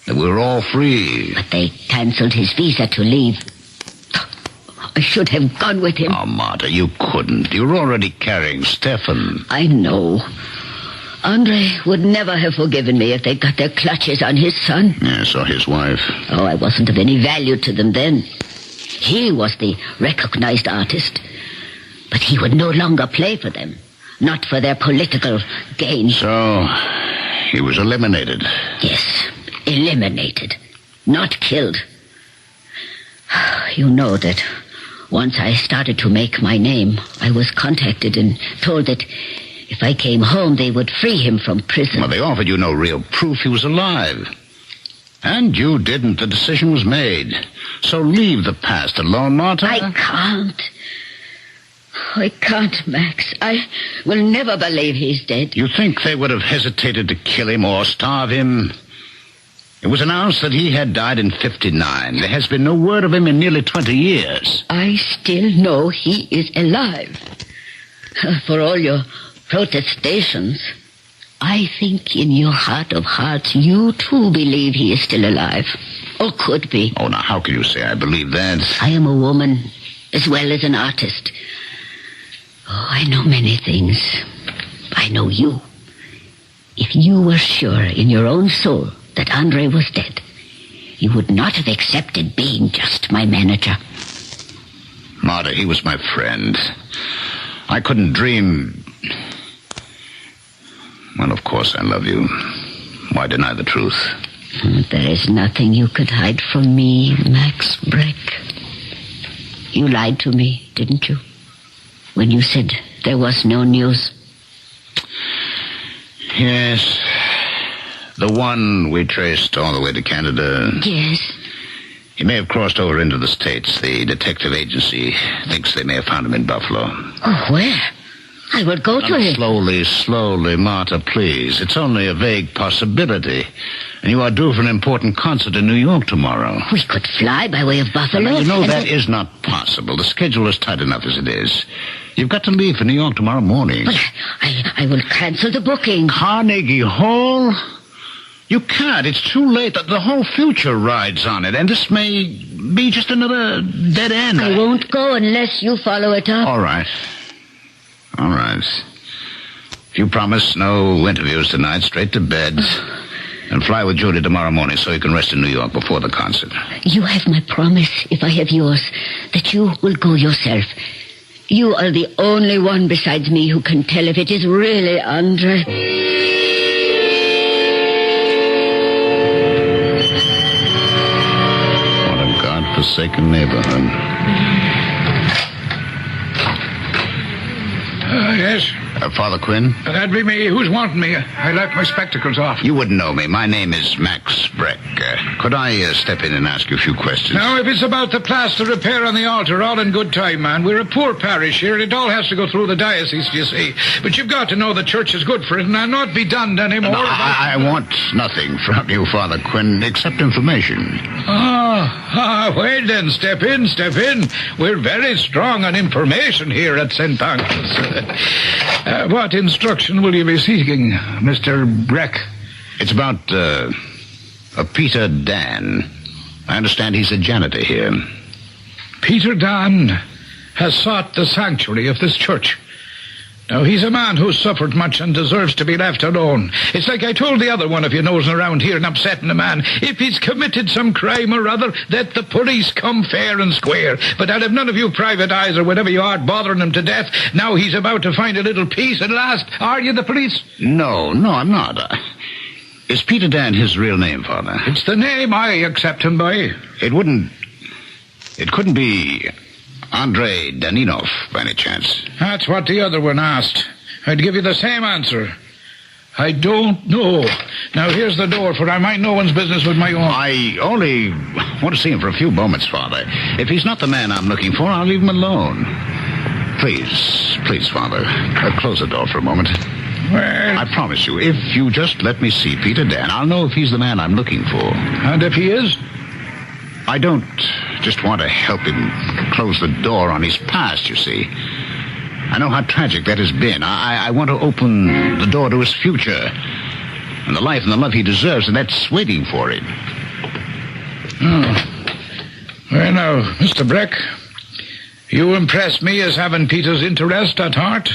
That we were all free. But they cancelled his visa to leave. I should have gone with him. Oh, Marta, you couldn't. You were already carrying Stefan. I know. Andre would never have forgiven me if they got their clutches on his son. Yes, or his wife. Oh, I wasn't of any value to them then. He was the recognized artist. But he would no longer play for them. Not for their political gain. So, he was eliminated. Yes, eliminated. Not killed. You know that once I started to make my name, I was contacted and told that if I came home, they would free him from prison. Well, they offered you no real proof he was alive. And you didn't. The decision was made. So leave the past alone, Marta. I can't, Max. I will never believe he's dead. You think they would have hesitated to kill him or starve him? It was announced that he had died in 59. There has been no word of him in nearly 20 years. I still know he is alive. For all your protestations, I think in your heart of hearts you too believe he is still alive. Or could be. Oh, now, how can you say I believe that? I am a woman as well as an artist. Oh, I know many things. I know you. If you were sure in your own soul that Andre was dead, you would not have accepted being just my manager. Marta, he was my friend. I couldn't dream... Well, of course I love you. Why deny the truth? There is nothing you could hide from me, Max Breck. You lied to me, didn't you? When you said there was no news. Yes. The one we traced all the way to Canada. Yes. He may have crossed over into the States. The detective agency thinks they may have found him in Buffalo. Oh, where? I will go to him. Slowly, Marta, please. It's only a vague possibility. And you are due for an important concert in New York tomorrow. We could fly by way of Buffalo. You know that is not possible. The schedule is tight enough as it is. You've got to leave for New York tomorrow morning. But I will cancel the booking. Carnegie Hall? You can't. It's too late. The whole future rides on it. And this may be just another dead end. I won't go unless you follow it up. All right. If you promise no interviews tonight, straight to bed. And fly with Judy tomorrow morning so you can rest in New York before the concert. You have my promise, if I have yours, that you will go yourself. You are the only one besides me who can tell if it is really Andre. What a godforsaken neighborhood. Yes? Father Quinn? That'd be me. Who's wanting me? I left my spectacles off. You wouldn't know me. My name is Max Breck. Could I step in and ask you a few questions? Now, if it's about the plaster repair on the altar, all in good time, man. We're a poor parish here, and it all has to go through the diocese, you see. But you've got to know the church is good for it, and I'll not be done anymore. No, I want nothing from you, Father Quinn, except information. Well then, step in. We're very strong on information here at St. Pancras. What instruction will you be seeking, Mr. Breck? It's about, Peter Dan. I understand he's a janitor here. Peter Dan has sought the sanctuary of this church. Now, he's a man who's suffered much and deserves to be left alone. It's like I told the other one of you nosing around here and upsetting a man. If he's committed some crime or other, let the police come fair and square. But I'll have none of you private eyes or whatever you are bothering him to death. Now he's about to find a little peace at last. Are you the police? No, I'm not. Is Peter Dan his real name, Father? It's the name I accept him by. It couldn't be Andre Danilov, by any chance. That's what the other one asked. I'd give you the same answer. I don't know. Now, here's the door, for I mind no one's business with my own. I only want to see him for a few moments, Father. If he's not the man I'm looking for, I'll leave him alone. Please, Father, close the door for a moment. Well, I promise you, if you just let me see Peter Dan, I'll know if he's the man I'm looking for. And if he is? I don't just want to help him close the door on his past, you see. I know how tragic that has been. I want to open the door to his future and the life and the love he deserves, and that's waiting for him. Oh. Well, now, Mr. Breck, you impress me as having Peter's interest at heart,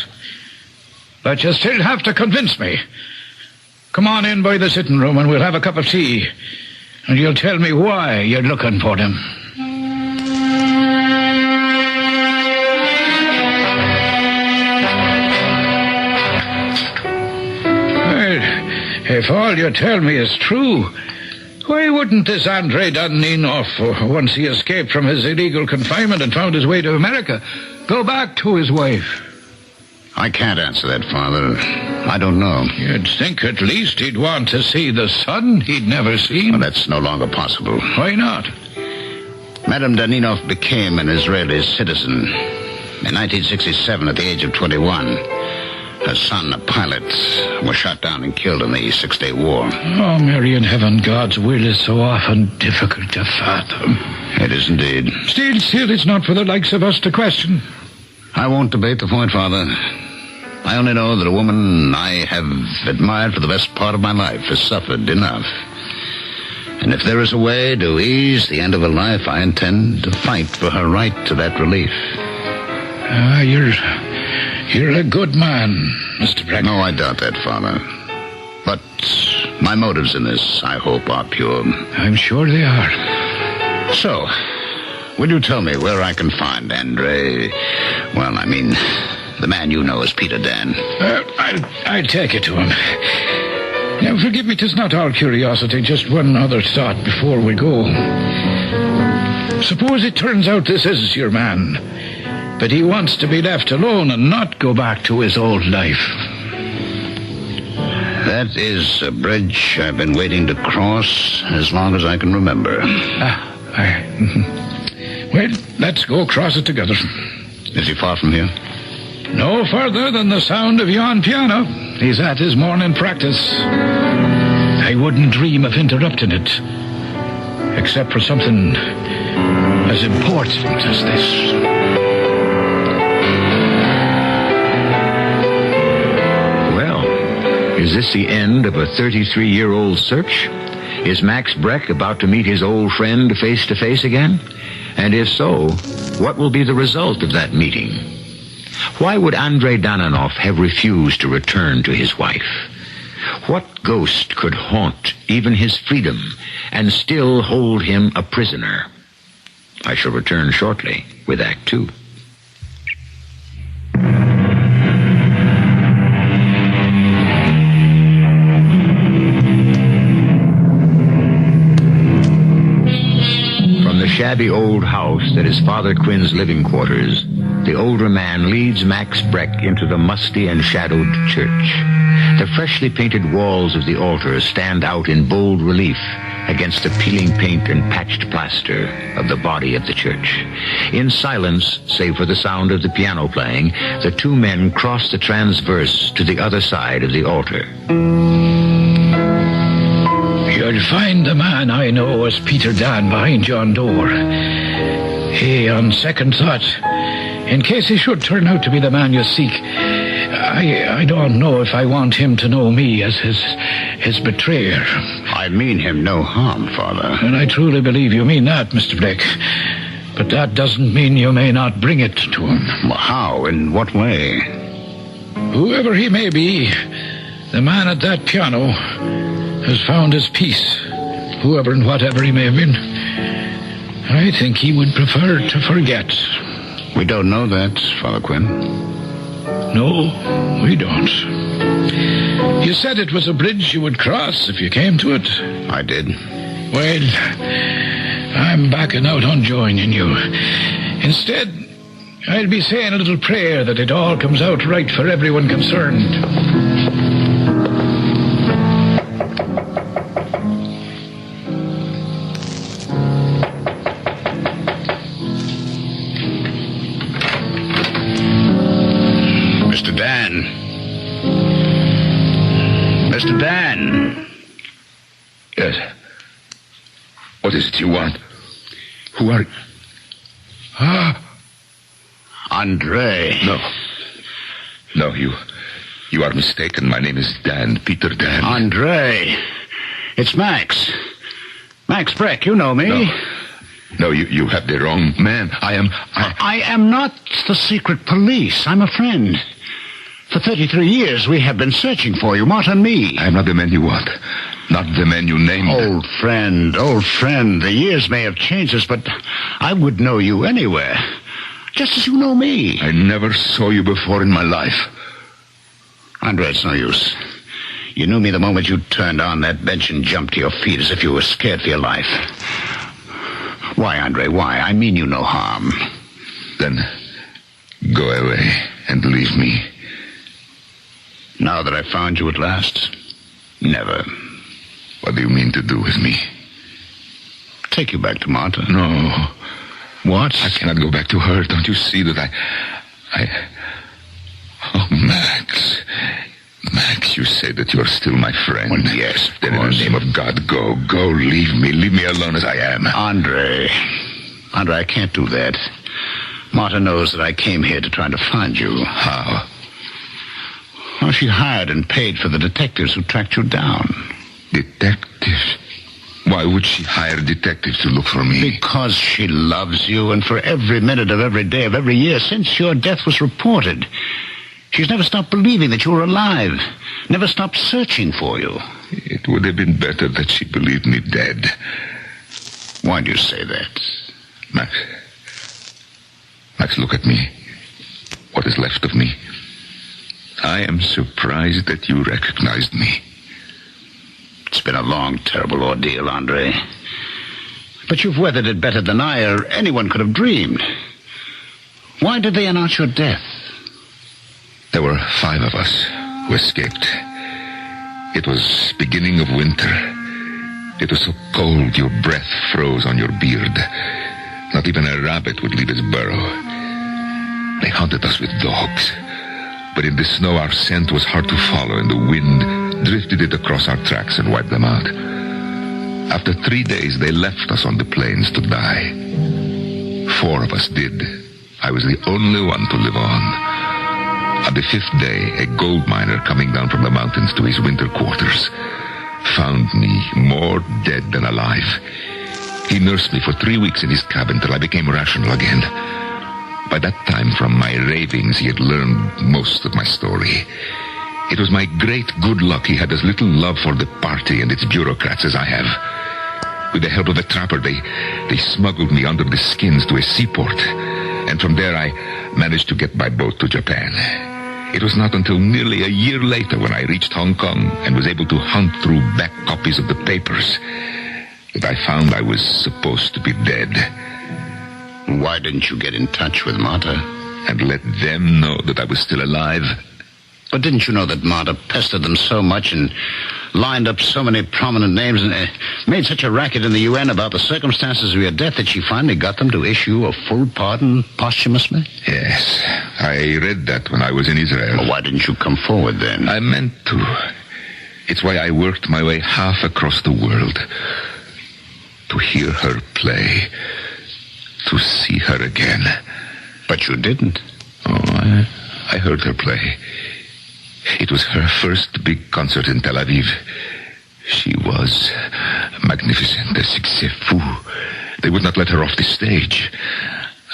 but you still have to convince me. Come on in by the sitting room and we'll have a cup of tea. And you'll tell me why you're looking for them. Well, if all you tell me is true, why wouldn't this Andre Danilov, once he escaped from his illegal confinement and found his way to America, go back to his wife? I can't answer that, Father. I don't know. You'd think at least he'd want to see the son he'd never seen. Well, that's no longer possible. Why not? Madame Danilov became an Israeli citizen. In 1967, at the age of 21, her son, a pilot, was shot down and killed in the Six-Day War. Oh, Mary in heaven, God's will is so often difficult to fathom. It is indeed. Still, it's not for the likes of us to question. I won't debate the point, Father. I only know that a woman I have admired for the best part of my life has suffered enough. And if there is a way to ease the end of her life, I intend to fight for her right to that relief. You're a good man, Mr. Breck. No, I doubt that, Father. But my motives in this, I hope, are pure. I'm sure they are. So, will you tell me where I can find Andre? Well, I mean, the man you know as Peter Dan. I'll take you to him. Now, forgive me, 'tis not all curiosity, just one other thought before we go. Suppose it turns out this is your man, but he wants to be left alone and not go back to his old life. That is a bridge I've been waiting to cross as long as I can remember. Well, let's go cross it together. Is he far from here? No further than the sound of yon piano. He's at his morning practice. I wouldn't dream of interrupting it, except for something as important as this. Well, is this the end of a 33-year-old search? Is Max Breck about to meet his old friend face to face again? And if so, what will be the result of that meeting? Why would Andrei Danilov have refused to return to his wife? What ghost could haunt even his freedom and still hold him a prisoner? I shall return shortly with Act 2. From the shabby old house that is Father Quinn's living quarters, the older man leads Max Breck into the musty and shadowed church. The freshly painted walls of the altar stand out in bold relief against the peeling paint and patched plaster of the body of the church. In silence, save for the sound of the piano playing, the two men cross the transverse to the other side of the altar. You'll find the man I know as Peter Dan behind yon door. Hey, on second thought, in case he should turn out to be the man you seek, I don't know if I want him to know me as his betrayer. I mean him no harm, Father. And I truly believe you mean that, Mr. Blake. But that doesn't mean you may not bring it to him. Well, how? In what way? Whoever he may be, the man at that piano has found his peace. Whoever and whatever he may have been, I think he would prefer to forget. We don't know that, Father Quinn. No, we don't. You said it was a bridge you would cross if you came to it. I did. Well, I'm backing out on joining you. Instead, I'll be saying a little prayer that it all comes out right for everyone concerned. Mr. Dan. Yes. What is it you want? Who are you? Andre. No, you are mistaken. My name is Dan, Peter Dan. Andre. It's Max. Max Breck, you know me. No, you have the wrong man. I am not the secret police. I'm a friend. For 33 years, we have been searching for you, Mott and me. I am not the man you want. Not the man you named. Old friend. The years may have changed us, but I would know you anywhere. Just as you know me. I never saw you before in my life. Andre, it's no use. You knew me the moment you turned on that bench and jumped to your feet as if you were scared for your life. Why, Andre, why? I mean you no harm. Then go away and leave me. Now that I found you at last? Never. What do you mean to do with me? Take you back to Marta. No. What? I cannot go back to her. Don't you see that I... Oh, Max. Max, you say that you're still my friend. Well, yes, then in the name of God, go. Leave me alone as I am. Andre, I can't do that. Marta knows that I came here to try to find you. How? Well, she hired and paid for the detectives who tracked you down. Detectives? Why would she hire detectives to look for me? Because she loves you, and for every minute of every day of every year since your death was reported, she's never stopped believing that you were alive, never stopped searching for you. It would have been better that she believed me dead. Why do you say that? Max, look at me. What is left of me. I am surprised that you recognized me. It's been a long, terrible ordeal, Andre. But you've weathered it better than I or anyone could have dreamed. Why did they announce your death? There were 5 of us who escaped. It was beginning of winter. It was so cold your breath froze on your beard. Not even a rabbit would leave its burrow. They hunted us with dogs. But in the snow our scent was hard to follow, and the wind drifted it across our tracks and wiped them out. After 3 days, they left us on the plains to die. 4 of us did. I was the only one to live on. On the 5th day, a gold miner coming down from the mountains to his winter quarters found me more dead than alive. He nursed me for 3 weeks in his cabin till I became rational again. By that time, from my ravings, he had learned most of my story. It was my great good luck he had as little love for the party and its bureaucrats as I have. With the help of a trapper, they smuggled me under the skins to a seaport, and from there I managed to get by boat to Japan. It was not until nearly a year later when I reached Hong Kong and was able to hunt through back copies of the papers that I found I was supposed to be dead. Why didn't you get in touch with Marta? And let them know that I was still alive? But didn't you know that Marta pestered them so much and lined up so many prominent names and made such a racket in the UN about the circumstances of your death that she finally got them to issue a full pardon posthumously? Yes, I read that when I was in Israel. Well, why didn't you come forward then? I meant to. It's why I worked my way half across the world. To hear her play. To see her again. But you didn't. Oh, I heard her play. It was her first big concert in Tel Aviv. She was magnificent, a succès fou. They would not let her off the stage.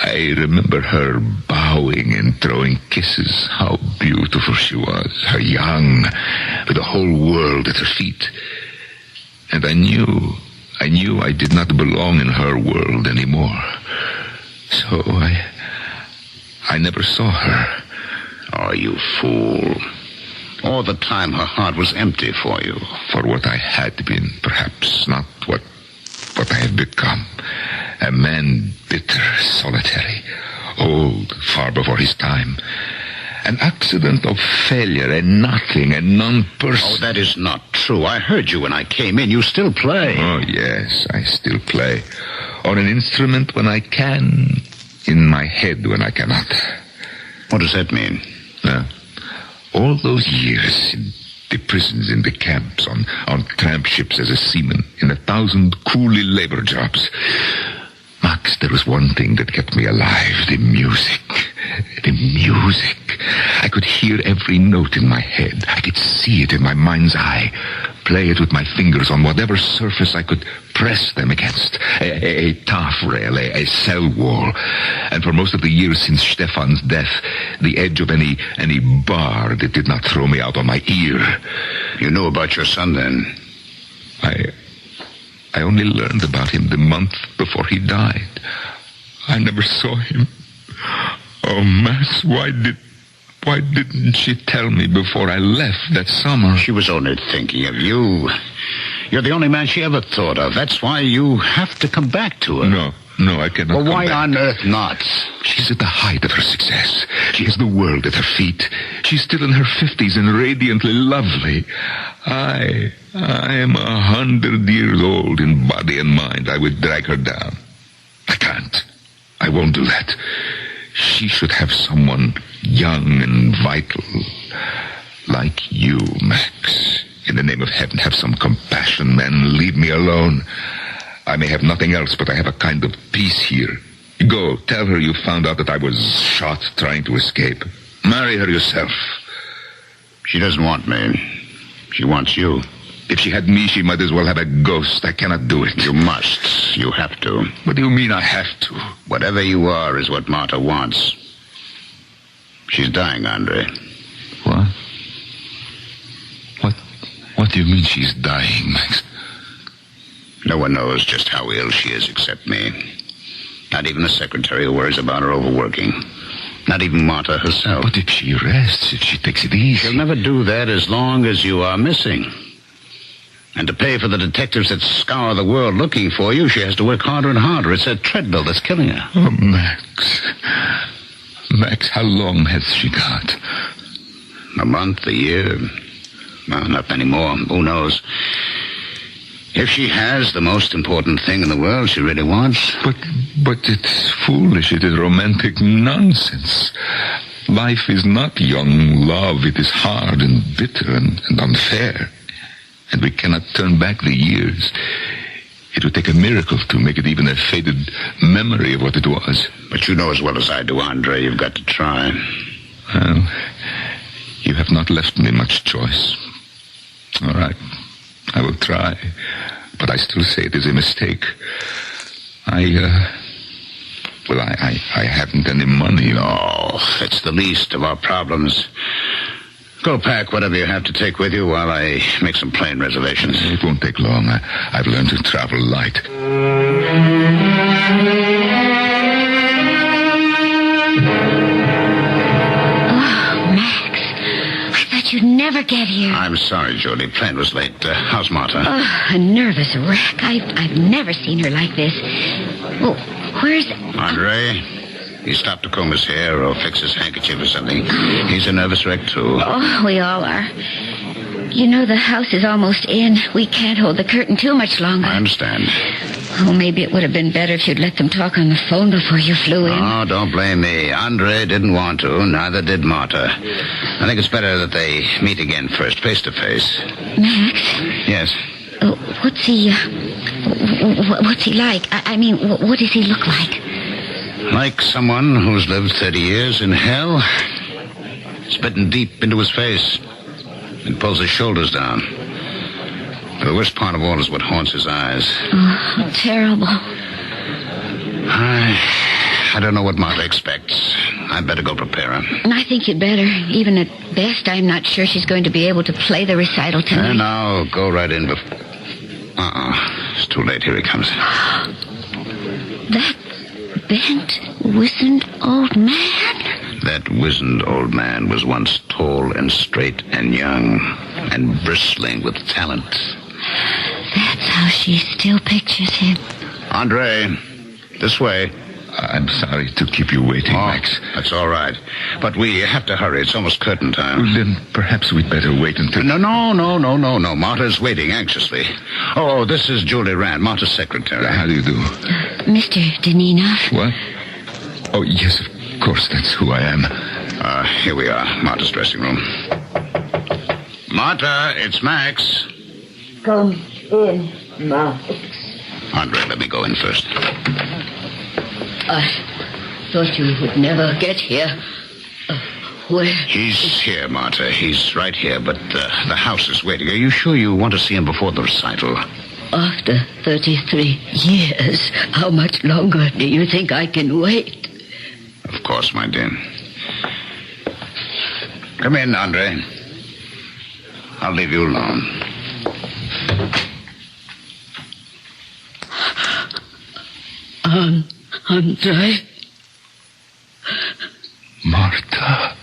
I remember her bowing and throwing kisses. How beautiful she was. How young, with the whole world at her feet. And I knew I did not belong in her world anymore. So I never saw her. Oh, you fool. All the time her heart was empty for you. For what I had been, perhaps, not what I have become. A man bitter, solitary, old, far before his time. An accident of failure, a nothing, a non-person. Oh, that is not true. I heard you when I came in. You still play. Oh, yes, I still play. On an instrument when I can, in my head when I cannot. What does that mean? All those years in the prisons, in the camps, on tramp ships as a seaman, in 1,000 coolie labor jobs. Max, there was one thing that kept me alive, the music. The music. I could hear every note in my head. I could see it in my mind's eye. Play it with my fingers on whatever surface I could press them against. A taffrail, a cell wall. And for most of the years since Stefan's death, the edge of any bar that did not throw me out on my ear. You knew about your son then? I only learned about him the month before he died. I never saw him. Oh, Max, why didn't she tell me before I left that summer? She was only thinking of you. You're the only man she ever thought of. That's why you have to come back to her. No, I cannot come back. Why on earth not? She's at the height of her success. She has the world at her feet. She's still in her 50s and radiantly lovely. I am 100 years old in body and mind. I would drag her down. I can't. I won't do that. She should have someone young and vital. Like you, Max. In the name of heaven, have some compassion, man. Leave me alone. I may have nothing else, but I have a kind of peace here. Go, tell her you found out that I was shot trying to escape. Marry her yourself. She doesn't want me. She wants you. If she had me, she might as well have a ghost. I cannot do it. You must. You have to. What do you mean I have to? Whatever you are is what Marta wants. She's dying, Andre. What? What do you mean she's dying, Max? No one knows just how ill she is except me. Not even the secretary who worries about her overworking. Not even Marta herself. But if she rests, if she takes it easy... She'll never do that as long as you are missing. And to pay for the detectives that scour the world looking for you, she has to work harder and harder. It's that treadmill that's killing her. Oh, Max. Max, how long has she got? A month, a year. Well, not many more. Who knows? If she has the most important thing in the world she really wants. But it's foolish. It is romantic nonsense. Life is not young love. It is hard and bitter and unfair. And we cannot turn back the years. It would take a miracle to make it even a faded memory of what it was. But you know as well as I do, Andre, you've got to try. Well, you have not left me much choice. All right, I will try. But I still say it is a mistake. I haven't any money. No, it's the least of our problems. Go pack whatever you have to take with you while I make some plane reservations. It won't take long. I've learned to travel light. You'd never get here. I'm sorry, Jody. Plane was late. How's Marta? A nervous wreck. I've never seen her like this. Well, where's... Andre, he stopped to comb his hair or fix his handkerchief or something. He's a nervous wreck, too. Oh, we all are. You know, the house is almost in. We can't hold the curtain too much longer. I understand. Oh, maybe it would have been better if you'd let them talk on the phone before you flew in. Oh, don't blame me. Andre didn't want to. Neither did Marta. I think it's better that they meet again first, face to face. Max? Yes? What's he like? I mean, what does he look like? Like someone who's lived 30 years in hell. Spitting deep into his face. And pulls his shoulders down. But the worst part of all is what haunts his eyes. Oh, terrible. I don't know what Marta expects. I'd better go prepare her. And I think you'd better. Even at best, I'm not sure she's going to be able to play the recital tonight. And now go right in before... It's too late. Here he comes. That bent, wizened old man? That wizened old man was once tall and straight and young and bristling with talent. That's how she still pictures him. Andre, this way. I'm sorry to keep you waiting, Max. That's all right. But we have to hurry. It's almost curtain time. Well, then perhaps we'd better wait until... No. Marta's waiting anxiously. Oh, this is Julie Rand, Marta's secretary. How do you do? Mr. Deninoff? What? Oh, yes, of course, that's who I am. Here we are, Marta's dressing room. Marta, it's Max. Come in, Max. Andre, let me go in first. I thought you would never get here. Where? He's here, Marta. He's right here, but the house is waiting. Are you sure you want to see him before the recital? After 33 years, how much longer do you think I can wait? Of course, my dear. Come in, Andre. I'll leave you alone. Andre? Marta.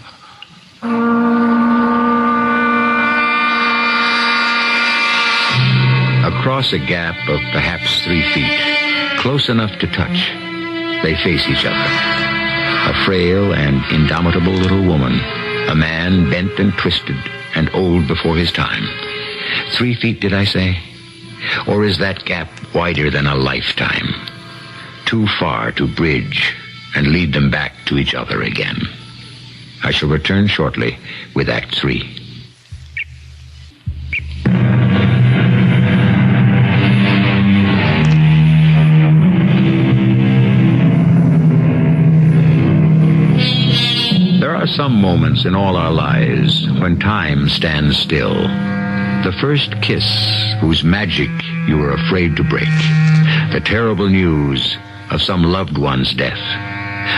Across a gap of perhaps 3 feet, close enough to touch, they face each other. A frail and indomitable little woman, a man bent and twisted and old before his time. 3 feet, did I say? Or is that gap wider than a lifetime? Too far to bridge and lead them back to each other again. I shall return shortly with Act 3. There are some moments in all our lives when time stands still. The first kiss whose magic you were afraid to break. The terrible news of some loved one's death.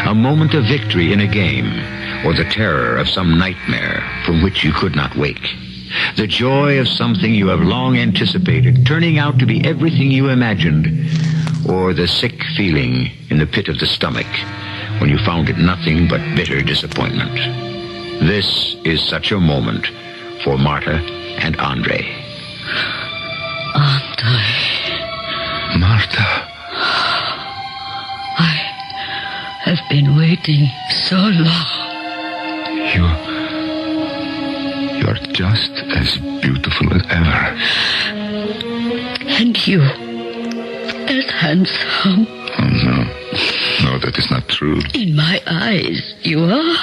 A moment of victory in a game, or the terror of some nightmare from which you could not wake. The joy of something you have long anticipated turning out to be everything you imagined, or the sick feeling in the pit of the stomach when you found it nothing but bitter disappointment. This is such a moment for Marta and Andre. Andre. Marta. I have been waiting so long. You're just as beautiful as ever. And you, as handsome. Oh, no. No, that is not true. In my eyes, you are.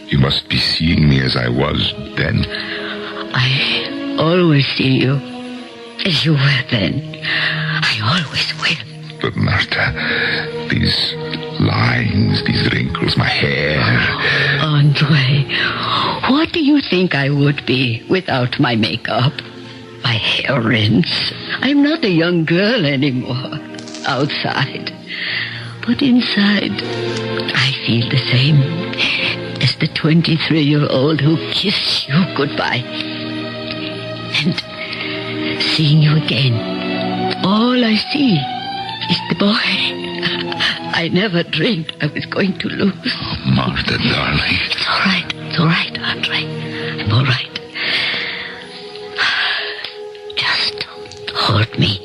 You must be seeing me as I was then. I always see you as you were then. I always will. But Marta, these lines, these wrinkles, my hair. Andre, what do you think I would be without my makeup? My hair rinse. I'm not a young girl anymore. Outside. But inside, I feel the same as the 23-year-old who kissed you goodbye. And seeing you again, all I see is the boy I never dreamed I was going to lose. Oh, Marta, darling. It's all right. It's all right, Andre. I'm all right. Just hold me.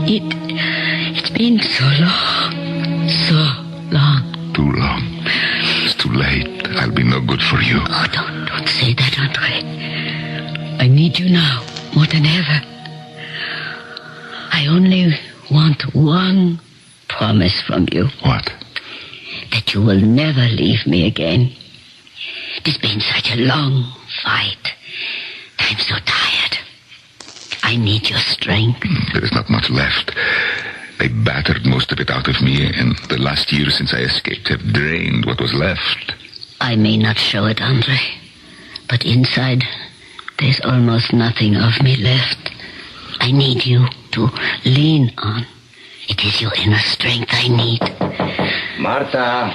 It's been so long. So long. Too long. It's too late. I'll be no good for you. Oh, don't say that, Andre. I need you now more than ever. I only want one promise from you. What? That you will never leave me again. It's been such a long fight. I'm so tired. I need your strength. There is not much left. They battered most of it out of me, and the last year since I escaped have drained what was left. I may not show it, Andre, but inside there's almost nothing of me left. I need you to lean on. It is your inner strength I need. Marta,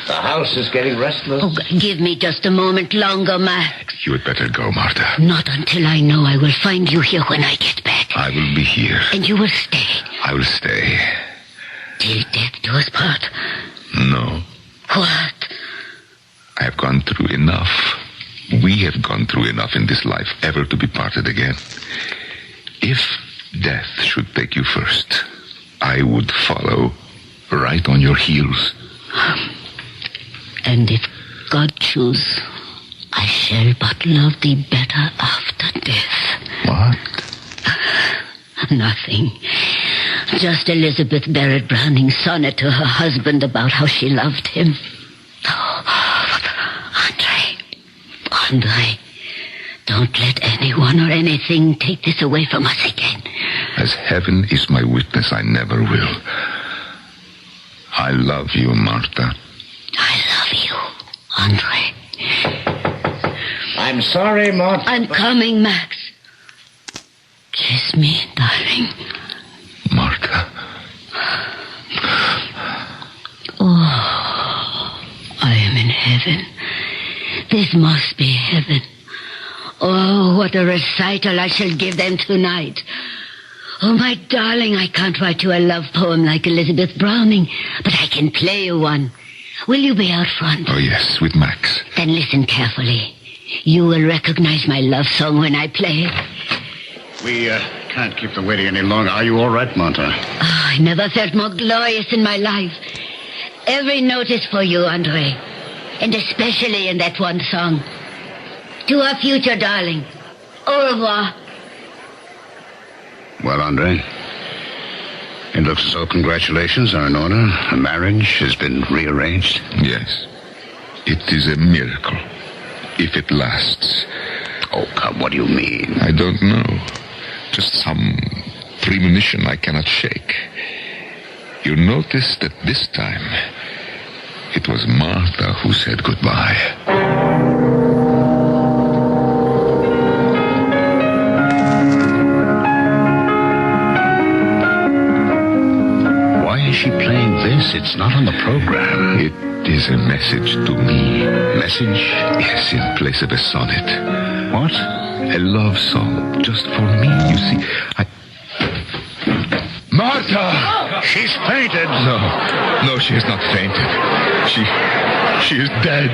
the house is getting restless. Oh, give me just a moment longer, Max. You had better go, Marta. Not until I know I will find you here when I get back. I will be here. And you will stay. I will stay. Till death do us part. No. What? I have gone through enough. We have gone through enough in this life ever to be parted again. If death should take you first, I would follow right on your heels. And if God choose, I shall but love thee better after death. What? Nothing. Just Elizabeth Barrett Browning's sonnet to her husband about how she loved him. Oh, Andre, don't let anyone or anything take this away from us again. As heaven is my witness, I never will. I love you, Marta. I love you, Andre. I'm sorry, Marta. I'm coming, Max. Kiss me, darling. Marta. Oh, I am in heaven. This must be heaven. Oh, what a recital I shall give them tonight. Oh, my darling, I can't write you a love poem like Elizabeth Browning, but I can play you one. Will you be out front? Oh, yes, with Max. Then listen carefully. You will recognize my love song when I play it. We can't keep them waiting any longer. Are you all right, Marta? Oh, I never felt more glorious in my life. Every note is for you, Andre. And especially in that one song. To our future, darling. Au revoir. Well, Andre, it looks as though congratulations are in order. The marriage has been rearranged. Yes. It is a miracle. If it lasts. Oh, come, what do you mean? I don't know. Just some premonition I cannot shake. You notice that this time it was Martha who said goodbye. Why is she playing this? It's not on the program. It is a message to me. Message? Yes, in place of a sonnet. What? A love song, just for me. You see, Martha! She's fainted. No, she has not fainted. She is dead.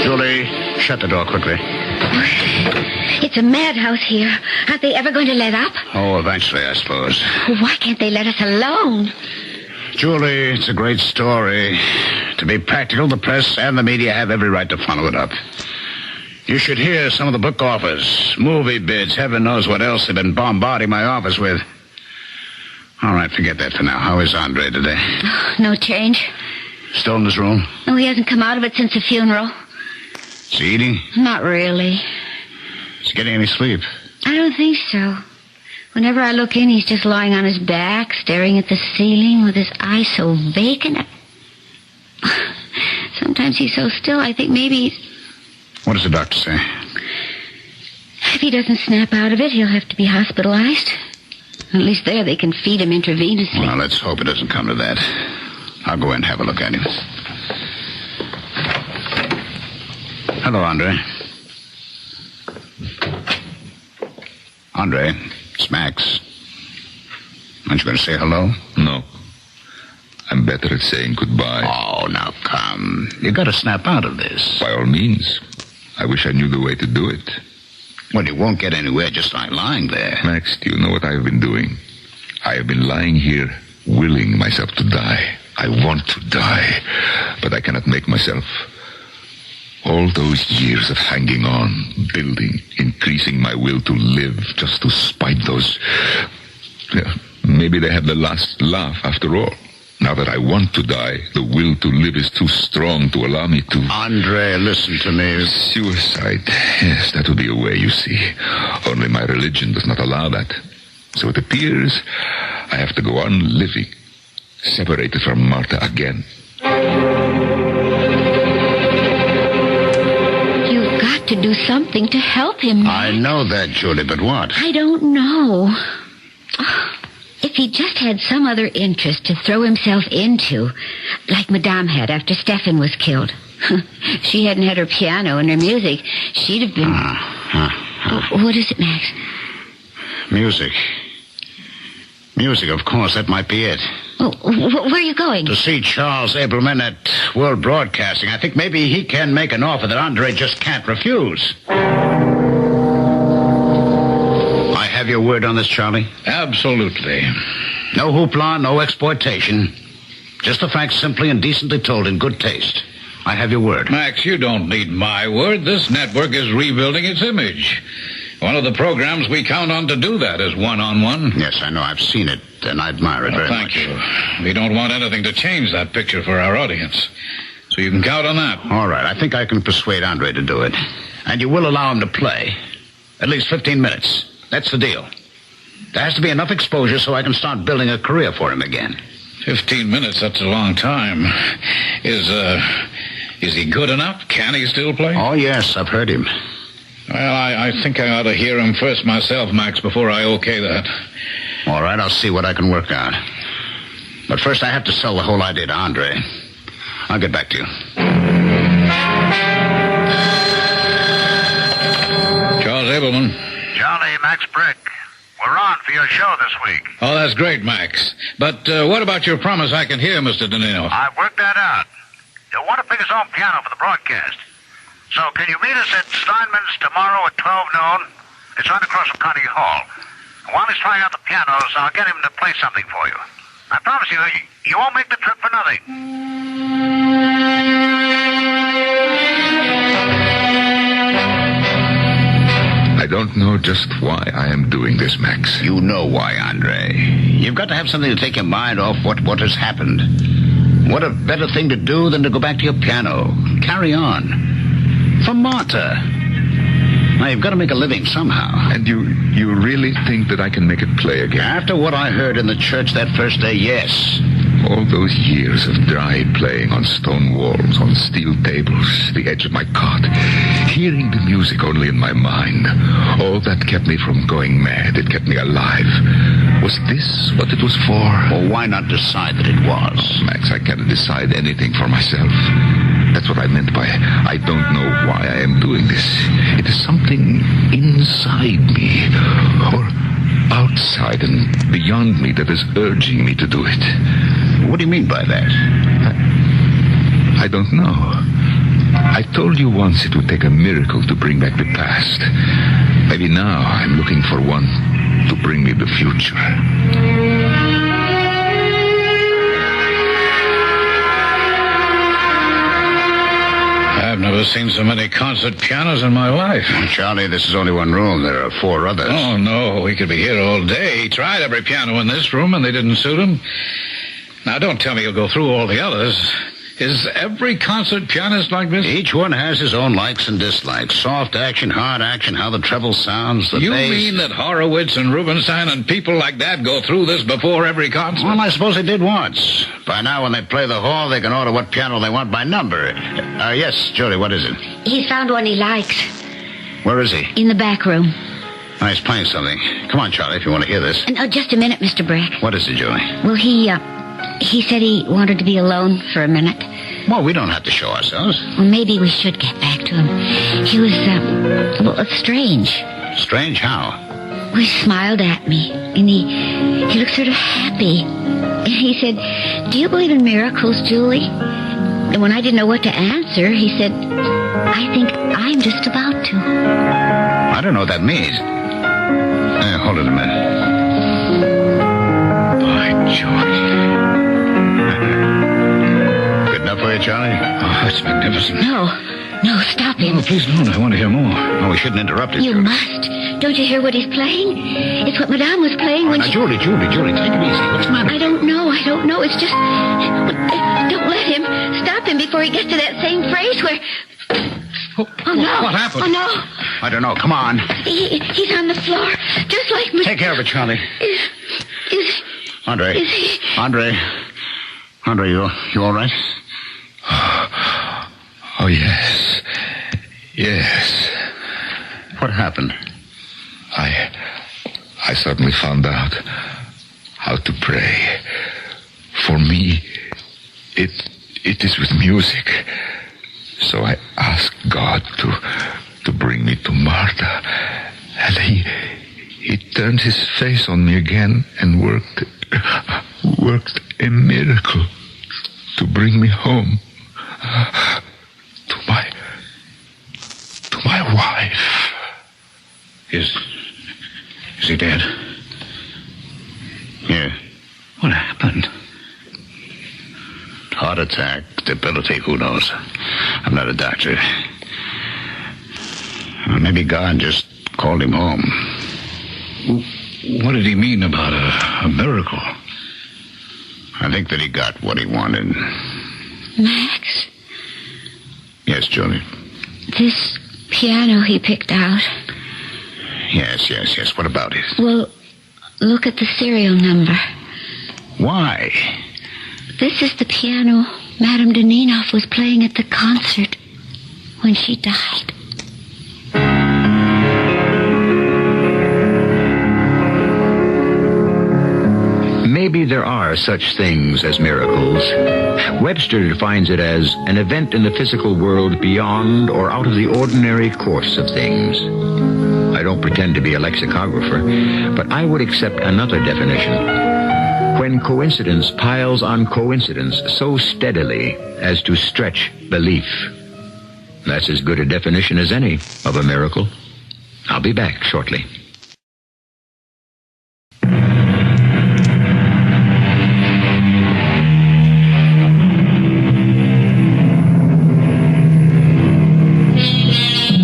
Julie, shut the door quickly. It's a madhouse here. Aren't they ever going to let up? Oh, eventually, I suppose. Why can't they let us alone? Julie, it's a great story. To be practical, the press and the media have every right to follow it up. You should hear some of the book offers, movie bids, heaven knows what else they've been bombarding my office with. All right, forget that for now. How is Andre today? Oh, no change. Still in his room? No, he hasn't come out of it since the funeral. Is he eating? Not really. Is he getting any sleep? I don't think so. Whenever I look in, he's just lying on his back, staring at the ceiling with his eyes so vacant. Sometimes he's so still, I think maybe... What does the doctor say? If he doesn't snap out of it, he'll have to be hospitalized. At least there they can feed him intravenously. Well, let's hope it doesn't come to that. I'll go in and have a look at him. Hello, Andre. Andre, it's Max. Aren't you going to say hello? No. I'm better at saying goodbye. Oh, now come. You got to snap out of this. By all means. I wish I knew the way to do it. Well, you won't get anywhere just by lying there. Max, do you know what I have been doing? I have been lying here, willing myself to die. I want to die, but I cannot make myself. All those years of hanging on, building, increasing my will to live, just to spite those... maybe they had the last laugh after all. Now that I want to die, the will to live is too strong to allow me to... Andre, listen to me. Suicide. Yes, that would be a way, you see. Only my religion does not allow that. So it appears I have to go on living, separated from Martha again. You've got to do something to help him. I know that, Julie, but what? I don't know. If he just had some other interest to throw himself into, like Madame had after Stefan was killed. If she hadn't had her piano and her music, she'd have been... What is it, Max? Music. Music, of course, that might be it. Oh, where are you going? To see Charles Abelman at World Broadcasting. I think maybe he can make an offer that Andre just can't refuse. I have your word on this, Charlie? Absolutely. No hoopla, no exploitation. Just the facts simply and decently told in good taste. I have your word. Max, you don't need my word. This network is rebuilding its image. One of the programs we count on to do that is one-on-one. Yes, I know. I've seen it, and I admire it very much. Thank you. We don't want anything to change that picture for our audience. So you can count on that. All right. I think I can persuade Andre to do it. And you will allow him to play. At least 15 minutes. That's the deal. There has to be enough exposure so I can start building a career for him again. 15 minutes, that's a long time. Is he good enough? Can he still play? Oh, yes, I've heard him. Well, I think I ought to hear him first myself, Max, before I okay that. All right, I'll see what I can work out. But first I have to sell the whole idea to Andre. I'll get back to you. Charles Abelman. Charlie, Max Brick. We're on for your show this week. Oh, that's great, Max. But what about your promise I can hear, Mr. DeNino? I've worked that out. You'll want to pick his own piano for the broadcast. So can you meet us at Steinman's tomorrow at 12 noon? It's right across from Carnegie Hall. While he's trying out the pianos, I'll get him to play something for you. I promise you won't make the trip for nothing. I don't know just why I am doing this, Max. You know why, Andre. You've got to have something to take your mind off what has happened. What a better thing to do than to go back to your piano. Carry on. For Martha. Now, you've got to make a living somehow. And you really think that I can make it play again? After what I heard in the church that first day, yes. All those years of dry playing on stone walls, on steel tables, the edge of my cot, hearing the music only in my mind, all that kept me from going mad. It kept me alive. Was this what it was for? Well, why not decide that it was? Oh, Max, I can't decide anything for myself. That's what I meant by I don't know why I am doing this. It is something inside me, or outside and beyond me, that is urging me to do it. What do you mean by that? I don't know. I told you once it would take a miracle to bring back the past. Maybe now I'm looking for one to bring me the future. I've never seen so many concert pianos in my life. Well, Charlie, this is only one room. There are 4 others. Oh, no, we could be here all day. He tried every piano in this room, and they didn't suit him. Now, don't tell me you'll go through all the others. Is every concert pianist like this? Each one has his own likes and dislikes. Soft action, hard action, how the treble sounds, the You bass. mean that Horowitz and Rubinstein and people like that go through this before every concert? Well, I suppose they did once. By now, when they play the hall, they can order what piano they want by number. Yes, Julie, what is it? He's found one he likes. Where is he? In the back room. Oh, he's playing something. Come on, Charlie, if you want to hear this. Oh, just a minute, Mr. Breck. What is it, Julie? Well, he said he wanted to be alone for a minute. Well, we don't have to show ourselves. Well, maybe we should get back to him. He was, strange. Strange how? Well, he smiled at me, and he looked sort of happy. And he said, "Do you believe in miracles, Julie?" And when I didn't know what to answer, he said, "I think I'm just about to." I don't know what that means. Hold it a minute. By George. Good enough for you, Charlie? Oh, that's magnificent. No, stop him. Oh, please don't. I want to hear more. No, we shouldn't interrupt it, You Julie. must. Don't you hear what he's playing? It's what Madame was playing when Now, she... Julie, take it easy. What's the matter? I don't know. It's just... Don't let him. Stop him before he gets to that same phrase where... Oh, no. What happened? Oh, no. I don't know. Come on. He's on the floor, just like... Take care of it, Charlie. Andre. Is he... Andre, you all right? Oh, yes. Yes. What happened? I suddenly found out how to pray. For me, it is with music. So I asked God to bring me to Martha. And he turned his face on me again and worked a miracle to bring me home to my wife. Is he dead? Yeah. What happened? Heart attack, debility, who knows? I'm not a doctor. Maybe God just called him home. What did he mean about a miracle? I think that he got what he wanted. Max, Yes, Julie. this piano he picked out... Yes. What about it? Well, look at the serial number. Why? This is the piano Madame Deninoff was playing at the concert when she died. Maybe there are such things as miracles. Webster defines it as an event in the physical world beyond or out of the ordinary course of things. I don't pretend to be a lexicographer, but I would accept another definition. When coincidence piles on coincidence so steadily as to stretch belief. That's as good a definition as any of a miracle. I'll be back shortly.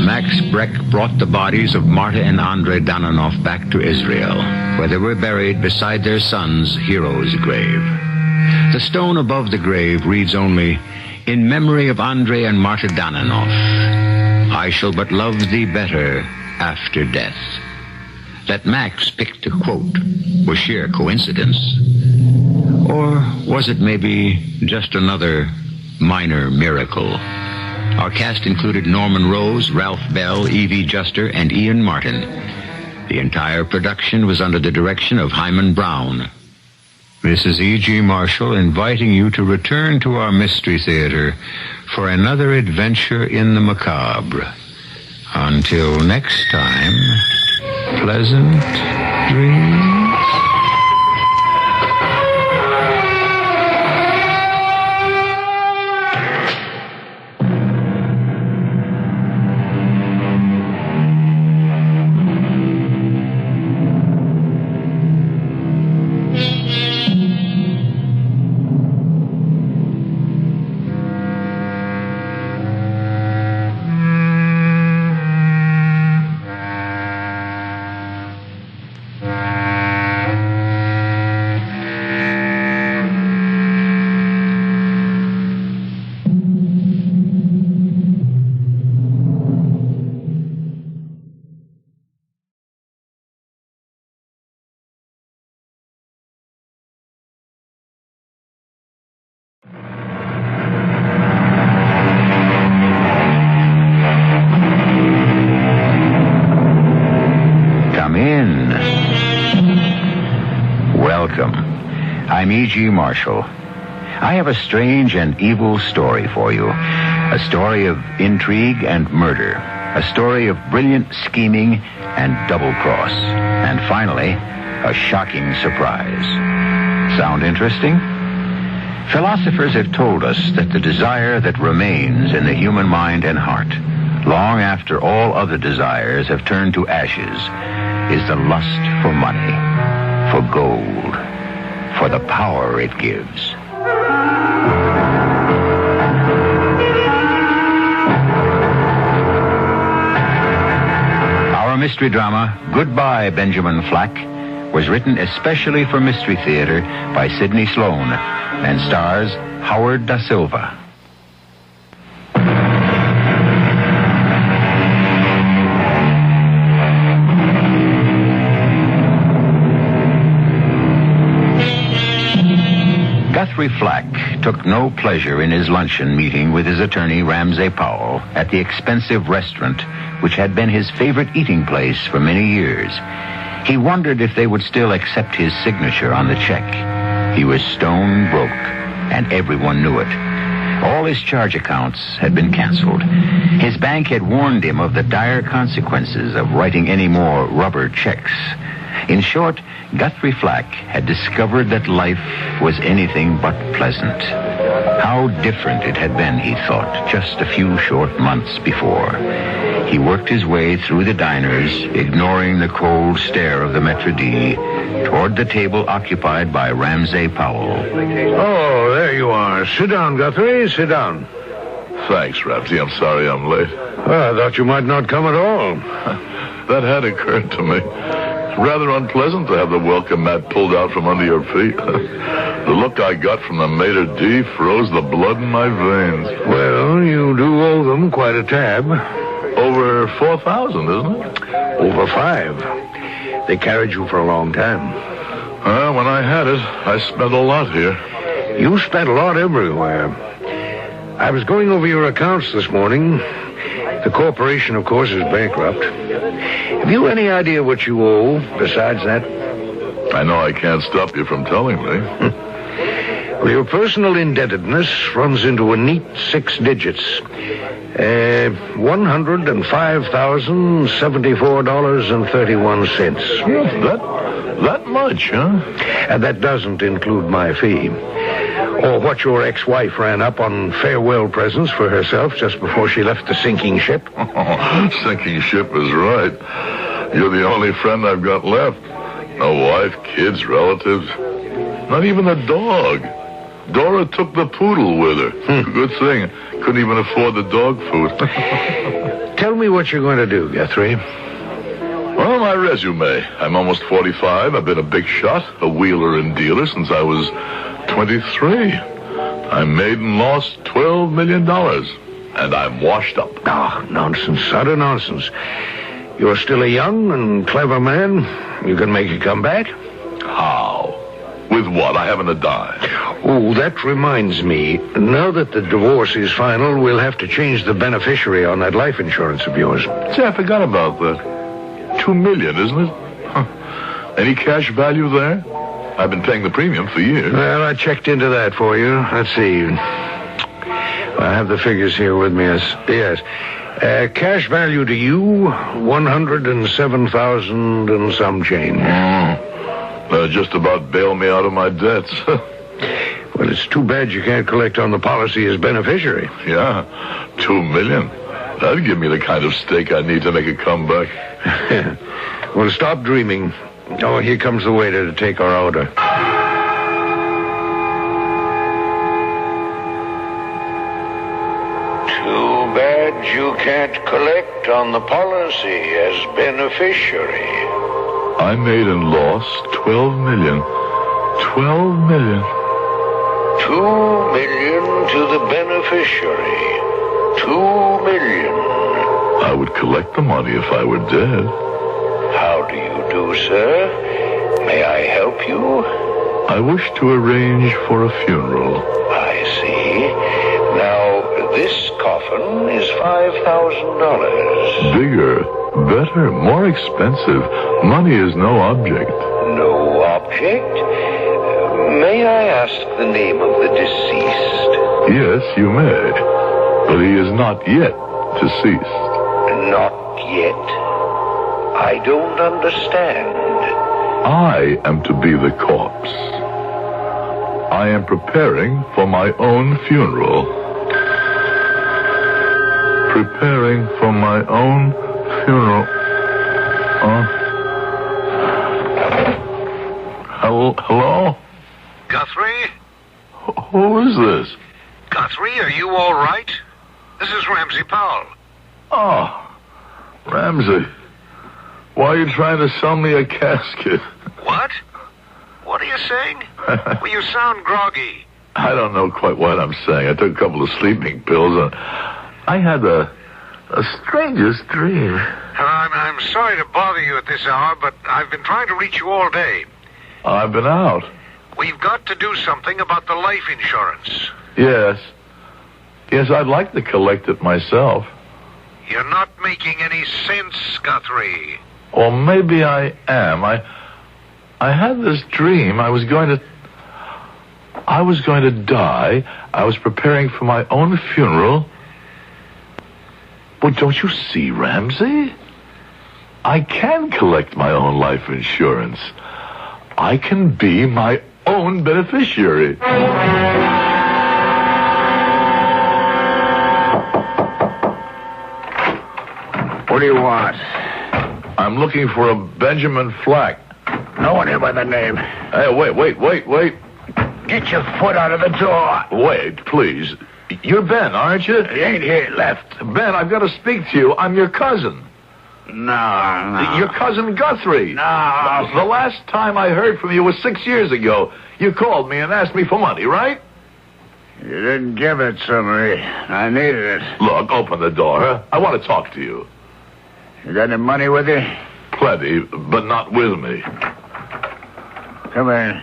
Max Breck brought the bodies of Marta and Andrei Dananoff back to Israel, where they were buried beside their son's hero's grave. The stone above the grave reads only, "In memory of Andrei and Marta Dananoff, I shall but love thee better after death. That Max picked a quote was sheer coincidence. Or was it maybe just another minor miracle? Our cast included Norman Rose, Ralph Bell, Evie Juster, and Ian Martin. The entire production was under the direction of Hyman Brown. This is E.G. Marshall inviting you to return to our Mystery Theater for another adventure in the macabre. Until next time, pleasant dreams. I'm E.G. Marshall. I have a strange and evil story for you. A story of intrigue and murder. A story of brilliant scheming and double-cross. And finally, a shocking surprise. Sound interesting? Philosophers have told us that the desire that remains in the human mind and heart, long after all other desires have turned to ashes, is the lust for money, for gold, for the power it gives. Our mystery drama, Goodbye, Benjamin Flack, was written especially for Mystery Theater by Sidney Sloan and stars Howard Da Silva. Guthrie Flack took no pleasure in his luncheon meeting with his attorney, Ramsay Powell, at the expensive restaurant which had been his favorite eating place for many years. He wondered if they would still accept his signature on the check. He was stone broke, and everyone knew it. All his charge accounts had been canceled. His bank had warned him of the dire consequences of writing any more rubber checks. In short, Guthrie Flack had discovered that life was anything but pleasant. How different it had been, he thought, just a few short months before. He worked his way through the diners, ignoring the cold stare of the maître d', toward the table occupied by Ramsay Powell. Oh, there you are. Sit down, Guthrie. Sit down. Thanks, Ramsay. I'm sorry I'm late. Well, I thought you might not come at all. That had occurred to me. Rather unpleasant to have the welcome mat pulled out from under your feet. The look I got from the maître d' froze the blood in my veins. Well, you do owe them quite a tab. Over 4,000, isn't it? Over 5. They carried you for a long time. When I had it, I spent a lot here. You spent a lot everywhere. I was going over your accounts this morning. The corporation, of course, is bankrupt. Have you any idea what you owe besides that? I know I can't stop you from telling me. Well, your personal indebtedness runs into a neat 6 digits. $105,074.31. That much, huh? And that doesn't include my fee. Or what your ex-wife ran up on farewell presents for herself just before she left the sinking ship. Sinking ship is right. You're the only friend I've got left. No wife, kids, relatives. Not even a dog. Dora took the poodle with her. Good thing. Couldn't even afford the dog food. Tell me what you're going to do, Guthrie. Well, my resume. I'm almost 45. I've been a big shot, a wheeler and dealer since I was 23. I made and lost $12 million. And I'm washed up. Oh, nonsense. Utter nonsense. You're still a young and clever man. You can make it come back. How? With what? I haven't a dime. Oh, that reminds me. Now that the divorce is final, we'll have to change the beneficiary on that life insurance of yours. See, I forgot about that. $2 million, isn't it? Huh. Any cash value there? I've been paying the premium for years. Well, I checked into that for you. Let's see. I have the figures here with me. Yes. Cash value to you, $107,000 and some change. Just about bail me out of my debts. Well, it's too bad you can't collect on the policy as beneficiary. Yeah, $2 million. That'd give me the kind of stake I need to make a comeback. Well, stop dreaming. Oh, here comes the waiter to take our order. Too bad you can't collect on the policy as beneficiary. I made and lost $12 million. $12 million. $2 million to the beneficiary. $2 million. I would collect the money if I were dead. How do you do, sir? May I help you? I wish to arrange for a funeral. I see. Now, this coffin is $5,000. Bigger, better, more expensive. Money is no object. No object? May I ask the name of the deceased? Yes, you may. But he is not yet deceased. Not yet? I don't understand. I am to be the corpse. I am preparing for my own funeral. Preparing for my own funeral. Hello? Guthrie? Who is this? Guthrie, are you all right? This is Ramsey Powell. Oh, Ramsey. Why are you trying to sell me a casket? What? What are you saying? Well, you sound groggy. I don't know quite what I'm saying. I took a couple of sleeping pills and I had the strangest dream. I'm sorry to bother you at this hour, but I've been trying to reach you all day. I've been out. We've got to do something about the life insurance. Yes. Yes, I'd like to collect it myself. You're not making any sense, Guthrie. Or maybe I am. I had this dream. I was going to die. I was preparing for my own funeral. But don't you see, Ramsey? I can collect my own life insurance. I can be my own beneficiary. What do you want? I'm looking for a Benjamin Flack. No one here by the name. Hey, wait. Get your foot out of the door. Wait, please. You're Ben, aren't you? He ain't here, left. Ben, I've got to speak to you. I'm your cousin. No. Your cousin Guthrie. No. The last time I heard from you was 6 years ago. You called me and asked me for money, right? You didn't give it to me. I needed it. Look, open the door. I want to talk to you. You got any money with you? Plenty, but not with me. Come in.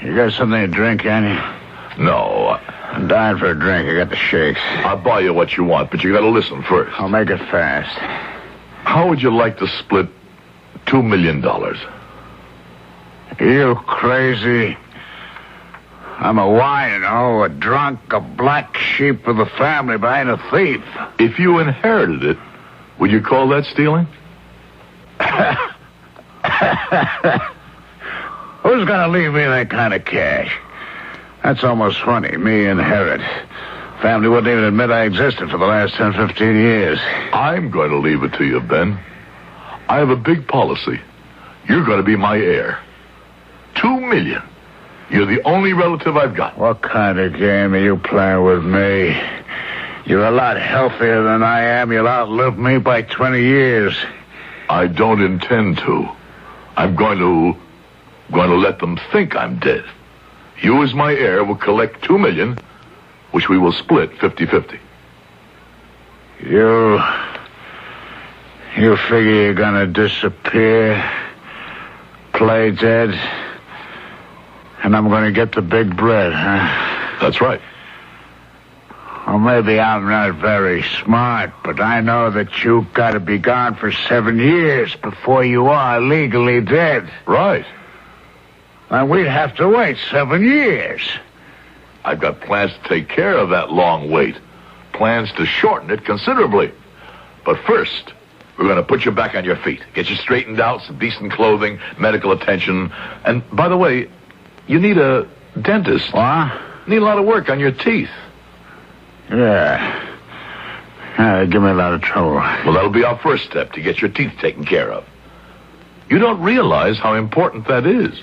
You got something to drink, Annie? No. I'm dying for a drink. I got the shakes. I'll buy you what you want, but you got to listen first. I'll make it fast. How would you like to split $2 million? You crazy? I'm a wino, a drunk, a black sheep of the family, but I ain't a thief. If you inherited it, would you call that stealing? Who's gonna leave me that kind of cash? That's almost funny. Me inherit. Family wouldn't even admit I existed for the last 10, 15 years. I'm going to leave it to you, Ben. I have a big policy. You're going to be my heir. $2 million. You're the only relative I've got. What kind of game are you playing with me? You're a lot healthier than I am. You'll outlive me by 20 years. I don't intend to. I'm going to let them think I'm dead. You, as my heir, will collect $2 million, which we will split 50-50. You figure you're gonna disappear, play dead, and I'm gonna get the big bread, huh? That's right. Well, maybe I'm not very smart, but I know that you've got to be gone for 7 years before you are legally dead. Right. And we'd have to wait 7 years. I've got plans to take care of that long wait. Plans to shorten it considerably. But first, we're going to put you back on your feet. Get you straightened out, some decent clothing, medical attention. And, by the way, you need a dentist. What? Need a lot of work on your teeth. Yeah. Give me a lot of trouble. Well, that'll be our first step to get your teeth taken care of. You don't realize how important that is.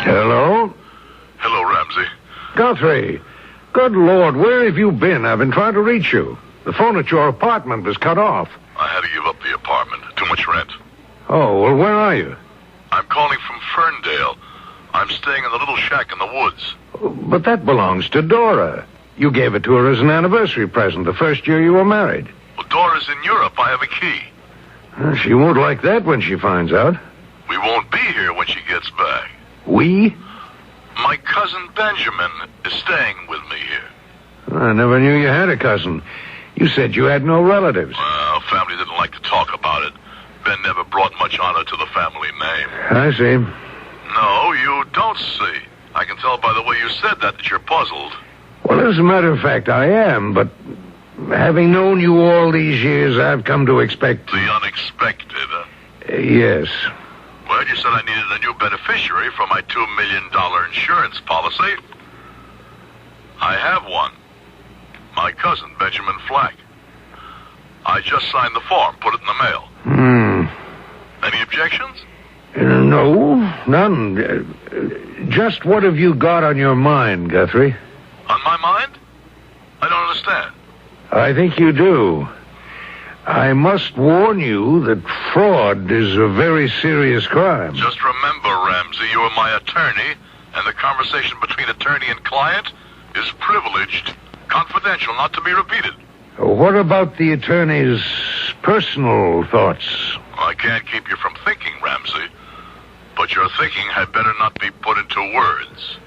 Hello? Hello, Ramsey. Guthrie. Good Lord, where have you been? I've been trying to reach you. The phone at your apartment was cut off. I had to give up the apartment. Too much rent. Oh, well, where are you? I'm calling from Ferndale. I'm staying in the little shack in the woods. But that belongs to Dora. You gave it to her as an anniversary present the first year you were married. Well, Dora's in Europe. I have a key. She won't like that when she finds out. We won't be here when she gets back. We? My cousin Benjamin is staying with me here. I never knew you had a cousin. You said you had no relatives. Well, family didn't like to talk about it. Ben never brought much honor to the family name. I see. No, you don't see. I can tell by the way you said that you're puzzled. Well, as a matter of fact, I am, but having known you all these years, I've come to expect... The unexpected. Yes. Well, you said I needed a new beneficiary for my $2 million insurance policy. I have one. My cousin, Benjamin Flack. I just signed the form, put it in the mail. Any objections? No, none. Just what have you got on your mind, Guthrie? On my mind? I don't understand. I think you do. I must warn you that fraud is a very serious crime. Just remember, Ramsey, you are my attorney, and the conversation between attorney and client is privileged, confidential, not to be repeated. What about the attorney's personal thoughts? I can't keep you from thinking, Ramsey, but your thinking had better not be put into words.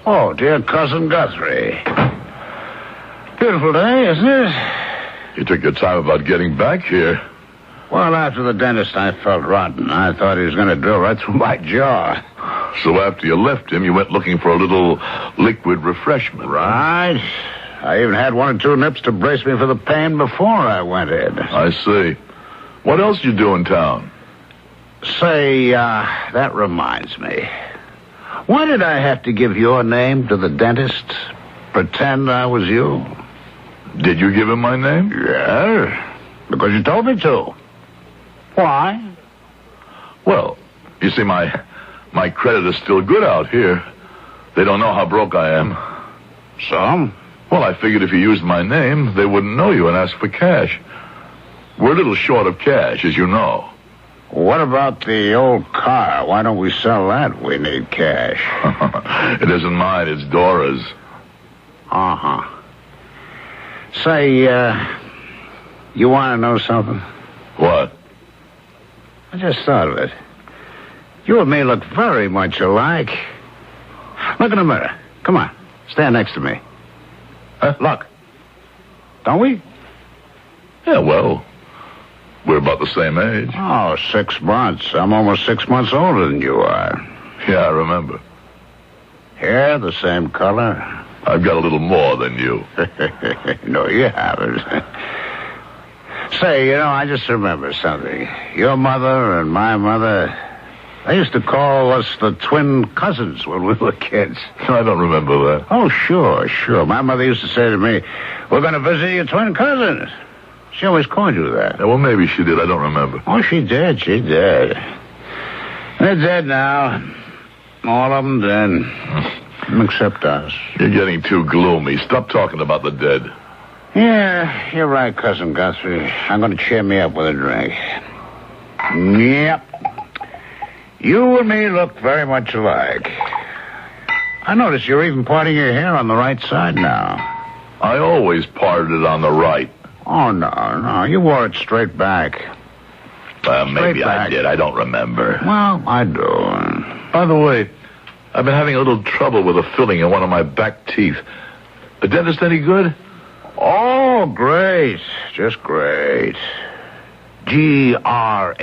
Oh, dear Cousin Guthrie. Beautiful day, isn't it? You took your time about getting back here. Well, after the dentist, I felt rotten. I thought he was going to drill right through my jaw. So after you left him, you went looking for a little liquid refreshment. Right. I even had 1 or 2 nips to brace me for the pain before I went in. I see. What else you do in town? Say, that reminds me. Why did I have to give your name to the dentist? Pretend I was you? Did you give him my name? Yeah, because you told me to. Why? Well, you see, my credit is still good out here. They don't know how broke I am. So? Well, I figured if you used my name, they wouldn't know you and ask for cash. We're a little short of cash, as you know. What about the old car? Why don't we sell that? We need cash. It isn't mine, it's Dora's. Uh-huh. Say, you want to know something? What? I just thought of it. You and me look very much alike. Look in the mirror. Come on. Stand next to me. Look. Don't we? Yeah, well, we're about the same age. Oh, 6 months. I'm almost 6 months older than you are. Yeah, I remember. Hair the same color? I've got a little more than you. No, you haven't. Say, I just remember something. Your mother and my mother, they used to call us the twin cousins when we were kids. I don't remember that. Oh, sure. My mother used to say to me, we're going to visit your twin cousins. She always called you that. Yeah, well, maybe she did. I don't remember. Oh, she did. They're dead now. All of them dead. Except us. You're getting too gloomy. Stop talking about the dead. Yeah, you're right, Cousin Guthrie. I'm going to cheer me up with a drink. Yep. You and me look very much alike. I notice you're even parting your hair on the right side now. I always parted it on the right. Oh, no. You wore it straight back. Well, maybe I did. I don't remember. Well, I do. By the way, I've been having a little trouble with a filling in one of my back teeth. The dentist any good? Oh, great. Just great. Grate. Going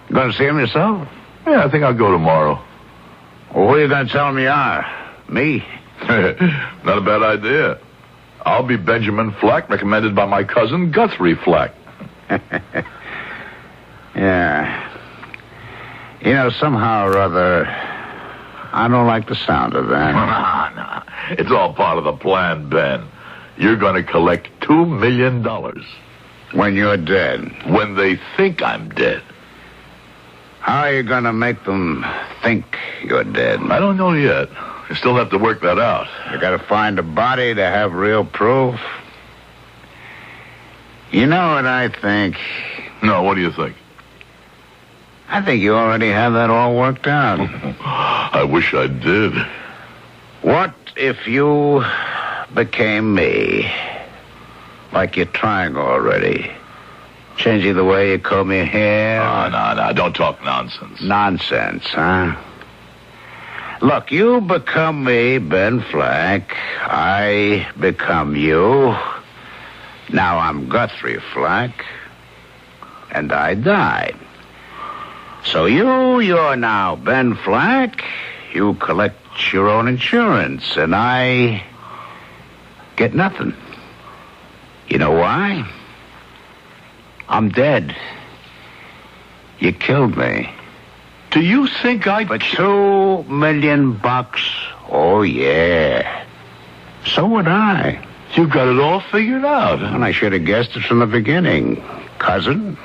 to see him yourself? Yeah, I think I'll go tomorrow. Well, who are you going to tell him you are? Me? Not a bad idea. I'll be Benjamin Flack, recommended by my cousin Guthrie Flack. Yeah. You know, somehow or other, I don't like the sound of that. No. It's all part of the plan, Ben. You're going to collect $2 million. When you're dead? When they think I'm dead. How are you going to make them think you're dead? I don't know yet. You still have to work that out. You got to find a body to have real proof. You know what I think? No, what do you think? I think you already have that all worked out. I wish I did. What if you became me? Like you're trying already. Changing the way you comb your hair? Oh, no. Don't talk nonsense. Nonsense, huh? Look, you become me, Ben Flack. I become you. Now I'm Guthrie Flack. And I died. So you're now Ben Flack. You collect your own insurance, and I get nothing. You know why? I'm dead. You killed me. Do you think I... For $2 million? Oh, yeah. So would I. You got it all figured out. And I should have guessed it from the beginning, cousin.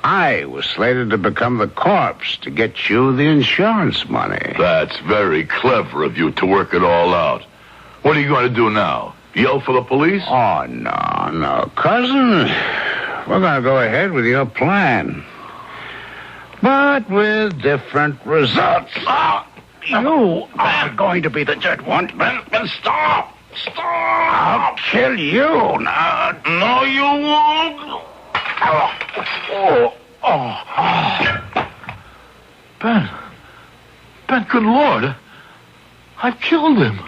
I was slated to become the corpse to get you the insurance money. That's very clever of you to work it all out. What are you going to do now? Yell for the police? Oh, no, cousin. We're going to go ahead with your plan. But with different results. You are going to be the dead one. Ben, stop. I'll kill you now. No, you won't. Ben, good Lord. I've killed him.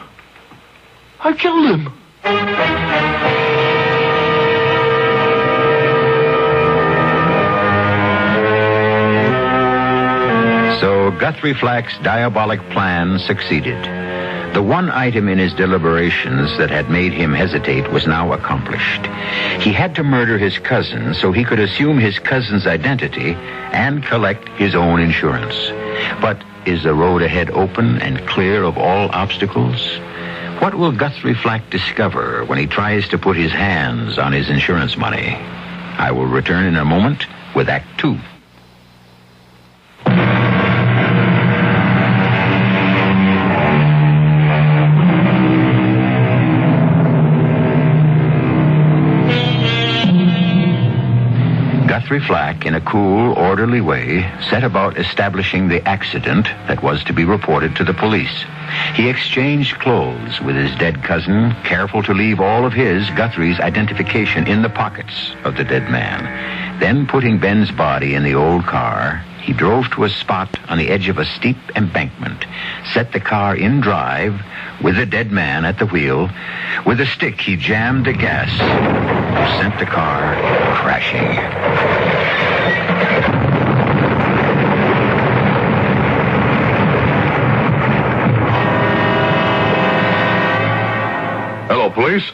So Guthrie Flack's diabolic plan succeeded. The one item in his deliberations that had made him hesitate was now accomplished. He had to murder his cousin so he could assume his cousin's identity and collect his own insurance. But is the road ahead open and clear of all obstacles? What will Guthrie Flack discover when he tries to put his hands on his insurance money? I will return in a moment with Act 2. Guthrie Flack, in a cool, orderly way, set about establishing the accident that was to be reported to the police. He exchanged clothes with his dead cousin, careful to leave all of his, Guthrie's, identification in the pockets of the dead man. Then, putting Ben's body in the old car, he drove to a spot on the edge of a steep embankment, set the car in drive, with the dead man at the wheel. With a stick, he jammed the gas, sent the car crashing. Hello, police.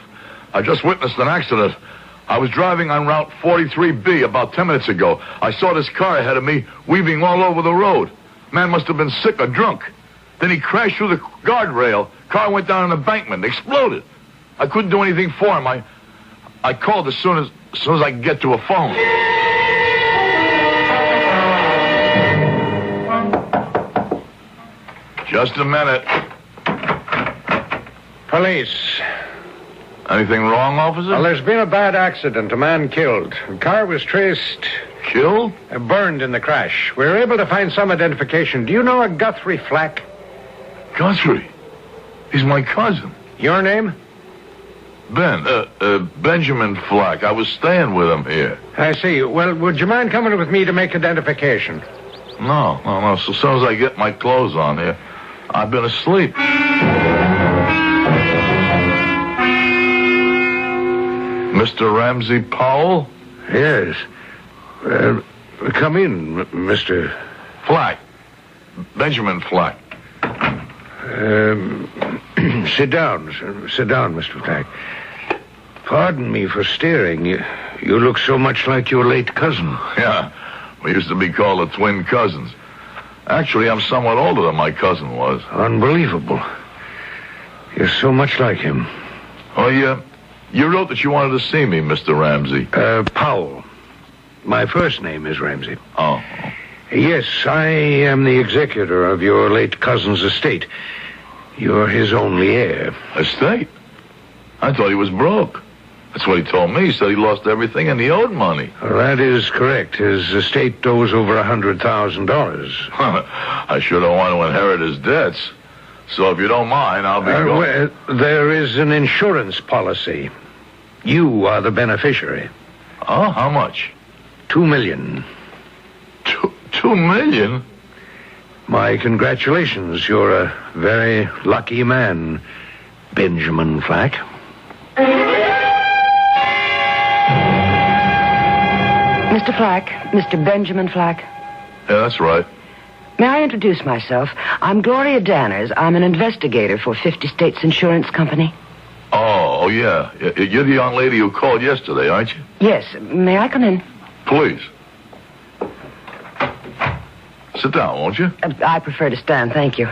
I just witnessed an accident. I was driving on Route 43B about 10 minutes ago. I saw this car ahead of me weaving all over the road. Man must have been sick or drunk. Then he crashed through the guardrail. Car went down an embankment, exploded. I couldn't do anything for him. I called as soon as I could get to a phone. Just a minute. Police. Anything wrong, officer? Well, there's been a bad accident. A man killed. The car was traced. Killed? Burned in the crash. We were able to find some identification. Do you know a Guthrie Flack? Guthrie? He's my cousin. Your name? Benjamin Flack. I was staying with him here. I see. Well, would you mind coming with me to make identification? No. So as soon as I get my clothes on here, I've been asleep. Mr. Ramsey Powell? Yes. Come in, Mr. Flack. Benjamin Flack. Sit down. Sit down, Mr. Flack. Pardon me for staring. You look so much like your late cousin. Yeah, we used to be called the twin cousins. Actually, I'm somewhat older than my cousin was. Unbelievable. You're so much like him. Oh, yeah? You wrote that you wanted to see me, Mr. Ramsey. Powell. My first name is Ramsey. Oh. Yes, I am the executor of your late cousin's estate. You're his only heir. Estate? I thought he was broke. That's what he told me. He said he lost everything and he owed money. Well, that is correct. His estate owes over $100,000. I sure don't want to inherit his debts. So if you don't mind, I'll be going. Well, there is an insurance policy. You are the beneficiary. Oh, how much? $2 million. $2 million? My congratulations. You're a very lucky man, Benjamin Flack. Mr. Flack, Mr. Benjamin Flack. Yeah, that's right. May I introduce myself? I'm Gloria Danners. I'm an investigator for 50 States Insurance Company. Oh, yeah. You're the young lady who called yesterday, aren't you? Yes. May I come in? Please. Sit down, won't you? I prefer to stand, thank you.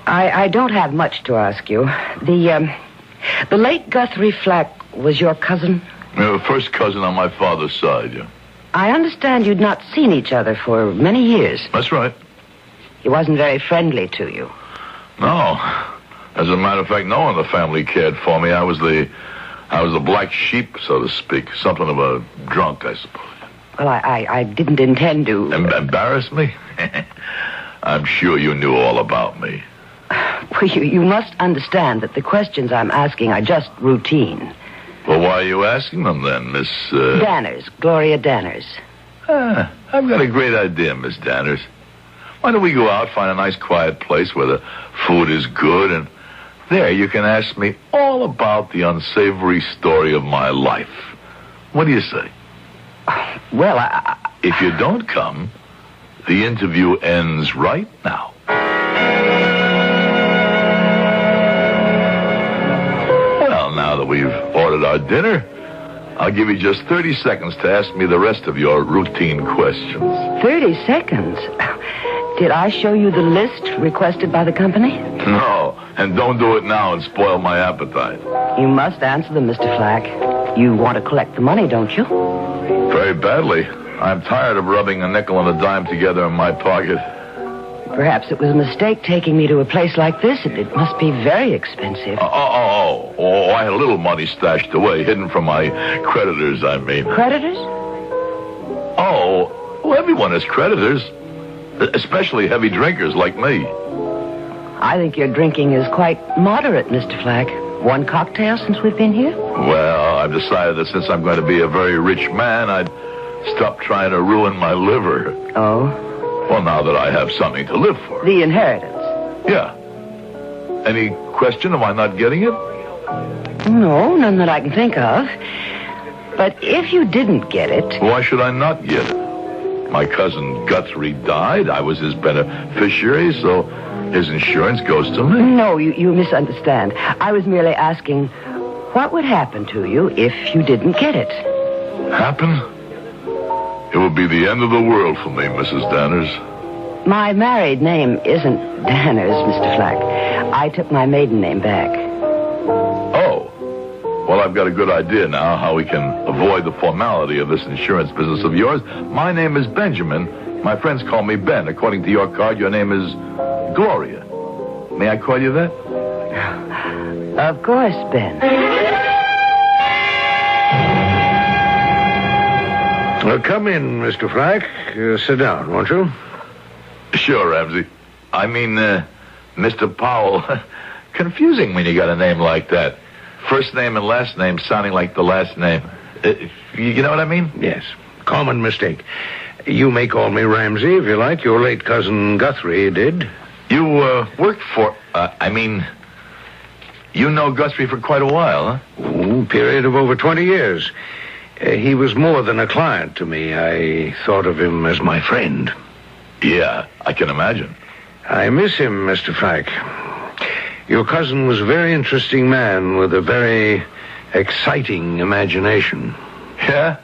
I don't have much to ask you. The late Guthrie Flack was your cousin? Yeah, the first cousin on my father's side, yeah. I understand you'd not seen each other for many years. That's right. He wasn't very friendly to you. No. As a matter of fact, no one in the family cared for me. I was the black sheep, so to speak. Something of a drunk, I suppose. Well, I didn't intend to... Embarrass me? I'm sure you knew all about me. Well, you must understand that the questions I'm asking are just routine. Well, why are you asking them then, Miss... Danners, Gloria Danners. I've got a great idea, Miss Danners. Why don't we go out, find a nice quiet place where the food is good, and there you can ask me all about the unsavory story of my life. What do you say? Well, If you don't come, the interview ends right now. Well, now that we've ordered our dinner, I'll give you just 30 seconds to ask me the rest of your routine questions. 30 seconds? Did I show you the list requested by the company? No, and don't do it now and spoil my appetite. You must answer them, Mr. Flack. You want to collect the money, don't you? Very badly. I'm tired of rubbing a nickel and a dime together in my pocket. Perhaps it was a mistake taking me to a place like this. It must be very expensive. Oh, I had a little money stashed away, hidden from my creditors, I mean. Creditors? Oh, well, everyone has creditors. Especially heavy drinkers like me. I think your drinking is quite moderate, Mr. Flack. One cocktail since we've been here? Well, I've decided that since I'm going to be a very rich man, I'd stop trying to ruin my liver. Oh? Well, now that I have something to live for. The inheritance? Yeah. Any question? Am I not getting it? No, none that I can think of. But if you didn't get it... Why should I not get it? My cousin Guthrie died. I was his beneficiary, so his insurance goes to me. No, you misunderstand. I was merely asking, what would happen to you if you didn't get it? Happen? It would be the end of the world for me, Mrs. Danners. My married name isn't Danners, Mr. Flack. I took my maiden name back. Oh. Well, I've got a good idea now how we can avoid the formality of this insurance business of yours. My name is Benjamin. My friends call me Ben. According to your card, your name is Gloria. May I call you that? Of course, Ben. Well, come in, Mr. Flack. Sit down, won't you? Sure, Ramsey. I mean, Mr. Powell. Confusing when you got a name like that. First name and last name sounding like the last name. You know what I mean? Yes. Common mistake. You may call me Ramsey if you like. Your late cousin Guthrie did. You worked for... you know Guthrie for quite a while, huh? Period of over 20 years. He was more than a client to me. I thought of him as my friend. Yeah, I can imagine. I miss him, Mr. Flack. Your cousin was a very interesting man with a very exciting imagination. Yeah?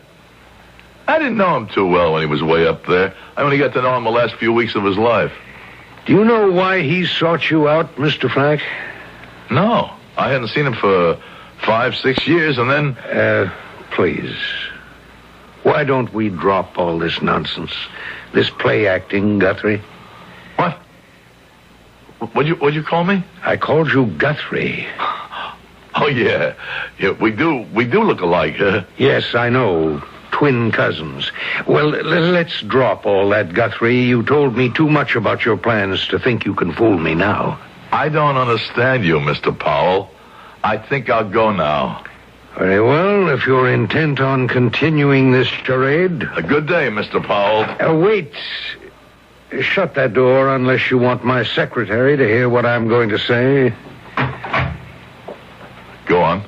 I didn't know him too well when he was way up there. I only got to know him the last few weeks of his life. Do you know why he sought you out, Mr. Flack? No. I hadn't seen him for 5-6 years, and then... Please. Why don't we drop all this nonsense? This play acting, Guthrie? What? What'd you call me? I called you Guthrie. Oh, yeah. We do look alike, huh? Yes, I know. Twin cousins. Well, let's drop all that, Guthrie. You told me too much about your plans to think you can fool me now. I don't understand you, Mr. Powell. I think I'll go now. Very well, if you're intent on continuing this charade... A good day, Mr. Powell. Wait. Shut that door unless you want my secretary to hear what I'm going to say. Go on.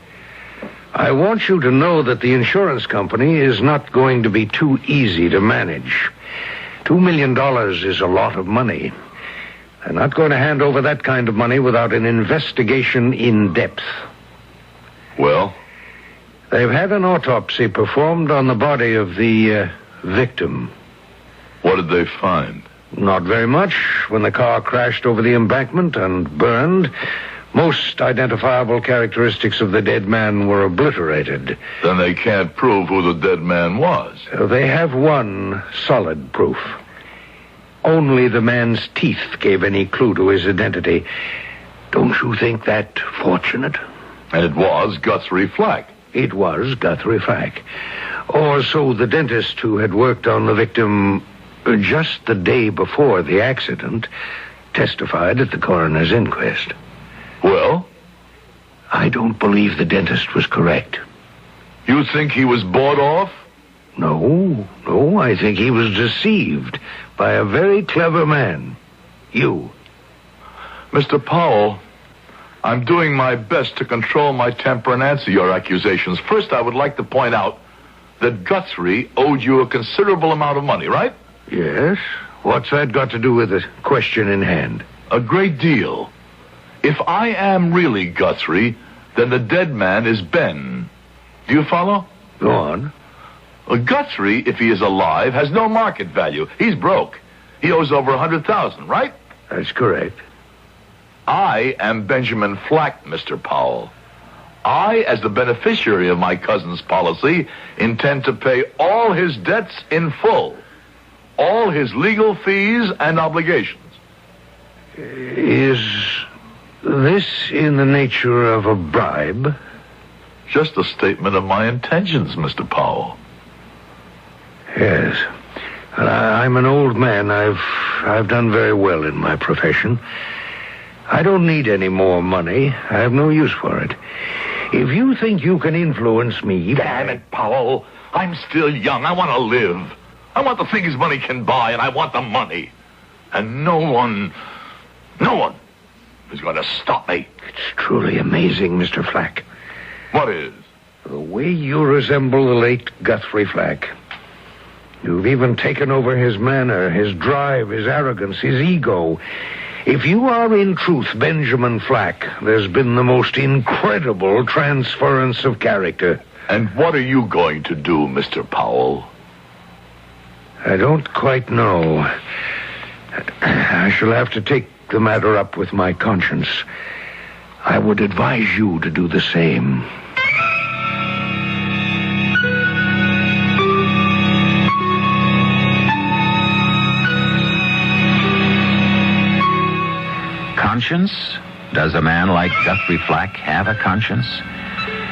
I want you to know that the insurance company is not going to be too easy to manage. $2 million is a lot of money. They're not going to hand over that kind of money without an investigation in depth. Well? They've had an autopsy performed on the body of the victim. What did they find? Not very much. When the car crashed over the embankment and burned, most identifiable characteristics of the dead man were obliterated. Then they can't prove who the dead man was. They have one solid proof. Only the man's teeth gave any clue to his identity. Don't you think that fortunate? And it was Guthrie Flack. It was Guthrie Flack. Or so the dentist who had worked on the victim just the day before the accident testified at the coroner's inquest. Well? I don't believe the dentist was correct. You think he was bought off? No, I think he was deceived by a very clever man. You. Mr. Powell, I'm doing my best to control my temper and answer your accusations. First, I would like to point out that Guthrie owed you a considerable amount of money, right? Yes. What's that got to do with the question in hand? A great deal. If I am really Guthrie, then the dead man is Ben. Do you follow? Go on. Guthrie, if he is alive, has no market value. He's broke. He owes over $100,000, right? That's correct. I am Benjamin Flack, Mr. Powell. I, as the beneficiary of my cousin's policy, intend to pay all his debts in full. All his legal fees and obligations. Is this in the nature of a bribe? Just a statement of my intentions, Mr. Powell. Yes. I'm an old man. I've done very well in my profession. I don't need any more money. I have no use for it. If you think you can influence me... Damn it, Powell. I'm still young. I want to live. I want the things money can buy, and I want the money. And no one is going to stop me. It's truly amazing, Mr. Flack. What is? The way you resemble the late Guthrie Flack. You've even taken over his manner, his drive, his arrogance, his ego. If you are in truth Benjamin Flack, there's been the most incredible transference of character. And what are you going to do, Mr. Powell? I don't quite know. I shall have to take the matter up with my conscience. I would advise you to do the same. conscience? Does a man like Guthrie Flack have a conscience?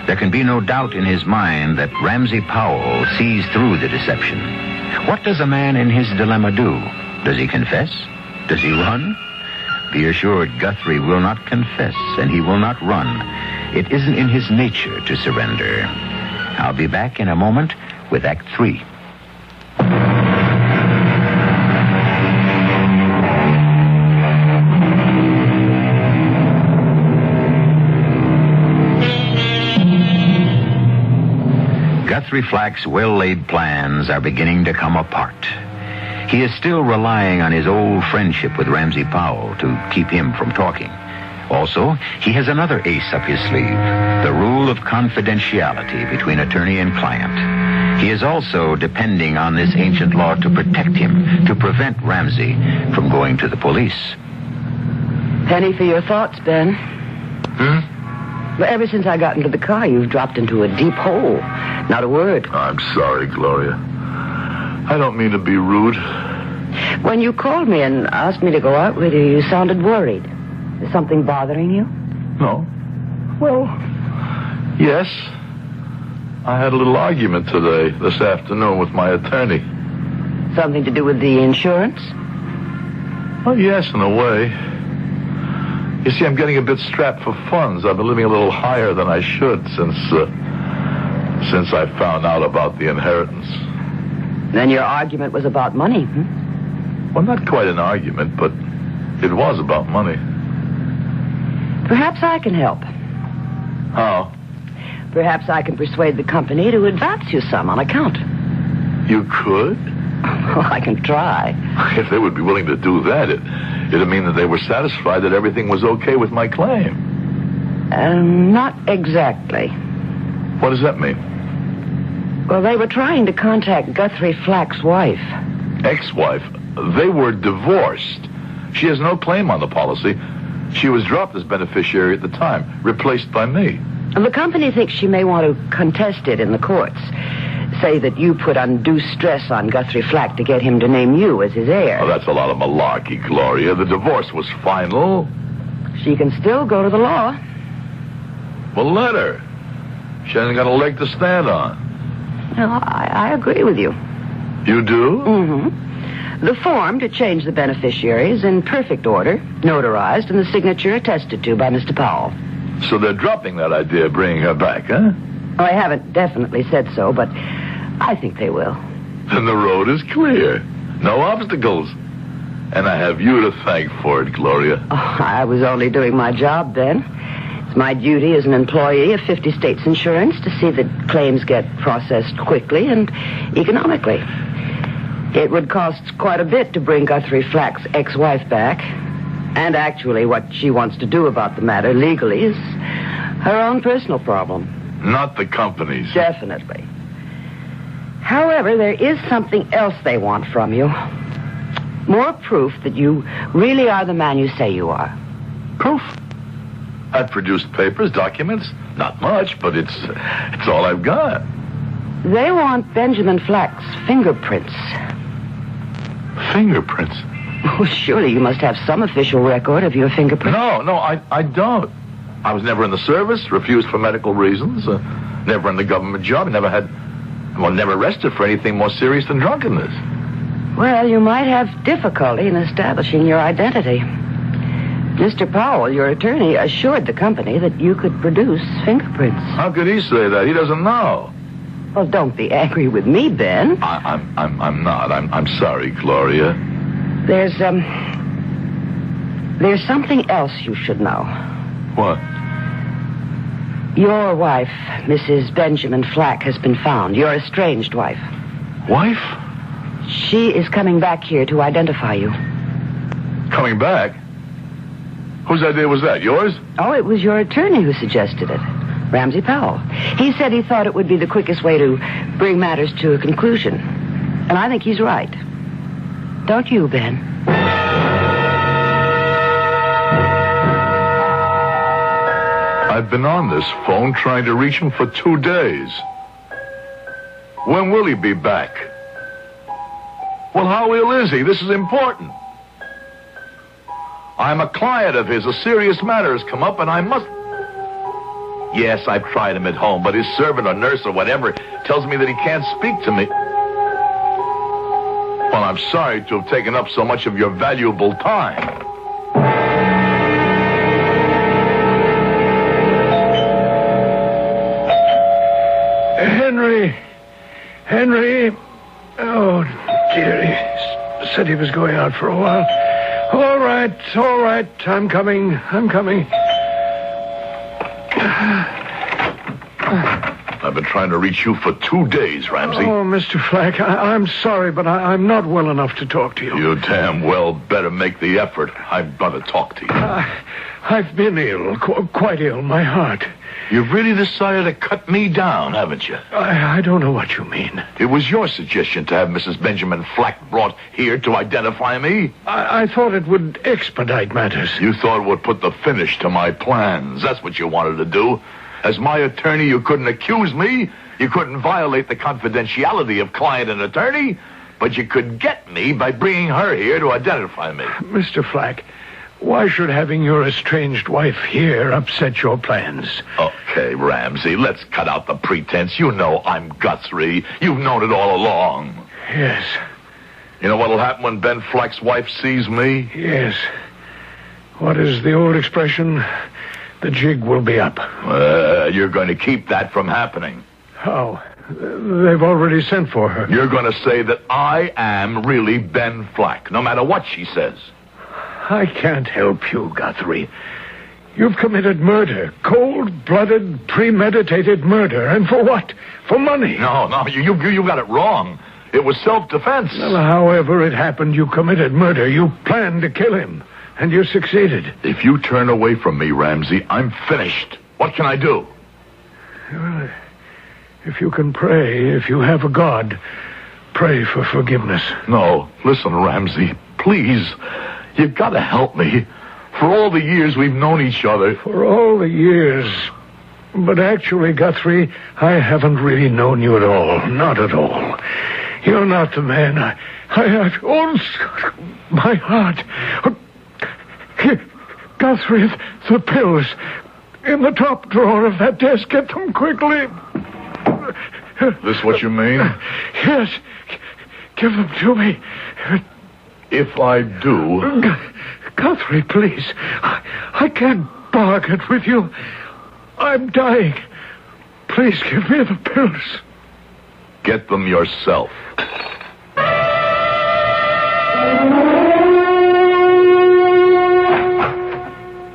There can be no doubt in his mind that Ramsey Powell sees through the deception. What does a man in his dilemma do? Does he confess? Does he run? Be assured Guthrie will not confess, and he will not run. It isn't in his nature to surrender. I'll be back in a moment with Act 3. Guthrie Flack's well-laid plans are beginning to come apart. He is still relying on his old friendship with Ramsey Powell to keep him from talking. Also, he has another ace up his sleeve, the rule of confidentiality between attorney and client. He is also depending on this ancient law to protect him, to prevent Ramsey from going to the police. Penny for your thoughts, Ben. Well, ever since I got into the car, you've dropped into a deep hole. Not a word. I'm sorry, Gloria. I don't mean to be rude. When you called me and asked me to go out with you, you sounded worried. Is something bothering you? No. Well, yes. I had a little argument this afternoon with my attorney. Something to do with the insurance? Well, yes, in a way. You see, I'm getting a bit strapped for funds. I've been living a little higher than I should since I found out about the inheritance. Then your argument was about money, Well, not quite an argument, but it was about money. Perhaps I can help. How? Perhaps I can persuade the company to advance you some on account. You could? Well, I can try. If they would be willing to do that, it'd mean that they were satisfied that everything was okay with my claim. Not exactly. What does that mean? Well, they were trying to contact Guthrie Flack's wife. Ex-wife? They were divorced. She has no claim on the policy. She was dropped as beneficiary at the time, replaced by me. The company thinks she may want to contest it in the courts. Say that you put undue stress on Guthrie Flack to get him to name you as his heir. Oh, that's a lot of malarkey, Gloria. The divorce was final. She can still go to the law. Well, let her. She hasn't got a leg to stand on. No, I agree with you. You do? Mm-hmm. The form to change the beneficiary is in perfect order, notarized, and the signature attested to by Mr. Powell. So they're dropping that idea of bringing her back, huh? I haven't definitely said so, but I think they will. Then the road is clear. No obstacles. And I have you to thank for it, Gloria. Oh, I was only doing my job, Ben. It's my duty as an employee of 50 States Insurance to see that claims get processed quickly and economically. It would cost quite a bit to bring Guthrie Flack's ex-wife back. And actually, what she wants to do about the matter legally is her own personal problem. Not the company's. Definitely. However, there is something else they want from you. More proof that you really are the man you say you are. Proof? I've produced papers, documents. Not much, but it's all I've got. They want Benjamin Flack's fingerprints. Fingerprints? Well, surely you must have some official record of your fingerprints. No, I don't. I was never in the service, refused for medical reasons, never in the government job, never arrested for anything more serious than drunkenness. Well, you might have difficulty in establishing your identity. Mr. Powell, your attorney, assured the company that you could produce fingerprints. How could he say that? He doesn't know. Well, don't be angry with me, Ben. I'm not. I'm sorry, Gloria. There's something else you should know. What? Your wife, Mrs. Benjamin Flack, has been found. Your estranged wife. Wife? She is coming back here to identify you. Coming back? Whose idea was that? Yours? Oh, it was your attorney who suggested it. Ramsey Powell. He said he thought it would be the quickest way to bring matters to a conclusion. And I think he's right. Don't you, Ben? I've been on this phone trying to reach him for 2 days. When will he be back? Well, how ill is he? This is important. I'm a client of his. A serious matter has come up, and I must... Yes, I've tried him at home, but his servant or nurse or whatever tells me that he can't speak to me. Well, I'm sorry to have taken up so much of your valuable time. Henry. Oh, dear, he said he was going out for a while. All right. I'm coming. I've been trying to reach you for 2 days, Ramsey. Oh, Mr. Flack, I'm sorry, but I'm not well enough to talk to you. You damn well better make the effort. I've got to talk to you. I've been ill, quite ill, my heart. You've really decided to cut me down, haven't you? I don't know what you mean. It was your suggestion to have Mrs. Benjamin Flack brought here to identify me. I thought it would expedite matters. You thought it would put the finish to my plans. That's what you wanted to do. As my attorney, you couldn't accuse me. You couldn't violate the confidentiality of client and attorney. But you could get me by bringing her here to identify me. Mr. Flack, why should having your estranged wife here upset your plans? Okay, Ramsey, let's cut out the pretense. You know I'm Guthrie. You've known it all along. Yes. You know what'll happen when Ben Flack's wife sees me? Yes. What is the old expression? The jig will be up. You're going to keep that from happening. How? They've already sent for her. You're going to say that I am really Ben Flack, no matter what she says. I can't help you, Guthrie. You've committed murder. Cold-blooded, premeditated murder. And for what? For money. No, you got it wrong. It was self-defense. Well, however it happened, you committed murder. You planned to kill him. And you succeeded. If you turn away from me, Ramsey, I'm finished. What can I do? Well, if you can pray, if you have a God, pray for forgiveness. No, listen, Ramsey, please. You've got to help me. For all the years we've known each other. For all the years. But actually, Guthrie, I haven't really known you at all. Not at all. You're not the man oh, my heart. Here, Guthrie, the pills. In the top drawer of that desk. Get them quickly. This what you mean? Yes. Give them to me. If I do... Guthrie, please. I can't bargain with you. I'm dying. Please give me the pills. Get them yourself.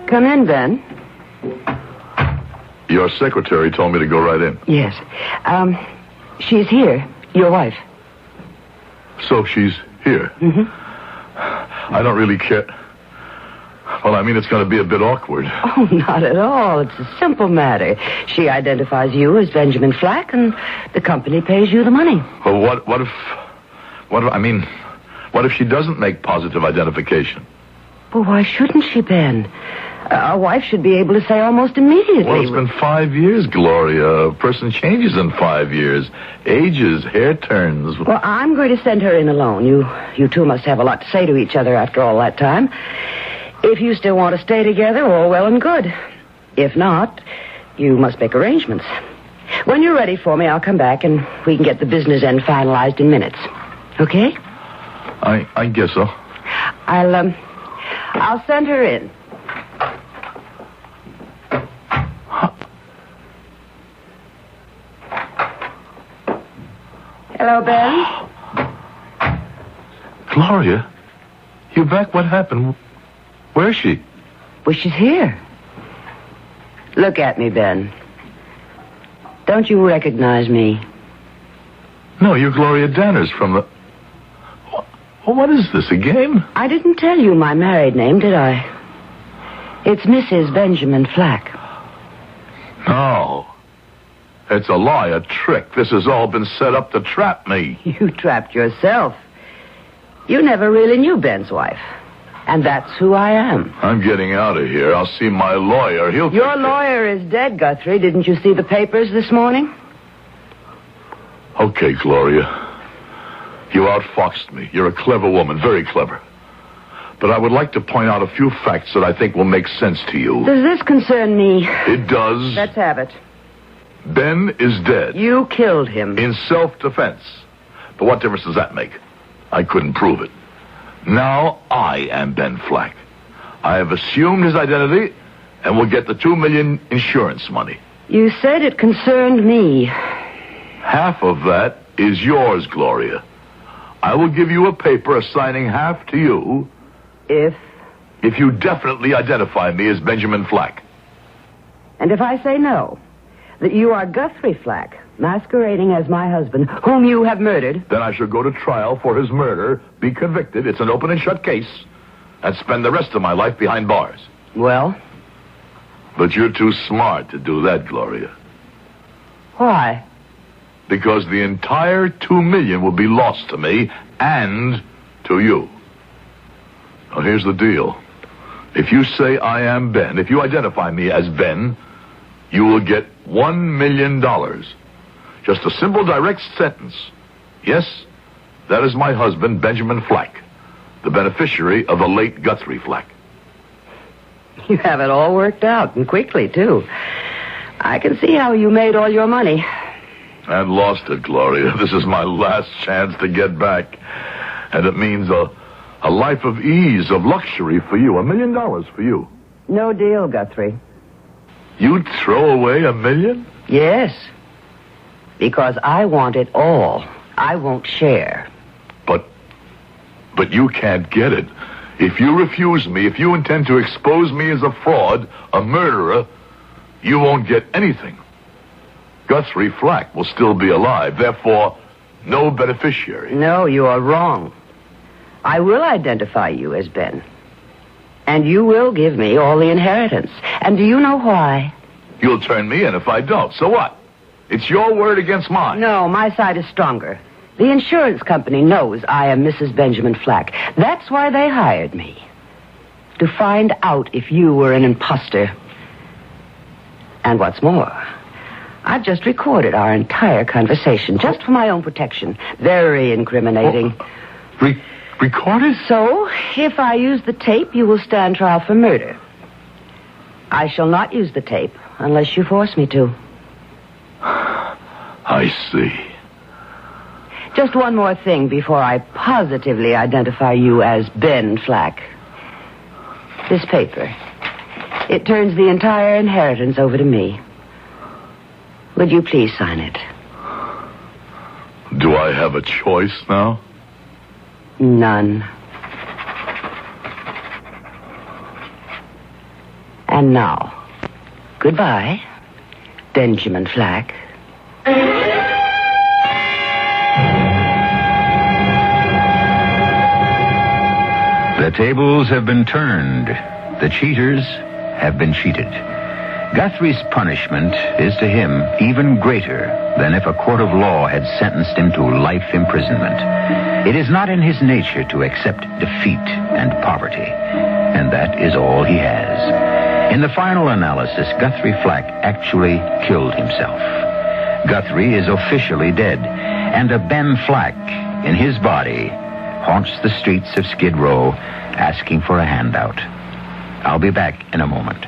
Come in, Ben. Your secretary told me to go right in. Yes. She's here. Your wife. So she's here? Mm-hmm. I don't really care. Well, I mean, it's going to be a bit awkward. Oh, not at all. It's a simple matter. She identifies you as Benjamin Flack, and the company pays you the money. Well, what if she doesn't make positive identification? Well, why shouldn't she, Ben? A wife should be able to say almost immediately. Well, it's been 5 years, Gloria. A person changes in 5 years. Ages, hair turns. Well, I'm going to send her in alone. You two must have a lot to say to each other after all that time. If you still want to stay together, all well and good. If not, you must make arrangements. When you're ready for me, I'll come back and we can get the business end finalized in minutes. Okay? I guess so. I'll send her in. Hello, Ben. Gloria, you back? What happened? Where is she? Well, she's here. Look at me, Ben. Don't you recognize me? No, you're Gloria Danners from the... What is this, a game? I didn't tell you my married name, did I? It's Mrs. Benjamin Flack. No. It's a lie, a trick. This has all been set up to trap me. You trapped yourself. You never really knew Ben's wife. And that's who I am. I'm getting out of here. I'll see my lawyer. Your lawyer is dead, Guthrie. Didn't you see the papers this morning? Okay, Gloria. You outfoxed me. You're a clever woman, very clever. but I would like to point out a few facts that I think will make sense to you. Does this concern me? It does. Let's have it. Ben is dead. You killed him. In self-defense. But what difference does that make? I couldn't prove it. Now I am Ben Flack. I have assumed his identity and will get the $2 million insurance money. You said it concerned me. Half of that is yours, Gloria. I will give you a paper assigning half to you if you definitely identify me as Benjamin Flack. And if I say no, that you are Guthrie Flack, masquerading as my husband, whom you have murdered, then I shall go to trial for his murder, be convicted, it's an open and shut case, and spend the rest of my life behind bars. Well? But you're too smart to do that, Gloria. Why? Because the entire $2 million will be lost to me and to you. Now, here's the deal. If you say I am Ben, if you identify me as Ben, you will get $1 million. Just a simple, direct sentence. Yes, that is my husband, Benjamin Flack, the beneficiary of the late Guthrie Flack. You have it all worked out, and quickly, too. I can see how you made all your money. And lost it, Gloria. This is my last chance to get back. And it means a life of ease, of luxury for you. $1 million for you. No deal, Guthrie. You'd throw away $1 million? Yes. Because I want it all. I won't share. But you can't get it. If you refuse me, if you intend to expose me as a fraud, a murderer, you won't get anything. Guthrie Flack will still be alive, therefore, no beneficiary. No, you are wrong. I will identify you as Ben. And you will give me all the inheritance. And do you know why? You'll turn me in if I don't. So what? It's your word against mine. No, my side is stronger. The insurance company knows I am Mrs. Benjamin Flack. That's why they hired me. To find out if you were an imposter. And what's more, I've just recorded our entire conversation, just for my own protection. Very incriminating. Recorded? So, if I use the tape, you will stand trial for murder. I shall not use the tape unless you force me to. I see. Just one more thing before I positively identify you as Ben Flack. This paper. It turns the entire inheritance over to me. Would you please sign it? Do I have a choice now? None. And now, goodbye, Benjamin Flack. The tables have been turned. The cheaters have been cheated. Guthrie's punishment is to him even greater than if a court of law had sentenced him to life imprisonment. It is not in his nature to accept defeat and poverty, and that is all he has. In the final analysis, Guthrie Flack actually killed himself. Guthrie is officially dead, and a Ben Flack in his body haunts the streets of Skid Row asking for a handout. I'll be back in a moment.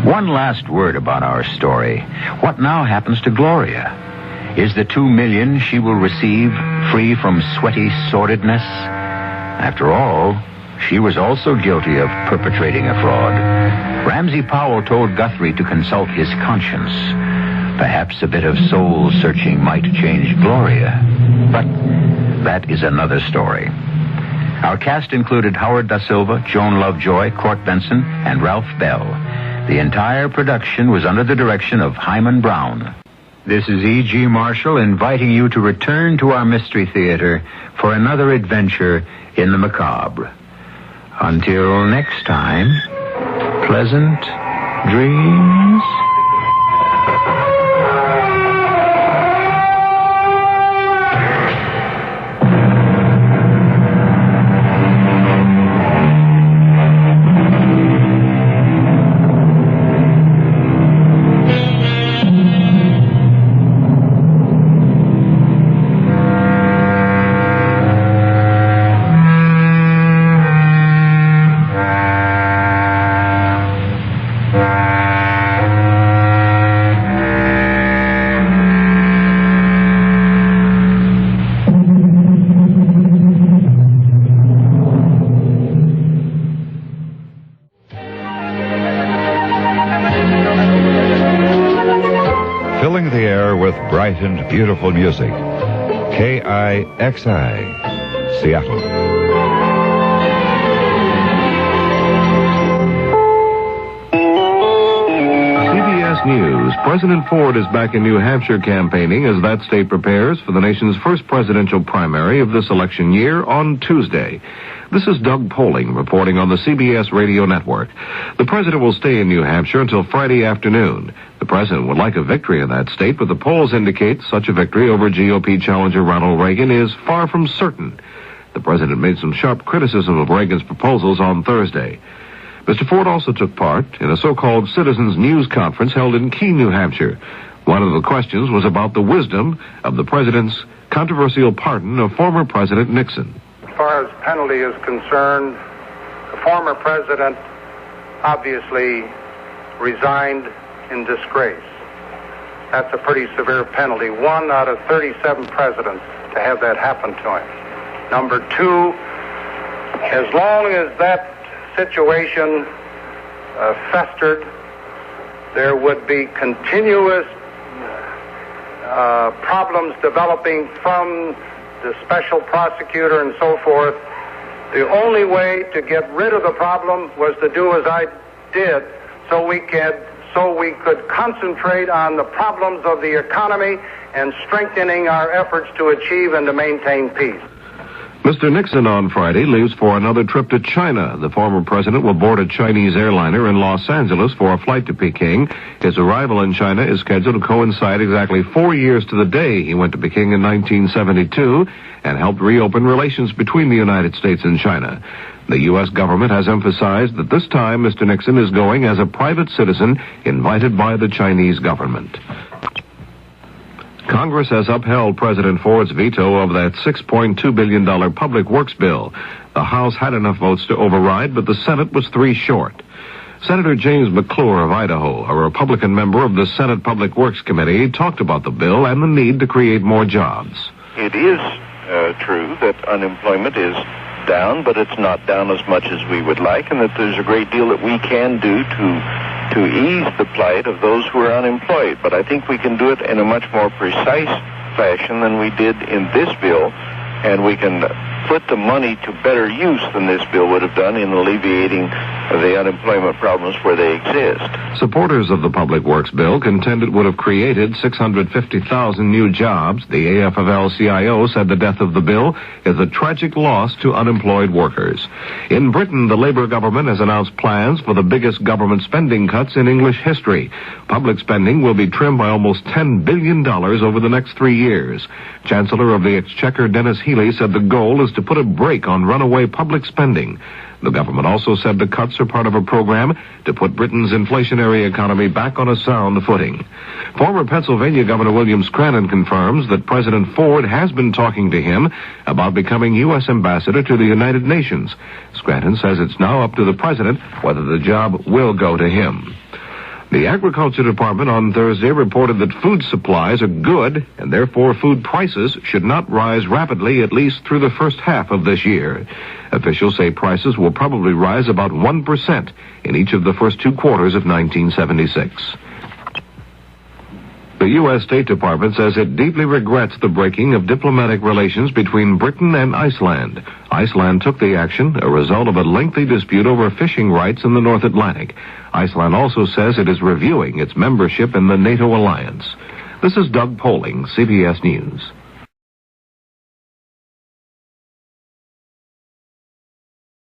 One last word about our story. What now happens to Gloria? Is the $2 million she will receive free from sweaty sordidness? After all, she was also guilty of perpetrating a fraud. Ramsey Powell told Guthrie to consult his conscience. Perhaps a bit of soul-searching might change Gloria. But that is another story. Our cast included Howard Da Silva, Joan Lovejoy, Court Benson, and Ralph Bell. The entire production was under the direction of Hyman Brown. This is E.G. Marshall inviting you to return to our Mystery Theater for another adventure in the macabre. Until next time, pleasant dreams. filling the air with bright and beautiful music. KIXI, Seattle. CBS News. President Ford is back in New Hampshire campaigning as that state prepares for the nation's first presidential primary of this election year on Tuesday. This is Doug Poling reporting on the CBS radio network. The president will stay in New Hampshire until Friday afternoon. The president would like a victory in that state, but the polls indicate such a victory over GOP challenger Ronald Reagan is far from certain. The president made some sharp criticism of Reagan's proposals on Thursday. Mr. Ford also took part in a so-called Citizens News Conference held in Keene, New Hampshire. One of the questions was about the wisdom of the president's controversial pardon of former President Nixon. As far as penalty is concerned, the former president obviously resigned in disgrace. That's a pretty severe penalty. 1 out of 37 presidents to have that happen to him. Number 2, as long as that situation festered, there would be continuous problems developing from the special prosecutor and so forth. The only way to get rid of the problem was to do as I did, so we could concentrate on the problems of the economy and strengthening our efforts to achieve and to maintain peace. Mr. Nixon on Friday leaves for another trip to China. The former president will board a Chinese airliner in Los Angeles for a flight to Peking. His arrival in China is scheduled to coincide exactly 4 years to the day he went to Peking in 1972 and helped reopen relations between the United States and China. The U.S. government has emphasized that this time Mr. Nixon is going as a private citizen invited by the Chinese government. Congress has upheld President Ford's veto of that $6.2 billion public works bill. The House had enough votes to override, but the Senate was 3 short. Senator James McClure of Idaho, a Republican member of the Senate Public Works Committee, talked about the bill and the need to create more jobs. It is true that unemployment is down, but it's not down as much as we would like, and that there's a great deal that we can do to ease the plight of those who are unemployed. But I think we can do it in a much more precise fashion than we did in this bill, and we can put the money to better use than this bill would have done in alleviating the unemployment problems where they exist. Supporters of the Public Works bill contend it would have created 650,000 new jobs. The AFL-CIO said the death of the bill is a tragic loss to unemployed workers. In Britain, the Labour government has announced plans for the biggest government spending cuts in English history. Public spending will be trimmed by almost $10 billion over the next 3 years. Chancellor of the Exchequer Dennis Healey said the goal is to put a brake on runaway public spending. The government also said the cuts are part of a program to put Britain's inflationary economy back on a sound footing. Former Pennsylvania Governor William Scranton confirms that President Ford has been talking to him about becoming U.S. ambassador to the United Nations. Scranton says it's now up to the president whether the job will go to him. The Agriculture Department on Thursday reported that food supplies are good, and therefore food prices should not rise rapidly at least through the first half of this year. Officials say prices will probably rise about 1% in each of the first 2 quarters of 1976. The U.S. State Department says it deeply regrets the breaking of diplomatic relations between Britain and Iceland. Iceland took the action, a result of a lengthy dispute over fishing rights in the North Atlantic. Iceland also says it is reviewing its membership in the NATO alliance. This is Doug Poling, CBS News.